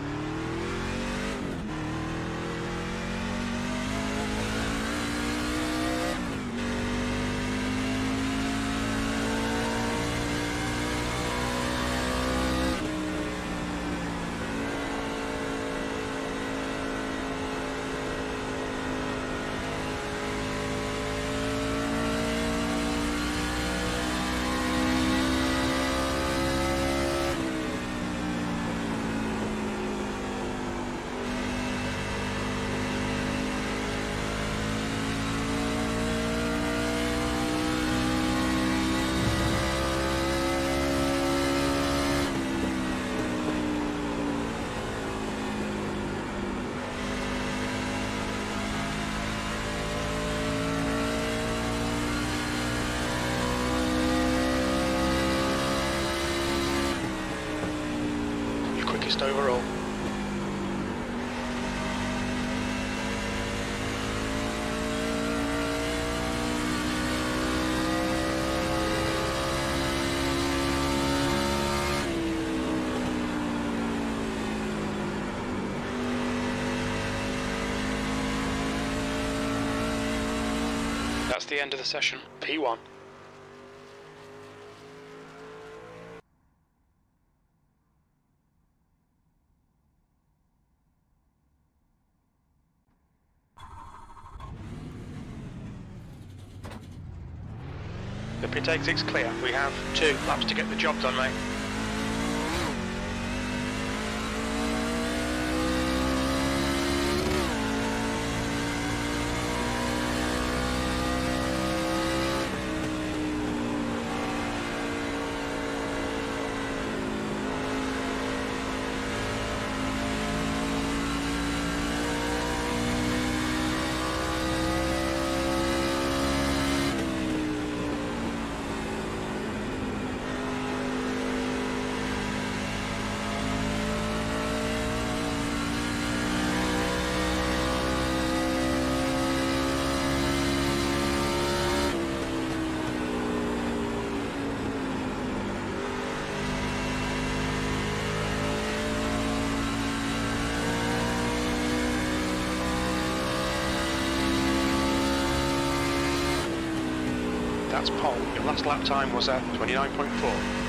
Quickest overall. That's the end of the session. P1. The pit exit's clear. We have 2 laps to get the job done, mate. That's pole. Your last lap time was at 29.4.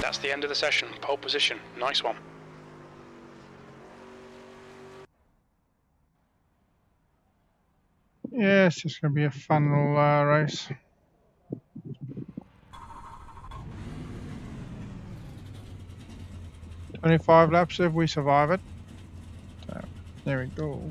That's the end of the session. Pole position. Nice one. Yeah, it's just going to be a fun little race. "25 laps if we survive it." So, there we go.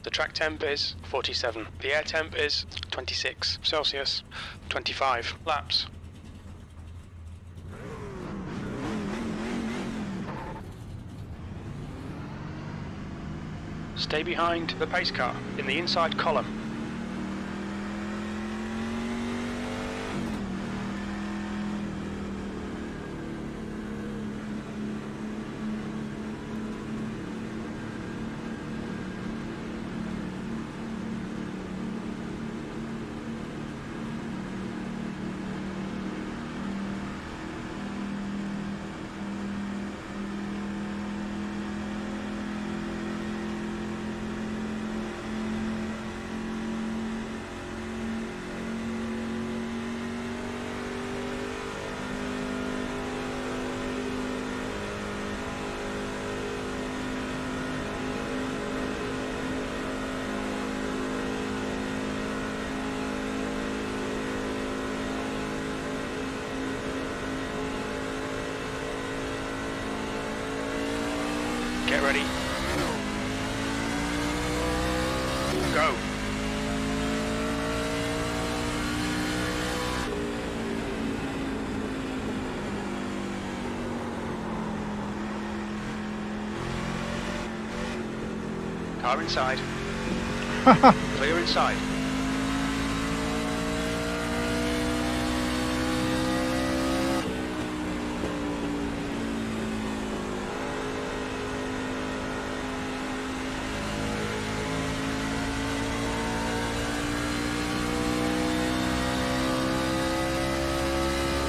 The track temp is 47. The air temp is 26 Celsius. 25 laps. Stay behind the pace car in the inside column. Get ready. Go. Car inside. Clear inside.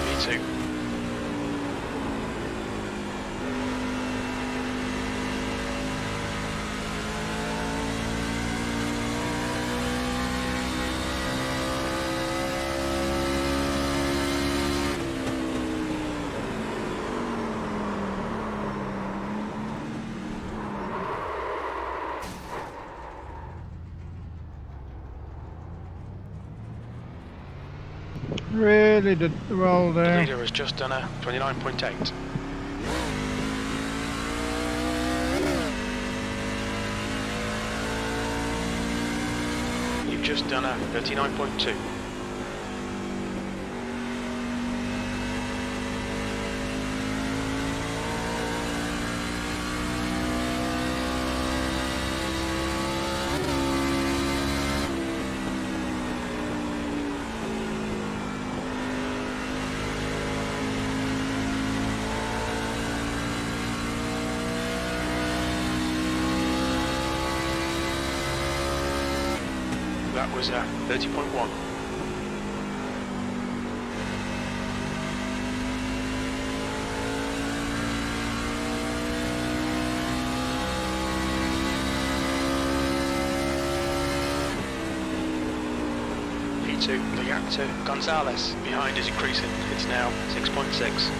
Me too. Really did well The there. leader has just done a 29.8. You've just done a 39.2. That was 30.1. P2, the gap to Gonzalez behind is increasing. It's now 6.6.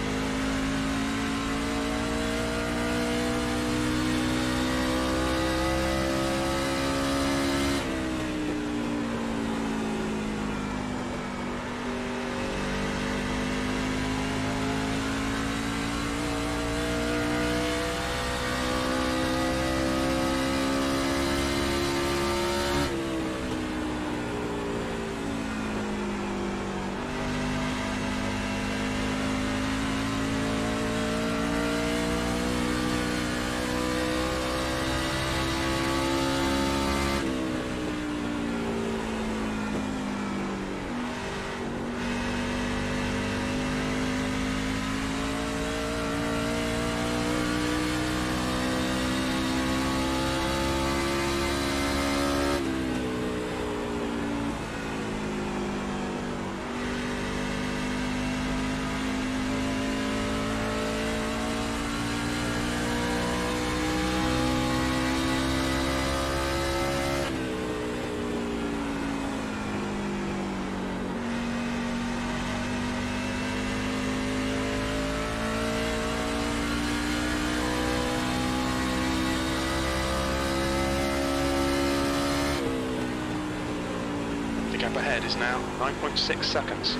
gap ahead is now 9.6 seconds.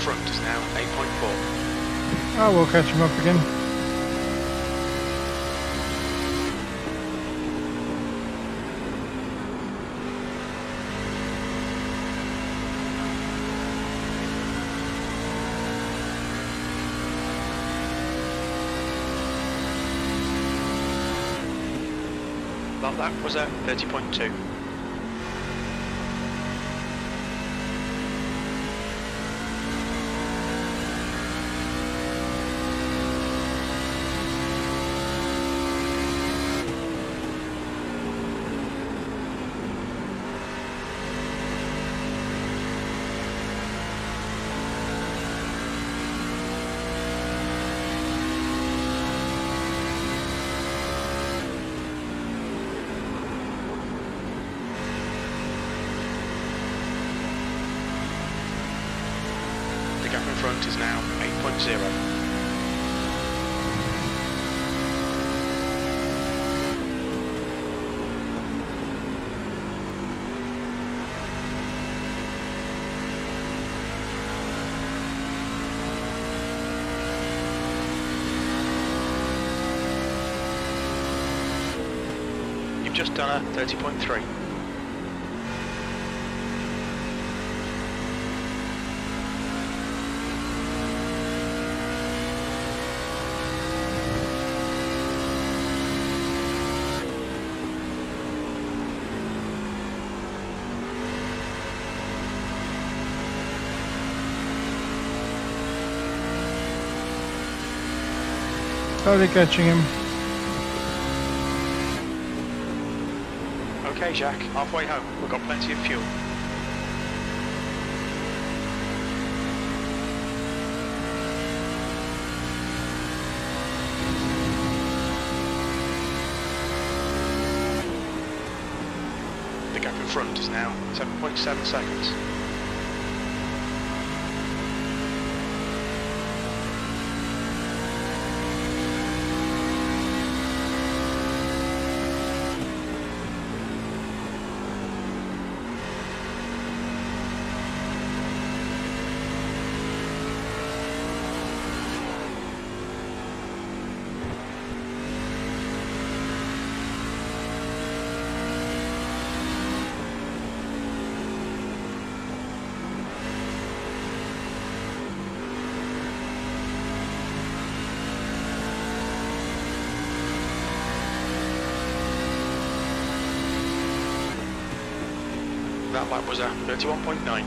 Front is now 8.4. Oh, we'll catch him up again. Well, that was at 30.2. Front is now 8.0. You've just done a 30.3. Totally catching him. Okay, Jack, halfway home. We've got plenty of fuel. The gap in front is now 7.7 seconds. That lap was a 31.9.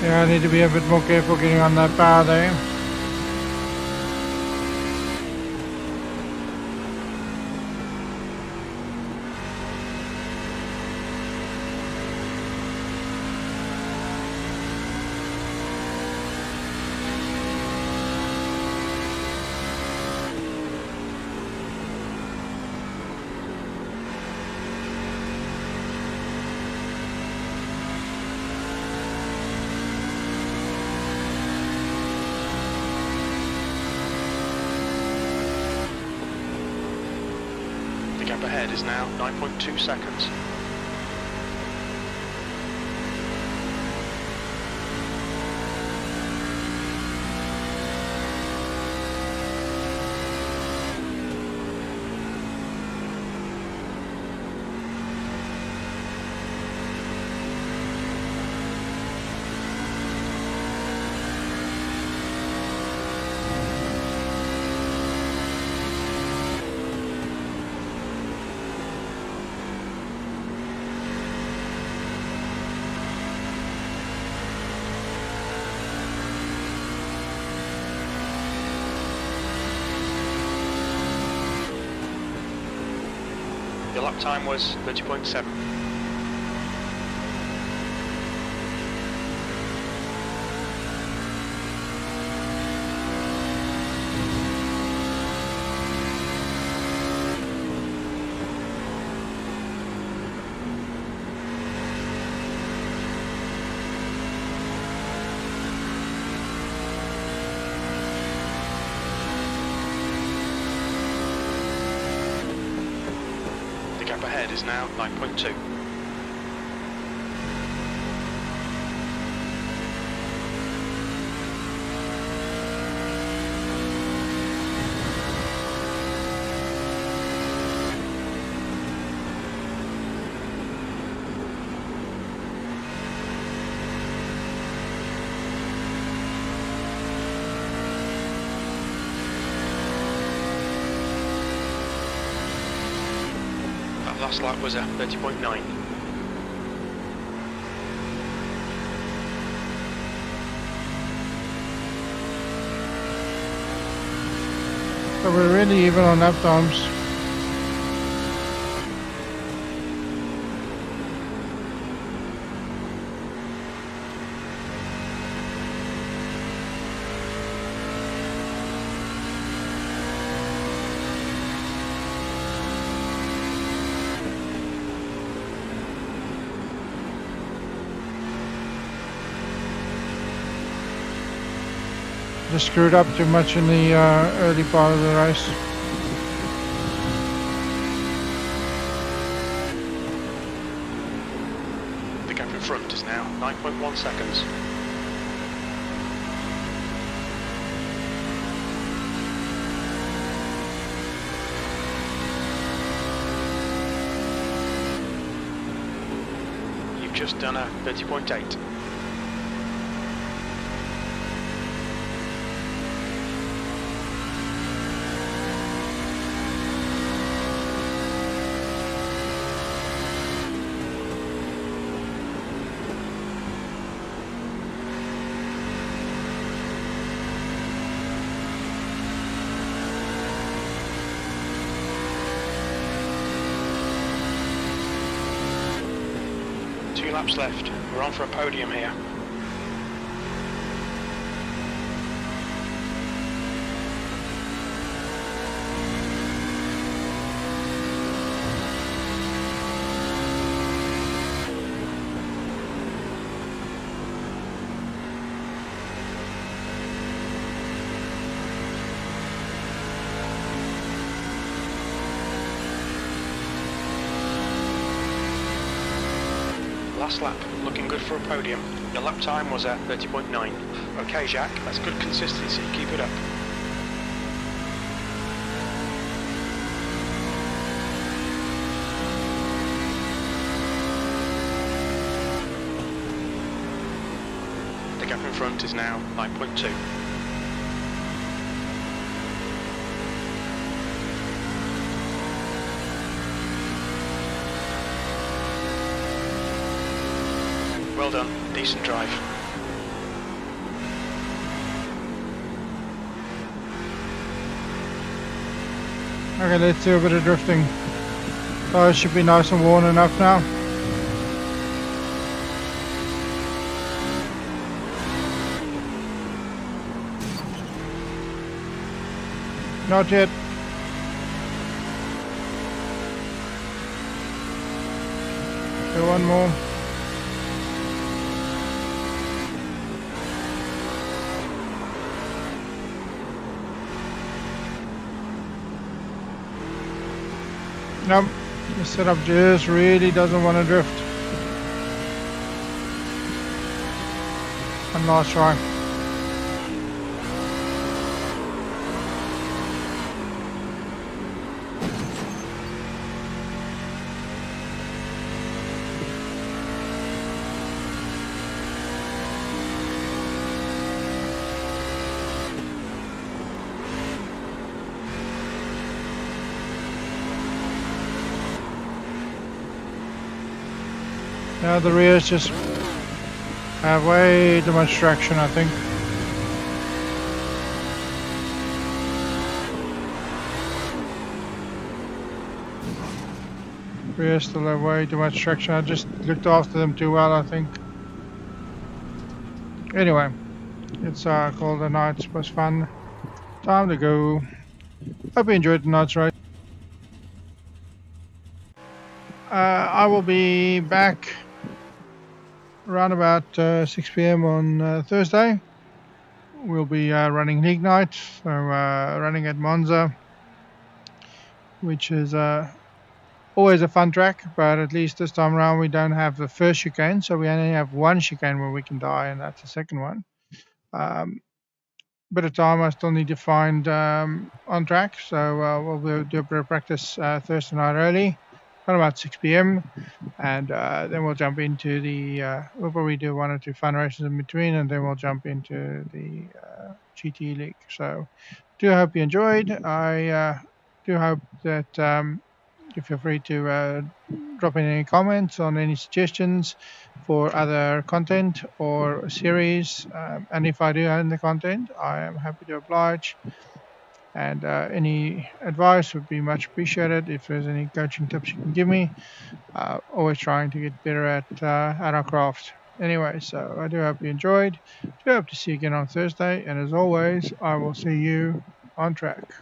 Yeah, I need to be a bit more careful getting on that bar there. gap ahead is now 9.2 seconds. Your lap time was 30.7. The gap ahead is now 9.2. That last lap was a 30.9. So we're really even on lap times. Just screwed up too much in the early part of the race. The gap in front is now 9.1 seconds. You've just done a 30.8. Two laps left. We're on for a podium here. Last lap, looking good for a podium. Your lap time was at 30.9. Okay, Jacques, that's good consistency. Keep it up. The gap in front is now 9.2. Well done, decent drive. Okay, let's do a bit of drifting. Tires should be nice and worn enough now. Not yet. Do one more. Nope, the setup just really doesn't want to drift. One last try. Now the rears just have way too much traction, I think. Rears still have way too much traction. I just looked after them too well, I think. Anyway, it's called the night. It was fun. Time to go. Hope you enjoyed tonight's race. I will be back around about 6 p.m. on Thursday. We'll be running League Night, so running at Monza, which is always a fun track, but at least this time around we don't have the first chicane, so we only have one chicane where we can die, and that's the second one. Bit of time I still need to find on track, so we'll do a bit of practice Thursday night early, around about 6 p.m. and then we'll jump into the we'll probably do 1 or 2 fun races in between, and then we'll jump into the GT League. So do hope you enjoyed. I do hope that you feel free to drop in any comments on any suggestions for other content or series, and if I do own the content, I am happy to oblige. And any advice would be much appreciated. If there's any coaching tips you can give me, always trying to get better at our craft. Anyway, so I do hope you enjoyed. Do hope to see you again on Thursday, and as always, I will see you on track.